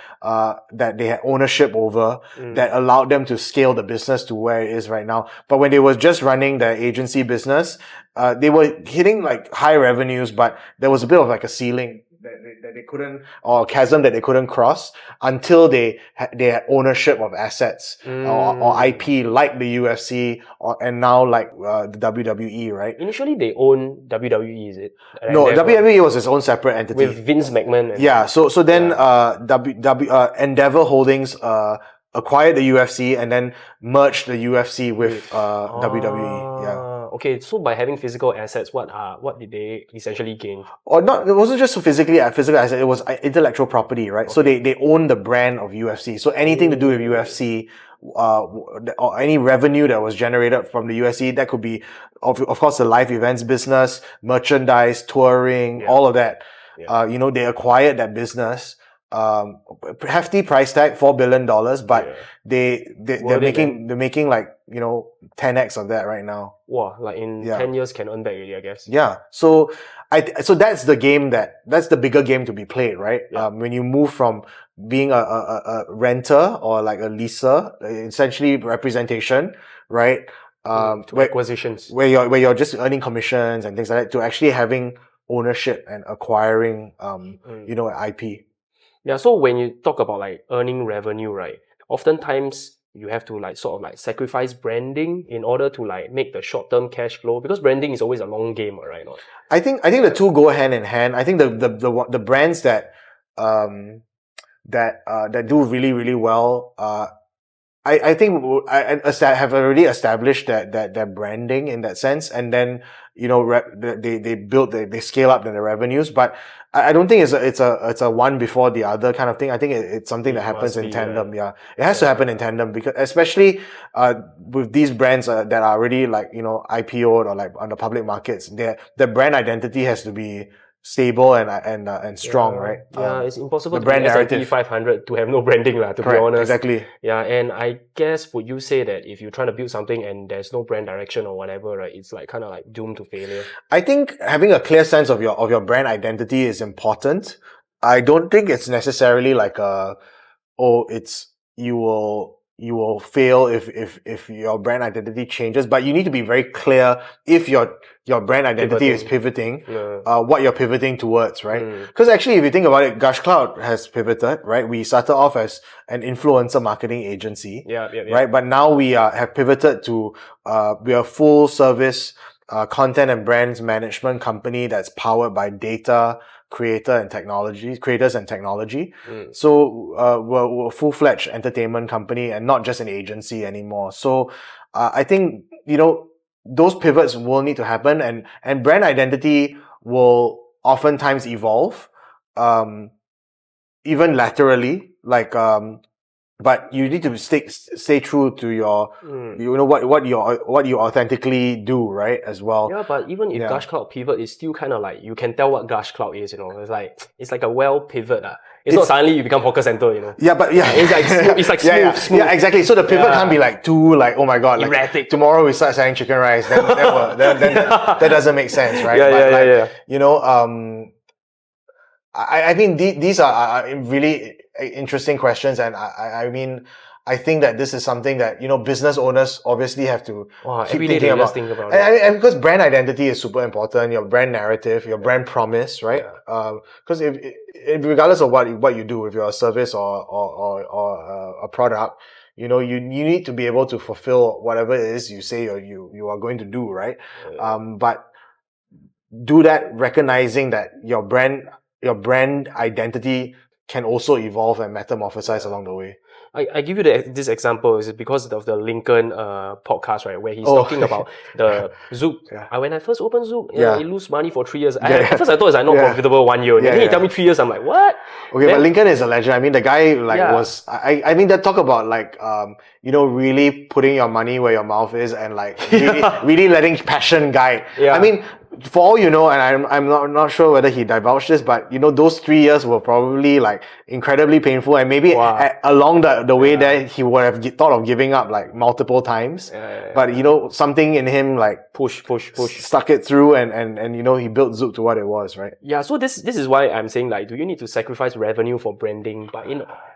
they had ownership over, that allowed them to scale the business to where it is right now. But when they were just running their agency business, they were hitting like high revenues, but there was a bit of like a ceiling that they couldn't, or a chasm that they couldn't cross until they had ownership of assets or IP like the UFC and now like the WWE, right? Initially they owned WWE, is it? No, WWE was its own separate entity with Vince McMahon. So then Endeavor Holdings acquired the UFC and then merged the UFC with WWE. Yeah. Okay, so by having physical assets, what did they essentially gain? Or not, it wasn't just physical assets, it was intellectual property, right? Okay. So they own the brand of UFC. So anything to do with UFC, or any revenue that was generated from the UFC, that could be, of course, the live events business, merchandise, touring, all of that. Yeah. They acquired that business. Hefty price tag, $4 billion, but they're making like 10x of that right now. Wow, like in 10 years can earn back really, I guess. Yeah. So that's the game that's the bigger game to be played, right? Yeah. When you move from being a renter or like a leaser, essentially representation, right? To acquisitions. Where you're just earning commissions and things like that, to actually having ownership and acquiring an IP. Yeah, so when you talk about like earning revenue, right, oftentimes you have to like sort of like sacrifice branding in order to like make the short-term cash flow, because branding is always a long game, right? I think the two go hand in hand. I think the brands that do really, really well, I think I have already established that branding in that sense, and then they scale up their revenues, but I don't think it's a one before the other kind of thing. I think it's something that happens in tandem. Yeah, it has to happen in tandem, because especially with these brands that are already like IPO'd or like on the public markets, their brand identity has to be stable and strong, right? Yeah, it's impossible to be S&P 500 to have no branding, to be honest. Exactly. Yeah, and I guess would you say that if you're trying to build something and there's no brand direction or whatever, right, it's like kind of like doomed to failure? I think having a clear sense of your brand identity is important. I don't think it's necessarily like you will fail if your brand identity changes, but you need to be very clear if your brand identity is pivoting, what you're pivoting towards, right? Because actually, if you think about it, Gushcloud has pivoted, right? We started off as an influencer marketing agency, right? But now we have pivoted to we are full service content and brands management company that's powered by data, creators and technology. So we're a full-fledged entertainment company and not just an agency anymore. So I think, those pivots will need to happen, and brand identity will oftentimes evolve, even laterally, but you need to stay true to your, what you authentically do, right? As well. Yeah, but even if Gushcloud pivot, it's still kind of like, you can tell what Gushcloud is, It's like a well pivot. It's not suddenly you become hawker center, Yeah, but yeah. It's like smooth. Yeah, exactly. So the pivot can't be like too oh my god, erratic. Tomorrow we start selling chicken rice. Then that doesn't make sense, right? I mean, these are really interesting questions, and I mean, I think that this is something that, business owners obviously have to keep thinking about. Think about and because brand identity is super important, your brand narrative, your brand promise, right? Because if regardless of what you do, if you're a service or a product, you need to be able to fulfill whatever it is you say you are going to do, right? But do that recognizing that your brand identity can also evolve and metamorphosize along the way. I give you this example is because of the Lincoln podcast, right, where he's talking about the Zouk. When I first opened Zouk, it lose money for 3 years. At first I thought it's like not profitable 1 year. Then he tell me 3 years, I'm like, what? Okay, but Lincoln is a legend. I mean, the guy was. I mean, that talk about really putting your money where your mouth is and really letting passion guide. I mean, for all you know, and I'm not sure whether he divulged this, but those 3 years were probably incredibly painful, and maybe along the way there he would have thought of giving up multiple times. But something in him push stuck it through, and he built Zouk to what it was, right? Yeah, so this is why I'm saying do you need to sacrifice revenue for branding? But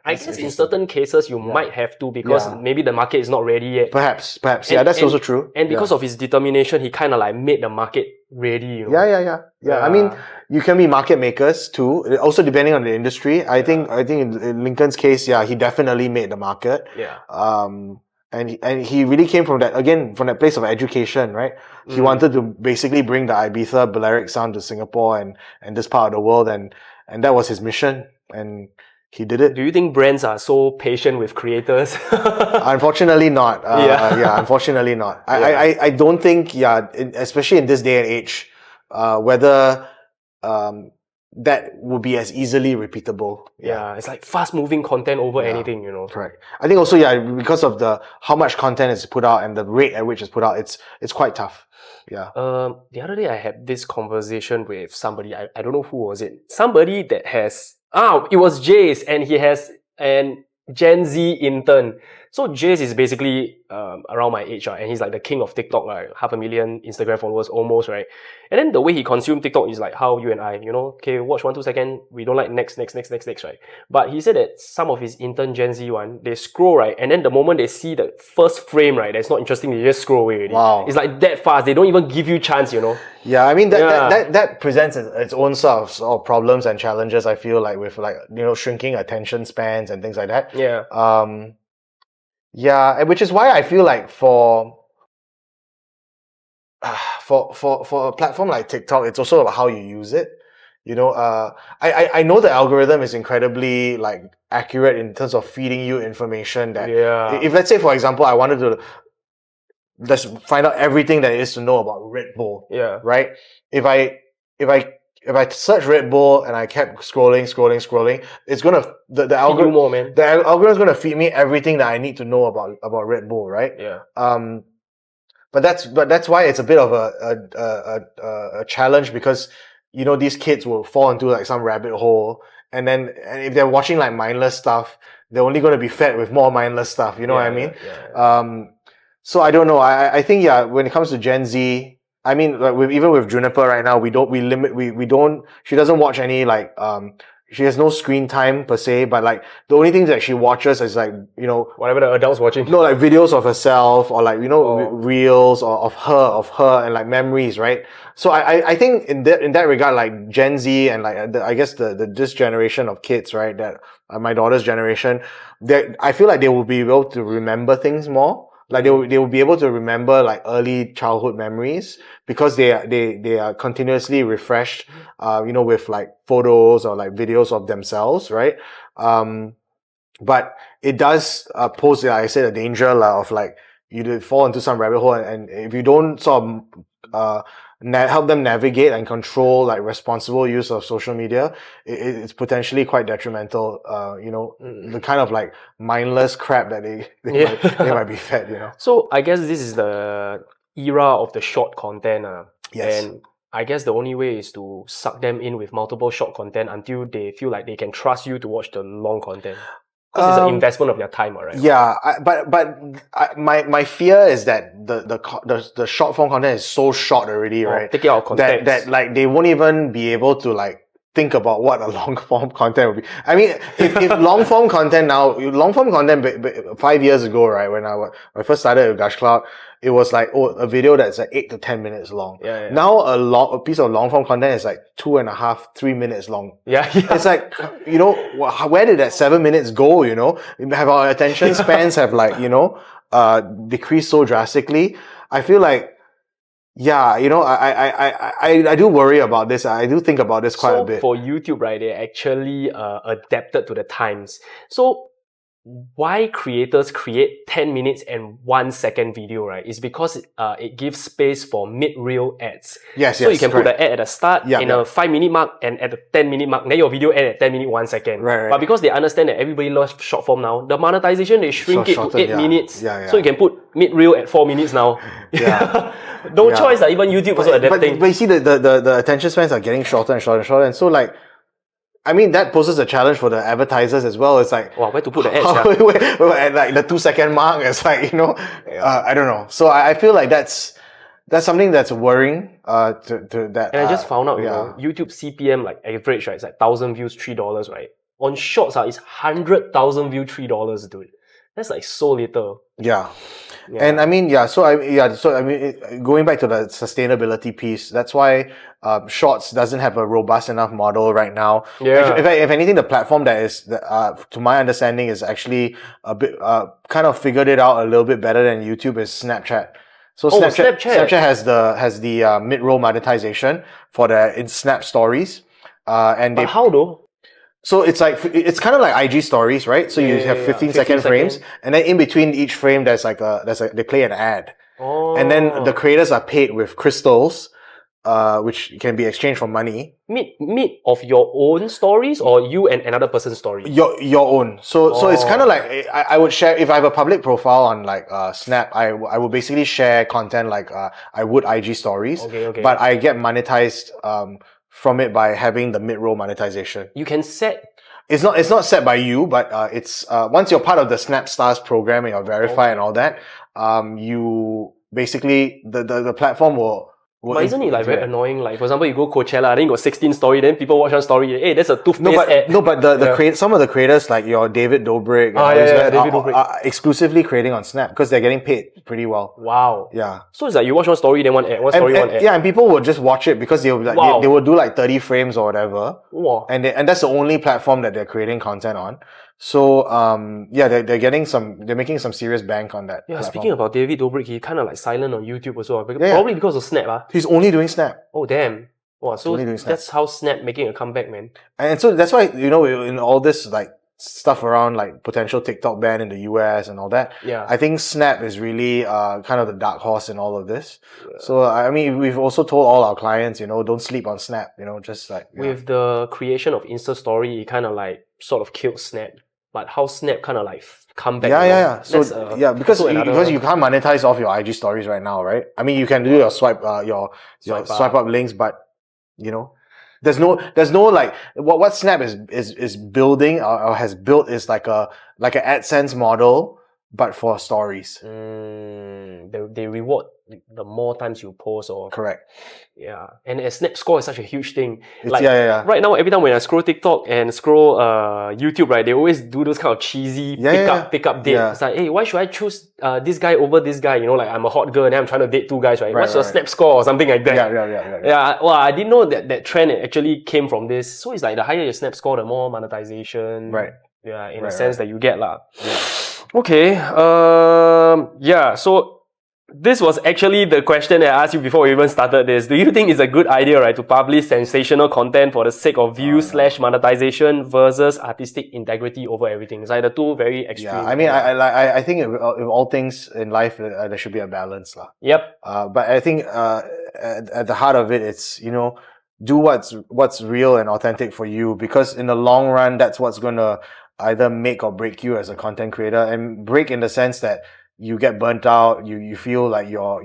I guess in certain cases you might have to, because maybe the market is not ready yet. Perhaps. That's also true. And because of his determination, he kind of made the market ready. Yeah. I mean, you can be market makers too. Also, depending on the industry. I think in Lincoln's case, he definitely made the market. And he really came from that place of education, right? He wanted to basically bring the Ibiza Balearic sound to Singapore and this part of the world, and that was his mission, and he did it. Do you think brands are so patient with creators? Unfortunately not. Unfortunately not. I don't think, especially in this day and age, whether that will be as easily repeatable. It's like fast moving content over anything, Correct. I think also, because of how much content is put out and the rate at which it's put out, it's quite tough. The other day I had this conversation with somebody, I don't know who was it. Somebody that has it was Jace, and he has an Gen Z intern. So Jace is basically around my age, right? And he's like the king of TikTok, like 500,000 Instagram followers almost, right? And then the way he consumed TikTok is like how you and I, okay, watch 1-2 seconds, we don't like next, right? But he said that some of his intern Gen Z one, they scroll, right? And then the moment they see the first frame, right, that's not interesting, they just scroll away already. Wow. It's like that fast. They don't even give you chance, Yeah, I mean that presents its own sort of problems and challenges, I feel with shrinking attention spans and things like that. Which is why I feel for a platform like TikTok, it's also about how you use it. I know the algorithm is incredibly accurate in terms of feeding you information that if, let's say, for example, I wanted to just find out everything there is to know about Red Bull. Right? If I search Red Bull and I kept scrolling, it's gonna the algorithm more, man. The algorithm's gonna feed me everything that I need to know about Red Bull, right? But that's why it's a bit of a challenge, because these kids will fall into some rabbit hole, and if they're watching mindless stuff, they're only going to be fed with more mindless stuff. You know what I mean? So I don't know. I think when it comes to Gen Z, I mean, even with Juniper right now, we don't. She doesn't watch any she has no screen time per se, but the only things that she watches is whatever the adults watching. No, videos of herself, or reels of her and memories, right? So I think in that regard, Gen Z and I guess this generation of kids, right, that my daughter's generation, I feel like they will be able to remember things more. Like they will be able to remember like early childhood memories because they are continuously refreshed, with like photos or like videos of themselves, right? But it does pose, like I said, a danger of like you fall into some rabbit hole, and if you don't sort of help them navigate and control like responsible use of social media, it's potentially quite detrimental. The kind of like mindless crap that they might be fed. So I guess this is the era of the short content. Yes. And I guess the only way is to suck them in with multiple short content until they feel like they can trust you to watch the long content. Because it's an investment of their time, right? Yeah, my fear is that the short form content is so short already, right? Take it out of context. That like they won't even be able to like think about what a long form content would be. I mean, if long form content 5 years ago, right, when I first started with Gushcloud, it was like a video that's like 8 to 10 minutes long. Yeah. Now a piece of long form content is like 2.5, 3 minutes long. Yeah. It's like, where did that 7 minutes go? Have our attention spans have like decreased so drastically. I feel like, yeah, I do worry about this. I do think about this quite a bit. For YouTube, right, they actually adapted to the times. So why creators create 10 minutes and 1 second video, right? Is because it gives space for mid-reel ads. Yes, so you can put the ad at the start in a 5-minute mark and at the 10-minute mark, then your video end at 10 minutes, 1 second. Right. But because they understand that everybody loves short form now, the monetization, they shrink it to 8 minutes. So you can put mid-reel at 4 minutes now. Yeah. No choice, even YouTube also adapting. But you see the attention spans are getting shorter and shorter and shorter, and so like, I mean, that poses a challenge for the advertisers as well. It's like, where to put the ads? At like the 2 second mark, it's like, I don't know. So I feel like that's something that's worrying. To that. And I just found out, YouTube CPM like average, right? It's like 1,000 views, $3, right? On Shorts, it's 100,000 views, $3, dude. That's like so little. Yeah. And I mean, going back to the sustainability piece, that's why Shorts doesn't have a robust enough model right now. Yeah. If anything, the platform to my understanding, is actually a bit kind of figured it out a little bit better than YouTube is Snapchat. So Snapchat has the mid-roll monetization for in Snap Stories. But how though? So it's kind of like IG stories, right? So you have 15-second frames, and then in between each frame there's they play an ad. Oh. And then the creators are paid with crystals, which can be exchanged for money. Mid of your own stories, or you and another person's story? Your own. So it's kind of like I would share, if I have a public profile on like Snap, I would basically share content like I would IG stories. Okay. But I get monetized from it by having the mid-roll monetization. You can set. It's not set by you, but it's once you're part of the Snap Stars program and you're verified and all that, you basically the platform will. But isn't it like very annoying? Like for example, you go Coachella, then you got 16 story, then people watch one story. Hey, that's a toothpaste ad. No, but some of the creators like your David Dobrik are exclusively creating on Snap because they're getting paid pretty well. Wow. Yeah. So it's like you watch one story, then one ad, one story, one ad. Yeah, and people will just watch it because they will do like 30 frames or whatever. Wow. And that's the only platform that they're creating content on. So they're making some serious bank on that. Yeah, platform. Speaking about David Dobrik, he kind of like silent on YouTube also. Probably because of Snap. He's only doing Snap. Oh damn. Wow, so that's how Snap making a comeback, man. And so that's why, in all this like stuff around like potential TikTok ban in the US and all that, I think Snap is really kind of the dark horse in all of this. So I mean, we've also told all our clients, don't sleep on Snap, just like with the creation of Insta Story, it kind of like sort of killed Snap. But how Snap kind of like come back. Yeah. So because you can't monetize off your IG stories right now, right? I mean, you can do your swipe up links, but there's no like what Snap is building or has built is like an AdSense model, but for stories. They reward the more times you post or correct. Yeah, and a Snap score is such a huge thing. Right now, every time when I scroll TikTok and scroll YouTube, right, they always do those kind of cheesy pick up date. It's like, hey, why should I choose this guy over this guy? Like I'm a hot girl and I'm trying to date 2 guys, right? What's your Snap score or something like that? Yeah. Well, I didn't know that trend actually came from this. So it's like the higher your Snap score, the more monetization. Right. Yeah, in a sense that you get lah. Yeah. Okay. Yeah. So this was actually the question that I asked you before we even started this. Do you think it's a good idea, right, to publish sensational content for the sake of views / monetization versus artistic integrity over everything? It's like the two very extreme. Yeah, I mean, I think if all things in life, there should be a balance, lah. Yep. But I think at the heart of it, it's, you know, do what's real and authentic for you, because in the long run, that's what's gonna either make or break you as a content creator. And break in the sense that you get burnt out, you feel like you're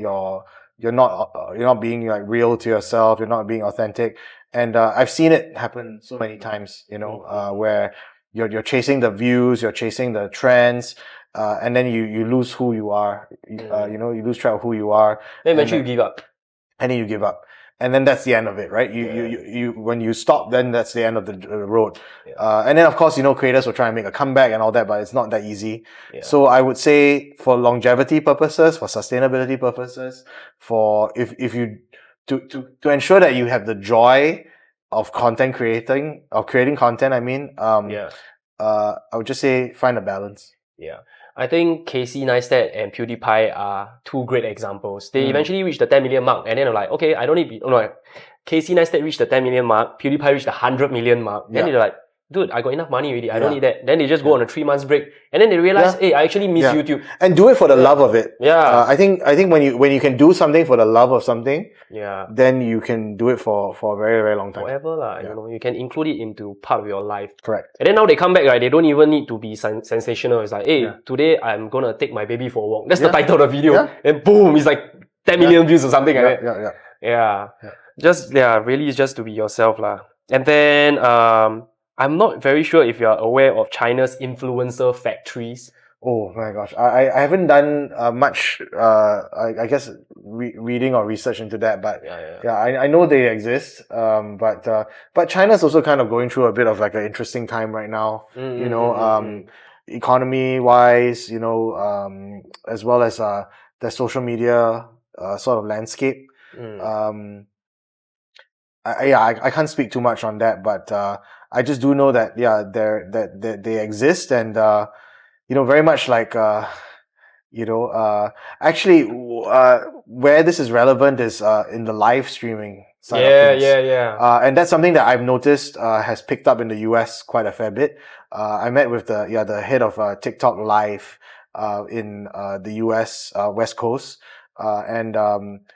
not being like real to yourself, you're not being authentic. And I've seen it happen so many times, you know, where you're chasing the views, you're chasing the trends, and then you lose who you are. You know, you lose track of who you are. Then eventually you give up. And then you give up. And then that's the end of it, right? You when you stop, then that's the end of the road. And then of course, you know, creators will try and make a comeback and all that, but it's not that easy. So I would say for longevity purposes, for sustainability purposes, for if you to ensure that you have the joy of creating content, I mean, I would just say find a balance. Yeah. I think Casey Neistat and PewDiePie are two great examples. They eventually reached the 10 million mark, and then they're like, okay, I don't need Casey Neistat reached the 10 million mark, PewDiePie reached the 100 million mark. Then they're like, dude, I got enough money already. I don't need that. Then they just go on a 3 months break, and then they realize, hey, I actually miss YouTube. And do it for the love of it. Yeah. I think when you can do something for the love of something, yeah, then you can do it for a very, very long time. Forever lah. You know, you can include it into part of your life. Correct. And then now they come back, right? They don't even need to be sensational. It's like, hey, today I'm gonna take my baby for a walk. That's the title of the video. And boom, it's like 10 million views or something like that. Yeah. Just really just to be yourself lah. And then I'm not very sure if you're aware of China's influencer factories. Oh my gosh, I haven't done much. I guess reading or research into that, but I know they exist. But China's also kind of going through a bit of like an interesting time right now. You know, economy wise, you know, as well as the social media sort of landscape. I can't speak too much on that, but I just do know that they exist, and you know, very much like you know, actually where this is relevant is in the live streaming side of things. And that's something that I've noticed has picked up in the US quite a fair bit. I met with the head of TikTok Live in the US West Coast. And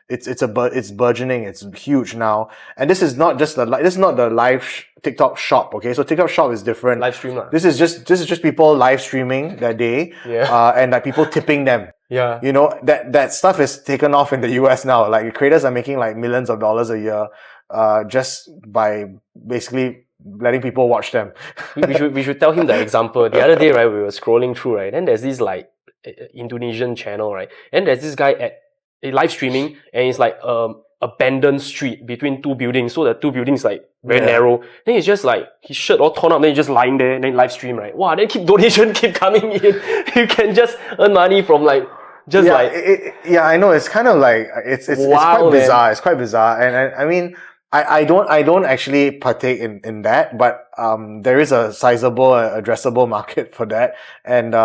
it's burgeoning. It's huge now. And this is not just the live TikTok shop. Okay, so TikTok shop is different. Live stream. This is just people live streaming their day. And like people tipping them. You know, that stuff is taken off in the US now. Like creators are making like millions of dollars a year, just by basically letting people watch them. we should tell him the example. The other day, right, we were scrolling through, right, then there's this like Indonesian channel, right, and there's this guy at live streaming, and it's like abandoned street between two buildings, so the two buildings like very narrow. Then it's just like his shirt all torn up, then he's just lying there, and then live stream, right? Wow, then donation keep coming in. You can just earn money from like just I know, it's kind of like it's quite bizarre. Man. It's quite bizarre, and I mean, I don't actually partake in that, but there is a sizable addressable market for that, and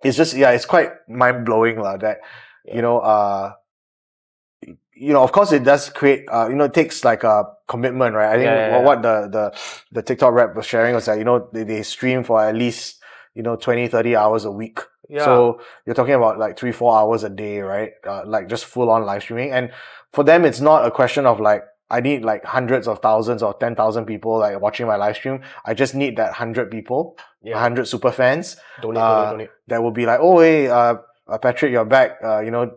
it's just it's quite mind blowing lah that. You know, of course it does create, you know, it takes like a commitment, right? I think what the TikTok rep was sharing was that, you know, they stream for at least, you know, 20, 30 hours a week. So you're talking about like 3-4 hours a day, right? Like just full on live streaming. And for them, it's not a question of like, I need like hundreds of thousands or 10,000 people like watching my live stream. I just need that 100 people, 100 super fans. Donate. That will be like, oh, hey, Patrick, you're back. You know,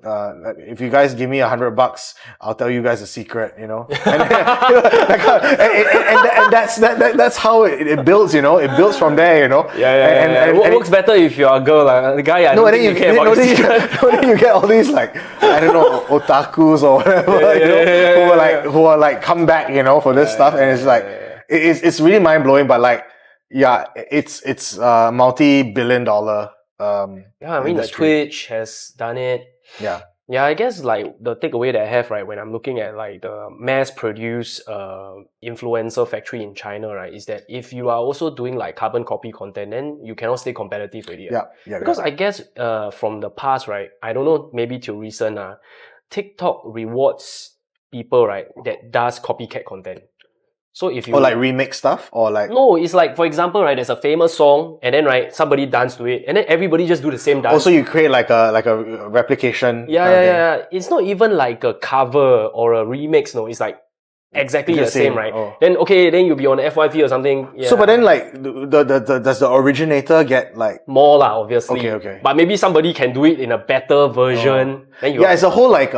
if you guys give me $100, I'll tell you guys a secret. You know, and that's how it builds. You know, it builds from there. You know, and it works better if you're a girl. Like the guy, then you get all these like I don't know otakus or whatever. Who are like come back. You know, for this stuff, and it's like it's really mind blowing. But like, it's multi-billion-dollar. I mean, the Twitch has done it. Yeah, I guess like the takeaway that I have, right, when I'm looking at like the mass-produced influencer factory in China, right, is that if you are also doing like carbon copy content, then you cannot stay competitive with it. Because I guess from the past, right, I don't know, maybe till recent, TikTok rewards people, right, that does copycat content. So if you... Or like remix stuff? Or like... No, it's like, for example, right, there's a famous song and then, right, somebody dance to it and then everybody just do the same dance. Also, you create like a replication. Yeah. It's not even like a cover or a remix, no. It's like exactly the same, right? Oh. Then you'll be on the FYP or something. Yeah. So, but then like, does the originator get like... More lah, obviously. Okay. But maybe somebody can do it in a better version. Then you... Yeah, it's a whole like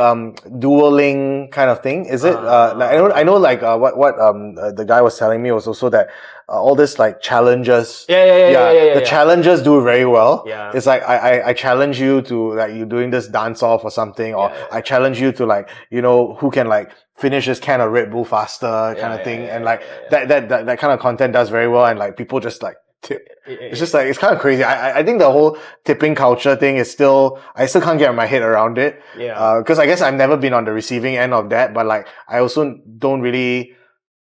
dueling kind of thing. Is it? Like I know like what the guy was telling me was also that all this like challenges. Yeah. The challenges do very well. Yeah. It's like I challenge you to like you doing this dance off or something, or I challenge you to like who can like finish this can of Red Bull faster kind of thing, and like that kind of content does very well, and like people just like tip. It's just like, it's kind of crazy. I think the whole tipping culture thing is I still can't get my head around it. Yeah. Cause I guess I've never been on the receiving end of that, but like, I also don't really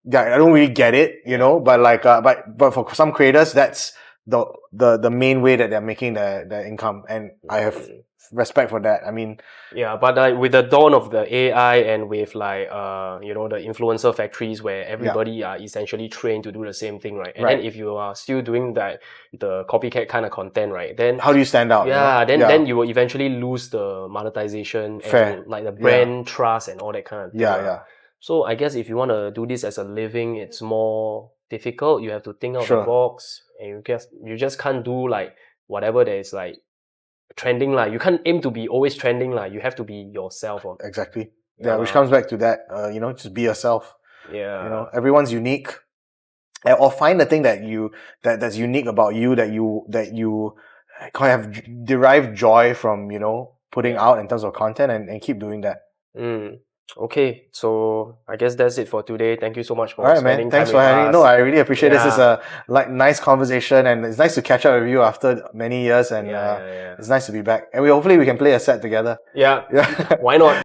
get it, but like, but for some creators, that's the main way that they're making their income. And I have respect for that. I mean, yeah, but like with the dawn of the AI and with like the influencer factories where everybody are essentially trained to do the same thing, right? And then if you are still doing the copycat kind of content, right, then how do you stand out? Then you will eventually lose the monetization and like the brand trust and all that kind of thing. Yeah. So I guess if you want to do this as a living, it's more difficult. You have to think out of the box, and you just can't do like whatever that is like trending lah. You can't aim to be always trending lah. You have to be yourself. Exactly. Yeah, which comes back to that. Just be yourself. Yeah. Everyone's unique, or find the thing that's unique about you that you kind of derive joy from. Putting out in terms of content, and keep doing that. Okay, so I guess that's it for today. Thank you so much for spending time with us. Thanks for having me. No, I really appreciate this. It's a nice conversation, and it's nice to catch up with you after many years, and it's nice to be back. And hopefully we can play a set together. Yeah. Why not?